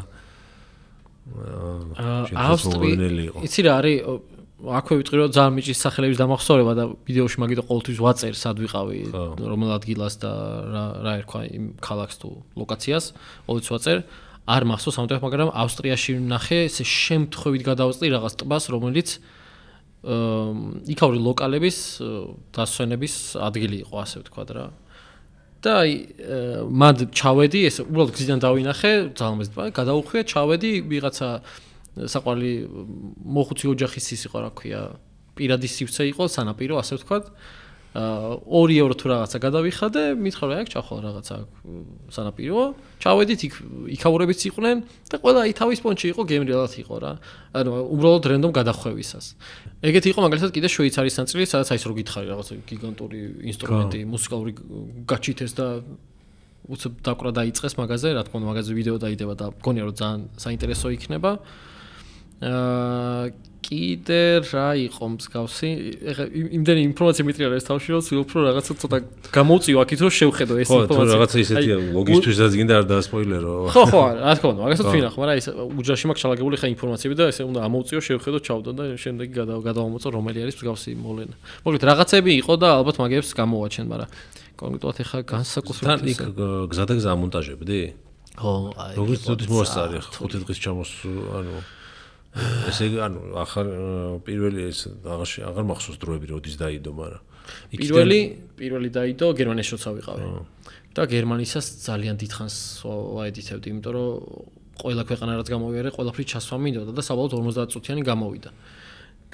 ავსტრია იცი რა არის აქვე ვიტყვი რომ ძალიან მიჭის სახელების დამახსოვრება და ვიდეოში მაგით ყოველთვის ვაწერ სად ვიყავი რომელ ადგილას და რა ერქვა იმ ქალაქს თუ ლოკაციას ყოველთვის ვაწერ არ მახსოვს ამიტომ მაგრამ ავსტრიაში ვნახე ესე შემთხვევით გადავწყვი რაღაც ტბას რომელიც იქაური ლოკალების დასვენების ადგილი იყო ასე ვთქვათ რა და აი მად ჩავედი ეს უბრალოდ გზიდან დავინახე ძალიან მეც ტბა გადავუხვია ჩავედი ვიღაცა საყვარელი მოხუცი ოჯახის ის იყო რა ქვია პირადი სივრცე იყო სანაპირო ასე ვთქვათ 2 ევრო თუ რაღაცა გადავიხადე მითხრა რა აქ ჩახვალ რაღაცა სანაპირო ჩავედით იქაურებიც იყვნენ და ყველა აი თავის პონჩი იყო გემრიელად იყო რა ანუ უბრალოდ რენდომ გადახვევისას ეგეთი იყო მაგალითად კიდე შვეიცარიის ნაწილი სადაც აი ეს რო გითხარი რაღაცა გიგანტური ინსტრუმენტი მუსიკალური გაჩითეს და უცებ დაკვრა დაიწყეს მაგაზე რა თქმა უნდა მაგაზე ვიდეო დაიდება და მგონია რომ ძალიან საინტერესო იქნება კიდე რა იყო მსგავსი ეხლა იმდენი ინფორმაცია მიტრია რა ეს თავში რომ ვცდილობ რომ რაღაცა ცოტა გამოვწიო აქეთ რომ შევხედო ეს ინფორმაცია ხო რაღაცა ისეთია ლოგისტვისაც გინდა არ დაასპოილერო ხო რა თქმა უნდა მაგასაც ვინახ მაგრამ ეს უჯრაში მაქვს ჩალაგებული ხა ინფორმაციები და ესე უნდა ამოვწიო შევხედო ჩავდო და შემდეგ გადავამოწო რომელი არის მსგავსი მოვლენა მოკლედ რაღაცები იყო და ალბათ მაგებს გამოვაჩენ მაგრამ კონკრეტულად ეხა განსაკუთრებით იქ გზადაგზა ამონტაჟებდი ხო აი როგორც თვითონ მოასწარი 5 დღის ჩამოს ანუ ესე ანუ ახალ პირველი ეს აღარ მახსოვს დროები როდის დაიდო მაგრამ პირველი დაიდო გერმანიაში როცა ვიყავი და გერმანისაც ძალიან დიდხანს ვაედითებდი იმიტომ რომ ყველა ქვეყანა რაც გამოვიარე ყველაფრის ჩასვა მინდოდა და საბოლოოდ 50 წუთიანი გამოვიდა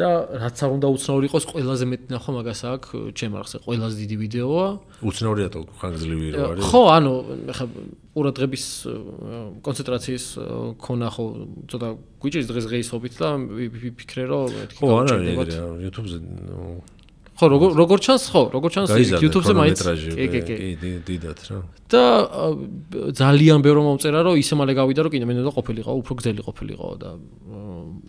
და რაც არ უნდა უცნაური იყოს ყველაზე მეტი ნახვა მაგას აქვს ჩემ არხზე ყველაზე დიდი ვიდეოა უცნაურია თუ ხანგრძლივი რო არის ხო ანუ ხა ყურადღების კონცენტრაციის ქონა ხო ცოტა გვიჭირს დღესდღეობით და ვიფიქრე რომ მეთქი ხო არა ეგრეა YouTube-ზე ხო როგორ ჩანს YouTube-ზე მაინც კი დიდად რა და ძალიან ბევრი მომწერა რომ ისე მალე გავიდა რომ კიდე მე უნდა ყოფილიყო უფრო გზელი ყოფილიყო და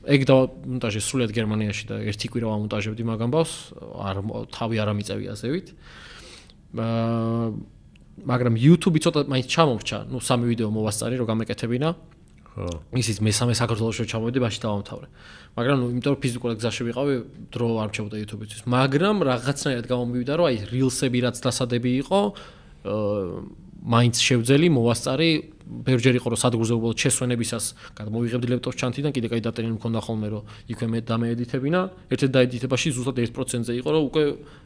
ეგ და მონტაჟი სრულიად გერმანიაში და ერთი კვირა ვამონტაჟებდი მაგ ამბავს თავი არ ამიწევი ასევით მაგრამ YouTube-ი ცოტა მაინც ჩამომრჩა ნუ 3 ვიდეო მოვასწარი რომ გამეკეთებინა ხო ისიც მე-3 საქართველოში ჩამოვედი მაშინ დავამთავრე მაგრამ ნუ იმიტომ რომ ფიზიკურად გზაში ვიყავი დრო არ მრჩებოდა YouTube-ისთვის მაგრამ რაღაცნაირად გამომივიდა რომ აი rilsები რაც დასადები იყო მაინც შევძელი მოვასწარი ბევრჯერ იყო რომ სადგურზე უბრალოდ შესვენებისას გადმოვიღებდი ლეპტოპს ჩანთიდან კიდე კაი დატერილი მქონდა ხოლმე რომ იქვე მე დამეედითებინა ერთ-ერთ დაედითებაში ზუსტად 1%-ზე იყო რომ უკვე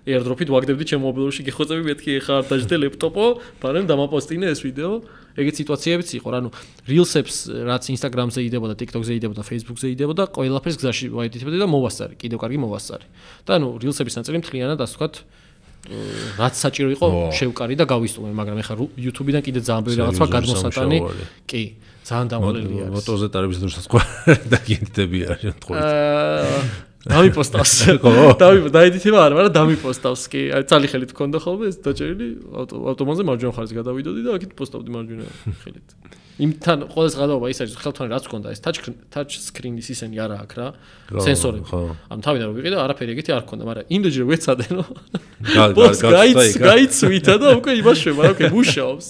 airdrop-ით ვაგდებდი ჩემ მობილურში გიხოცები მეთქი ეხა არ დაждდე ლეპტოპო მაგრამ დამაპოსტინე ეს ვიდეო ეგეთ სიტუაციებიც იყო რა ნუ reels-ებს რაც Instagram-ზე იდებოდა TikTok-ზე იდებოდა Facebook-ზე იდებოდა ყველაფერს გზაში ვაედითებდი და მოვასწარი კიდევ კარგი მოვასწარი და ნუ reels-ების ნაწილი მთლიანად ასე ვთქვათ რაც საჭირო იყო შევკარი და გავისტუმე მაგრამ ეხლა YouTube-დან კიდე ძალიან ბევრი რაღაცა გადმოსატანი კი ძალიან დამოლელია მოტოზე ტარების დროსაც ყვა დაგიედები არის თქვით დამიპოსტავს დაედითება არა მაგრამ დამიპოსტავს კი აი ძალი ხელით მქონდა ხოლმე ეს დაჭერილი ავტომატზე მარჯვენა მხარეს გადავიდოდი და აქეთ პოსტავდი მარჯვენა ხელით იმთან ყოველს გადაობა ის არის ხელთვანი რაც მქონდა ეს touch screen-ის ისენი არა აქვს რა სენსორები ამ თავიდან რომ ვიყიდე არაფერი ეგეთი არ მქონდა მაგრამ იმდენჯერ ვეცადენო გაიცვითა და უკვე იმაშვება რა უკვე მუშაობს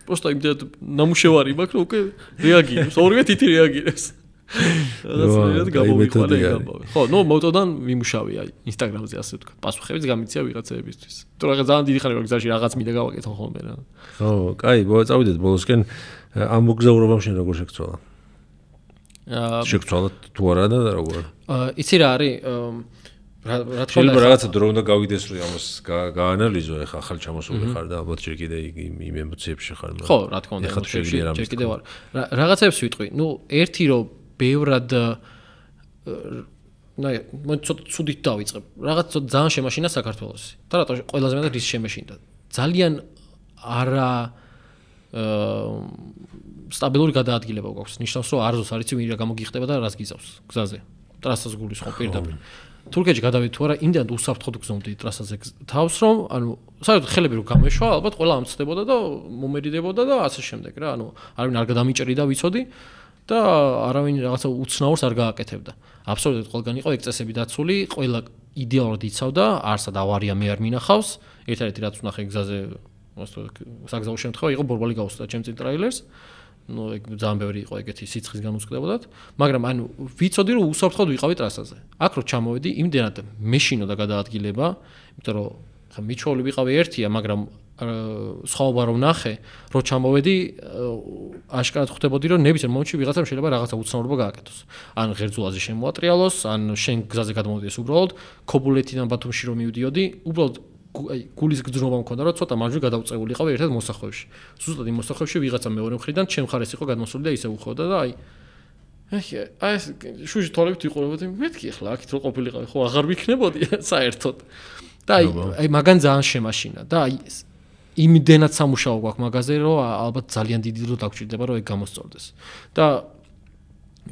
просто იმდენად ნამუშევარი მაქვს რომ უკვე რეაგირებს ორივე თითი რეაგირებს რაღაცნაირად გამოვიყარე გამოვი. ხო, ნუ მოტოდან ვიმუშავე აი Instagram-ზე ასე ვთქვა. პასუხებიც გამიცია ვიღაცებისთვის. თუ რაღაც ძალიან დიდი ხანი გზაში რაღაც მინდა გავაკეთო ხოლმე რა. ხო, კაი, წავიდეთ ბოლოსკენ ამ მოგზაურობამ შენ როგორ შეგცვალა? შეგცვალა თუ არა და როგორ? იცი რა არის რა თქმა უნდა შეიძლება რაღაცა დრო უნდა გავიდეს რომ ამას გაანალიზო ეხა ახალ ჩამოსული ხარ და ალბათ ჯერ კიდე იმ ემოციებში ხარ. ხო, რა თქმა უნდა, ჯერ კიდე ვარ. რაღაცებს ვიტყვი. ნუ ერთი რომ ბევრად მე ცოტა ცუდით დავიწყებ. რაღაც ძალიან შემაშინა საქართველოსი. და რატო ყველაზე მეტად რის შემეშინდა? ძალიან არა სტაბილური გადაადგილება გვაქვს. ნიშნავს რომ არ ზოს არიცი ვინ რა გამოგიხდება და რას გიზავს გზაზე. ტრასას გულის ხო პირდაპირ. თურქეთში გადავიდეთ თუ არა, იმდენად უსაფრთხოდ გზნობდი ტრასაზე თავს რომ, ანუ საერთოდ ხელები რო გამეშვა, ალბათ ყველა ამცდებოდა და მომერიდებოდა და ასე შემდეგ რა. ანუ არავინ არ გადამიჭერიდა ვიცოდი. და არავინ რაღაცა უცნაურს არ გააკეთებდა. აბსოლუტურად ყველგან იყო ეგ წესები დაცული, ყველა იდეალურად იცავდა, არსად ავარია მე არ მინახავს. ერთ-ერთი რაც ვნახე გზაზე, საგზაო შემთხვევა იყო ბორბალი გაუსწრა ჩემ წინ ტრაილერს. ნუ ეგ ძალიან ბევრი იყო ეგეთი სიცხის განუწყვეტებოდათ, მაგრამ ანუ ვიცოდი რომ უსაფრთხოდ ვიყავი ტრასაზე. აქ რო ჩამოვედი, იმდენად მეშინო და გადაადგილება, იმიტომ რომ ხა მიჩვეული ვიყავი ერთია, მაგრამ სხვაობა რომ ნახე, რო ჩამოვედი, აშკარად ხვდებოდი რომ ნებისმიერ მომენტში ვიღაცამ შეიძლება რაღაცა უცნაურობა გააკეთოს. ან ღერძულაზე შემოატრიალოს, ან შენ გზაზე გადმოვიდეს უბრალოდ, ქობულეთიდან ბათუმში რომ მივდიოდი, უბრალოდ გულის გძნობა მქონდა, რომ ცოტა მარჯვე გადავწეული იყავი ერთად მოსახვევში. ზუსტად იმ მოსახვევში ვიღაცა მეორე მხრიდან ჩემ მხარეს იყო გადმოსული და ისე უხოდა და აი ეს შუში თვალებით ვიყურებოდი, მეთქი ახლა აქეთ რო ყოფილიყავი, ხო აღარ ვიქნებოდი საერთოდ. და აი მაგან ძალიან შემაშინა და აი იმდენად სამუშაო გვაქვს მაგაზე, რომ ალბათ ძალიან დიდი დრო დაგჭირდება, რომ ეგ გამოსწორდეს. და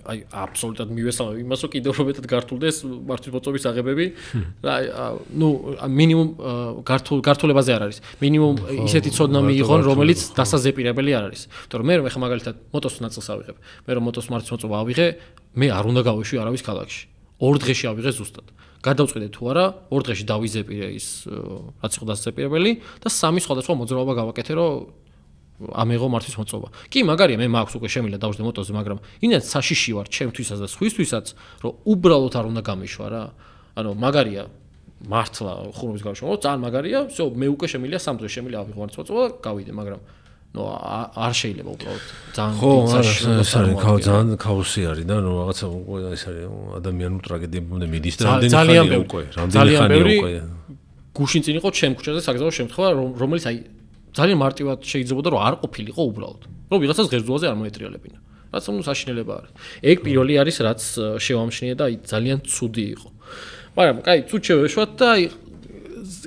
აი აბსოლუტურად მივესალმებ იმას, რომ კიდევ უფრო მეტად გართულდეს მართვის მოწობის აღებები. ნუ მინიმუმ გართულებაზე არ არის. მინიმუმ ისეთი ცოდნა მიიღონ, რომელიც დასაზეპირებელი არ არის. იმიტომ რომ მე რომ ეხა მაგალითად მოტოს ნაწილს ავიღებ, მე რომ მოტოს მართვის მოწობა ავიღე, მე არ უნდა გავეშვი არავის ქალაქში. 2 დღეში ავიღე ზუსტად. გადავწყვიტე თუ არა, 2 დღეში დავიზეპირე ის რაც იყო დასაზეპირებელი და 3 სხვადასხვა მოძრაობა გავაკეთე, რომ ამეღო მართვის მოწობა. კი, მაგარია, მე მაქვს უკვე შემილა დავждე მოტოზე, მაგრამ იმდენად საშიში ვარ ჩემთვისაც და სხვისთვისაც, რომ უბრალოდ არ უნდა გამიშვა რა. ანუ მაგარია მართლა ხურობის გავშვა, ძალიან მაგარია, всё, მე უკვე შემილია 3 დღე შემილია ავიღო მართვის მოწობა და გავიდე, მაგრამ ნუ არ შეიძლება უბრალოდ ძალიან ძალიან ქაოსი არის და ნუ რაღაცა უკვე ეს არის ადამიანური ტრაგედიებამდე მიდის და რამდენი ხანია უკვე გუშინ წინ იყო ჩემ ქუჩაზე საგზაო შემთხვევა რომელიც აი ძალიან მარტივად შეიძლებოდა რომ არ ყოფილიყო უბრალოდ რომ ვიღაცას ღერძულაზე არ მოეტრიალებინა რაც ნუ საშინელება არის ეგ პირველი არის რაც შევამჩნიე და აი ძალიან ცუდი იყო მაგრამ კაი ცუდ შევეშვათ და აი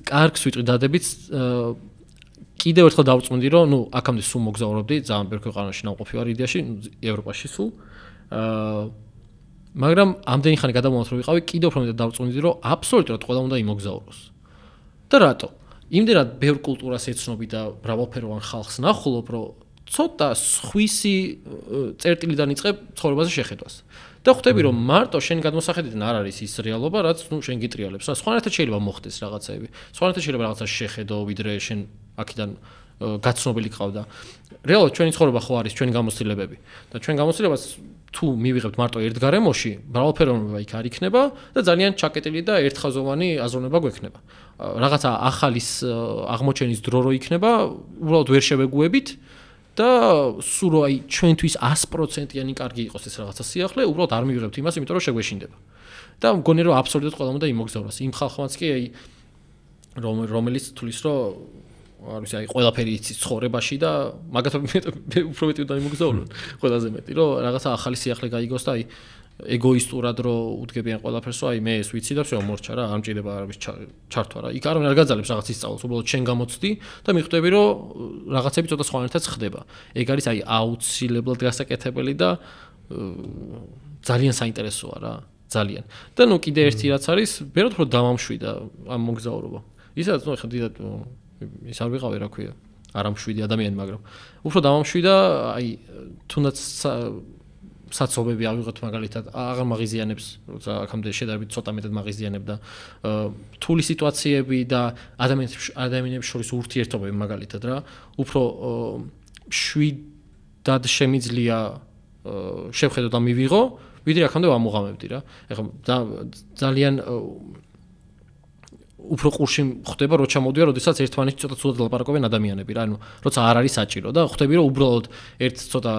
კარგს ვიტყვი დადებით კიდევ ერთხელ დავწმუნდი რომ ნუ აქამდე სულ მოგზაურობდი ძალიან ბევრ ქვეყანაში ნამყოფი ვარ იდეაში ევროპაში სულ მაგრამ ამდენი ხანი გადამოვართ რომ ვიყავი კიდევ უფრო მეტად დავწმუნდი რომ აბსოლუტურად ყველა უნდა იმოგზაუროს და რატო იმდენად ბევრ კულტურას ეცნობი და მრავალფეროვან ხალხს ნახულობ რომ ცოტა სხვისი წერტილიდან იწყებ ცხოვრებაზე შეხედვას და ხვდები რომ მარტო შენ გადმოსახედიდან არ არის ის რეალობა რაც ნუ შენ გიტრიალებს რა სხვანაირად შეიძლება მოხდეს რაღაცები სხვანაირად შეიძლება რაღაცა შეხედო ვიდრე შენ აქედან გაცნობილი ყავდა რეალურად ჩვენი ცხოვრება ხო არის ჩვენი გამოცდილებები და ჩვენ გამოცდილებას თუ მივიღებთ მარტო ერთ გარემოში, მრავალფეროვნება იქ არ იქნება და ძალიან ჩაკეტილი და ერთხაზოვანი აზროვნება გვექნება. რაღაცა ახალის აღმოჩენის დრო რო იქნება, უბრალოდ ვერ შევეგუებით და სულ რო აი ჩვენთვის 100%-იანი კარგი იყოს ეს რაღაცა სიახლე, უბრალოდ არ მივიღებთ იმას, იმიტომ რომ შეგვეშინდება. და მგონი რომ აბსოლუტურად ყველამ უნდა იმოგზაუროს. იმ ხალხმაც კი აი რომელიც თulis რომ არ ვიცი აი ყველაფერი იცის ცხოვრებაში და მაგათო მე უფრო მეტი უნდა იმოგზაურონ ყველაზე მეტი რომ რაღაცა ახალი სიახლე გაიგოს და აი ეგოისტურად რო უდგებიან ყველაფერს რომ აი მე ეს ვიცი და всё მორჩა რა არ მჭირდება არის ჩართვა რა იქ არ გაძალებს რაღაც ისწავლოს უბრალოდ შენ გამოცდი და მიხვდები რომ რაღაცები ცოტა სხვანაირად ხდება ეგ არის აი აუცილებლად გასაკეთებელი და ძალიან საინტერესოა რა ძალიან და ნუ კიდე ერთი რაც არის ვეროთ რომ დამამშვიდა ამ მოგზაურობა ისაც ნუ ხა დიდად ის არ ვიყავი რა ქვია არ ამშვიდი ადამიანი მაგრამ უფრო დამამშვიდა აი თუნდაც საცობები ავიღოთ მაგალითად აღარ მაღიზიანებს როცა აქამდე შედარებით ცოტა მეტად მაღიზიანებდა რთული სიტუაციები და ადამიანებს შორის ურთიერთობები მაგალითად რა უფრო შვიდად შემიძლია შევხედო და მივიღო ვიდრე აქამდე ვამოღამებდი რა ეხლა ძალიან უფრო ყურში ხდება რო ჩამოდია, როდესაც ერთმანეთს ცოტა ცუდად ლაპარაკობენ ადამიანები რა, ანუ როცა არ არის საჭირო და ხვდები რომ უბრალოდ ერთ ცოტა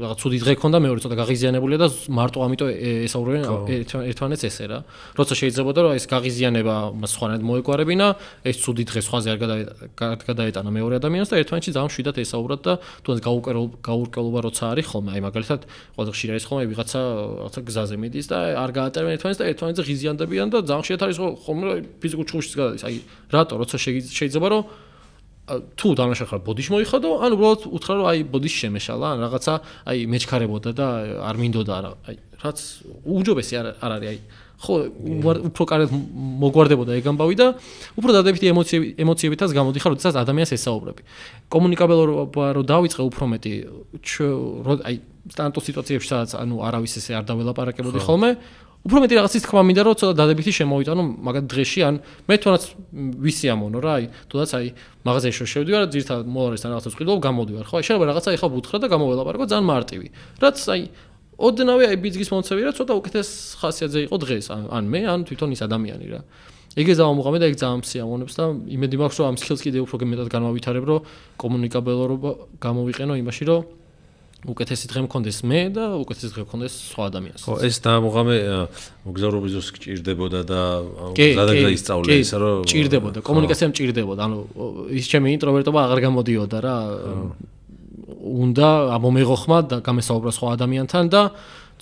რაღაც ცუდი დღე ქონდა, მეორე ცოტა გაღიზიანებულია და მარტო ამიტომ ესაუბრებენ ერთმანეთს ესე რა. როცა შეიძლებოდა რომ ეს გაღიზიანება სხვანაირად მოეგვარებინა, ეს ცუდი დღე სხვაზე არ გადაეტანა მეორე ადამიანს და ერთმანეთში ძალიან შვიდად ესაუბრათ და თუნდაც გაურკვევლობა როცა არის ხოლმე, აი მაგალითად ყველა ხშირ არის ხოლმე ვიღაცა გზაზე მიდის და არ გაატარებენ ერთმანეთს და ერთმანეთზე ღიზიანდებიან და ძალიან ხშირად არის ხოლმე ფიზიკურ ჩხუბში აი რატო როცა შეიძლება რომ თუ დამაშა ხარ ბოდიში მოიხადო ან უბრალოდ უთხრა რომ აი ბოდიში შემეშალა ან რაღაცა აი მეჩქარებოდა და არ მინდოდა აი რაც უჯობესი არ არის აი ხო უფრო კარგად მოგვარდებოდა ეგ ამბავი და უფრო დადებითი ემოციებითაც გამოდიხარ როდესაც ადამიანს ესაუბრები კომუნიკაბელობა რო დავიწყე უფრო მეტი აი სტანდარტულ სიტუაციებში სადაც ანუ არავის ესე არ დაველაპარაკებოდი ხოლმე უფრო მეტი რაღაცის თქმა მინდა რომ ცოტა დადებითი შემოვიტანო მაგათ დღეში ან მე თუნდაც ვისიამოვნო რა აი თუნდაც აი მაღაზიაში შევდივარ ძირთად მოლარესთან რაღაცას ვყიდულობ გამოდივარ ხო აი შეიძლება რაღაცა ეხა ვუთხრა და გამოველაპარაკო ძალიან მარტივი რაც აი ოდნავი აი ბიძგის მომცევი რა ცოტა უკეთეს ხასიათზე იყო დღეს ან მე ან თვითონ ის ადამიანი რა ეგ ზავამოღამე და ეგ ძალიან სიამოვნებს და იმედი მაქვს რომ ამ skills კიდე უფრო მეტად განვავითარებ რომ კომუნიკაბელობა გამოვიყენო იმაში რომ უკეთესი დღე მქონდეს მე და უკეთესი დღე მქონდეს სხვა ადამიანს. ხო, ეს დამოღამე მოგზაურობის დროს გჭირდებოდა და ზადაგა ისწავლე ისა რომ გჭირდებოდა, კომუნიკაცია მჭირდებოდა. ანუ ის ჩემი ინტროვერტობა აღარ გამოდიოდა რა. უნდა მომეღო ხმა და გამესაუბრა სხვა ადამიანთან და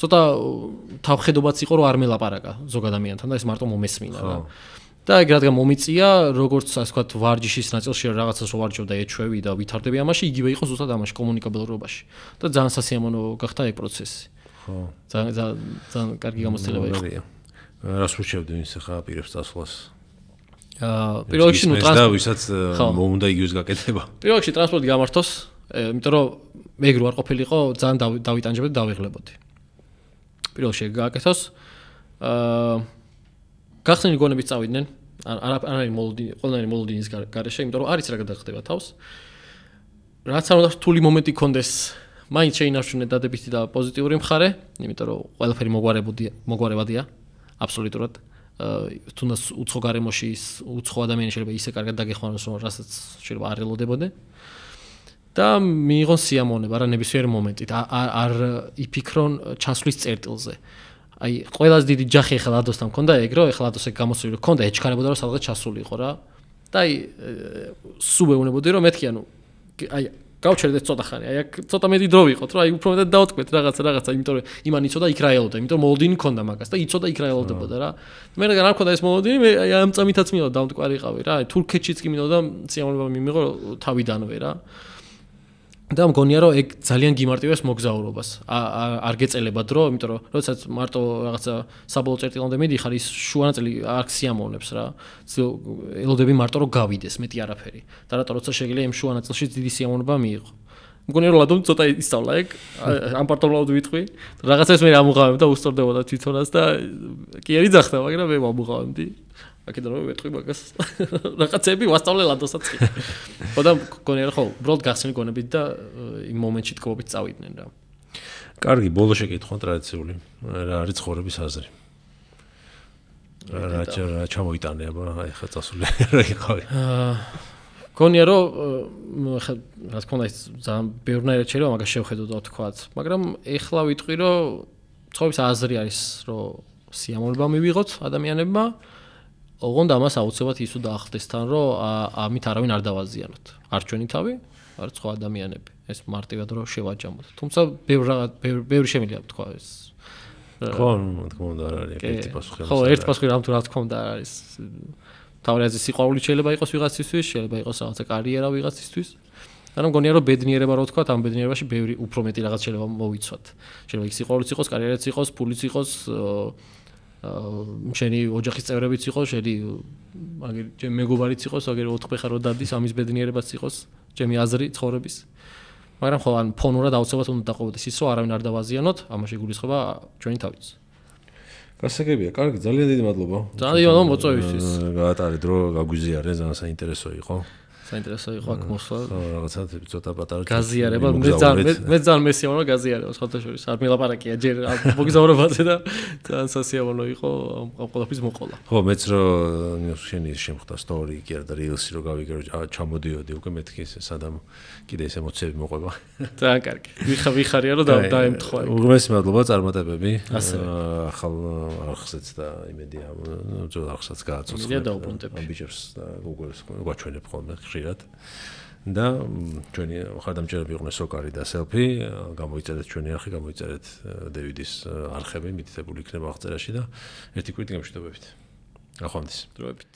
ცოტა თავხედობაც იყო რომ არ მელაპარაკა ზოგ ადამიანთან და ეს მარტო მომესმინა რა. და ეგ რადგან მომიწია, როგორც ასე ვთქვათ, ვარჯიშის ნაწილში რაღაცას რო ვარჯიშობ და ეჩვევი და ვითარდები ამაში, იგივე იყო ზუსტად ამაში კომუნიკაბელობაში. და ძალიან სასიამოვნო გახდა ეგ პროცესი. ხო. ძალიან კარგი გამოცდილება იყო. რას ურჩევდი ის ახლა პირებს წასვლას? პირველ რიგში ნუ ტრანსპორტი, ვისაც უნდა იგივეს გაკეთება. პირველ რიგში ტრანსპორტი გამართოს, იმიტომ რომ მე ეგ რო არ ყოფილიყო, ძალიან დავიტანჯებდი და დავიღლებოდი. პირველ რიგში გააკეთოს. გახსნილი გონებით წავიდნენ არანაირი მოლოდინის გარეშე, იმიტომ რომ არის რა გადახდება თავს. რაც არ უნდა რთული მომენტი კონდეს, მაინც შეინარჩუნე დადებითი და პოზიტიური მხარე, იმიტომ რომ ყველაფერი მოგვარებადია, აბსოლუტურად. თუნდაც უცხო გარემოში უცხო ადამიანი შეიძლება ისე კარგად დაგეხმაროს, რომ რასაც შეიძლება არ ელოდებოდე. და მიიღონ სიამოვნება რა ნებისმიერ მომენტით, არ იფიქრონ ჩასვლის წერტილზე. აი ყველაზე დიდი ჯახი ახლა ლადოსთან მქონდა ეგ რომ ახლა ლადოს ეგ გამოსული მქონდა ეჩქარებოდა რომ სადღაც ჩასული იყო რა და აი სულ ეუბნებოდი რომ მეთქი ანუ აი გავჩერდეთ ცოტა ხანი აი აქ ცოტა მეტი დრო ვიყოთ რომ აი უფრო მეტად დავტყვეთ რაღაცა იმიტომ რომ იმან იცოდა იქ რა ელოდა იმიტომ რომ მოლოდინი მქონდა მაგას და იცოდა იქ რა ელოდებოდა რა მე რა მქონდა ეს მოლოდინი მე აი ამ წამითაც მინდა დავტყვარიყავი რა აი თურქეთშიც კი მინდა და სიამოვნება მიმიღო თავიდანვე რა და მგონია რომ ეგ ძალიან გიმარტივებს მოგზაურობას. არ გეწელება დრო, იმიტომ რომ როდესაც მარტო რაღაცა საბოლოო წერტილამდე მიდიხარ, ის შუანაწილი არ ქსიამოვნებს რა. ელოდები მარტო რომ გავიდეს, მეტი არაფერი. და რატო როცა შეგიძლია იმ შუანაწილში დიდი სიამოვნება მიიღო. მგონია რომ ლადომ ცოტა ისწავლა ეგ, ამ პარტოლაოდ ვიტყვი. რაღაცას მე ამუღავებ და უსწორდებოდა თვითონაც და კი არ იძახდა, მაგრამ მე ვამუღავდი. აქედან რომ ვეტყვი მაგას რაღაცები ვასწავლე ლადოსაც კი. ხო და მგონია რომ ხო, უბრალოდ გახსნილი გონებით და იმ მომენტში თქობებით წავიდნენ რა. კარგი, ბოლო შეკითხვა ტრადიციული. რა არის ცხოვრების აზრი? რა ჩამოიტანე აბა, აი ხა წასული რა იყავი? გონია რომ ხა რა თქმა უნდა ძალიან ბევრნაირად შეიძლება მაგას შევხედოთ და ვთქვათ, მაგრამ ეხლა ვიტყვი რომ ცხოვრების აზრი არის რომ სიამოვნება მივიღოთ ადამიანებმა, ოღონდ ამას აუცილებლად ისო დაახდეს თან რომ ამით არავინ არ დავაზიანოთ. არ ჩვენი თავი, არ სხვა ადამიანები. ეს მარტივად რომ შევაჯამოთ. თუმცა ბევრი შემიძლია თქვა ეს. ხო, თქმა უნდა არ არის ერთი პასუხი. ხო, ერთი პასუხი რამ თუ რა თქმა უნდა არ არის. თავი აზრი სიყვარული შეიძლება იყოს ვიღაცისთვის, შეიძლება იყოს რაღაცა კარიერა ვიღაცისთვის. ანუ მგონია რომ ბედნიერება რო ვთქვა, ამ ბედნიერებაში ბევრი უფრო მეტი რაღაც შეიძლება მოვიცვათ. შეიძლება იქ სიყვარულიც იყოს, კარიერაც იყოს, ფულიც იყოს, შენი ოჯახის წევრებიც იყოს, შენი ჩემი მეგობარიც იყოს, აგერ 4 ფეხა რო დადის, ამის ბედნიერებაც იყოს, ჩემი აზრი ცხოვრების. მაგრამ ხო, ან ფონურად აუცილებლად უნდა დაყოლოდეს ის, რომ არავინ არ დავაზიანოთ, ამაში გულისხმობა ჩვენი თავიც. გასაგებია, კარგი, ძალიან დიდი მადლობა. ძალიან დიდი მადლობა მოწვევისთვის. გაატარეთ დრო, გაგვიზიარე, ძალიან საინტერესო იყო. საინტერესო იყო აქ მოსვლა. რაღაცა ცოტა პატარა გაზიარება, მე ძალიან მესიამოვნო გაზიარება, სხვათა შორის. არ მილაპარაკია ჯერ მოგზაურობაზე და ძალიან სასიამოვნო იყო ამ ყველაფრის მოყოლა. ხო, მეც რომ შენი შემხვდა story კი არა და reels-ი რომ გავიგე რომ ჩამოდიოდი უკვე მეთქი სადამ კიდე ეს ემოციები მოყვება. ძალიან კარგი. ვიხარია რომ დაემთხვა. უღმესი მადლობა წარმატებები. ახალ არხზეც და იმედია ძველ არხსაც გააცოცხლებ. ამ ბიჭებს და გუგლს გვაჩვენებ ხოლმე ხშირად. და ჩვენი ხარდამჭერები იყვნენ სოკარი და სელფი, გამოიწერეთ ჩვენი არხი, გამოიწერეთ დევიდის არხები, მითითებული იქნება აღწერაში და ერთი კვირით გამშვიდობებით. ახვამდის. დროებით.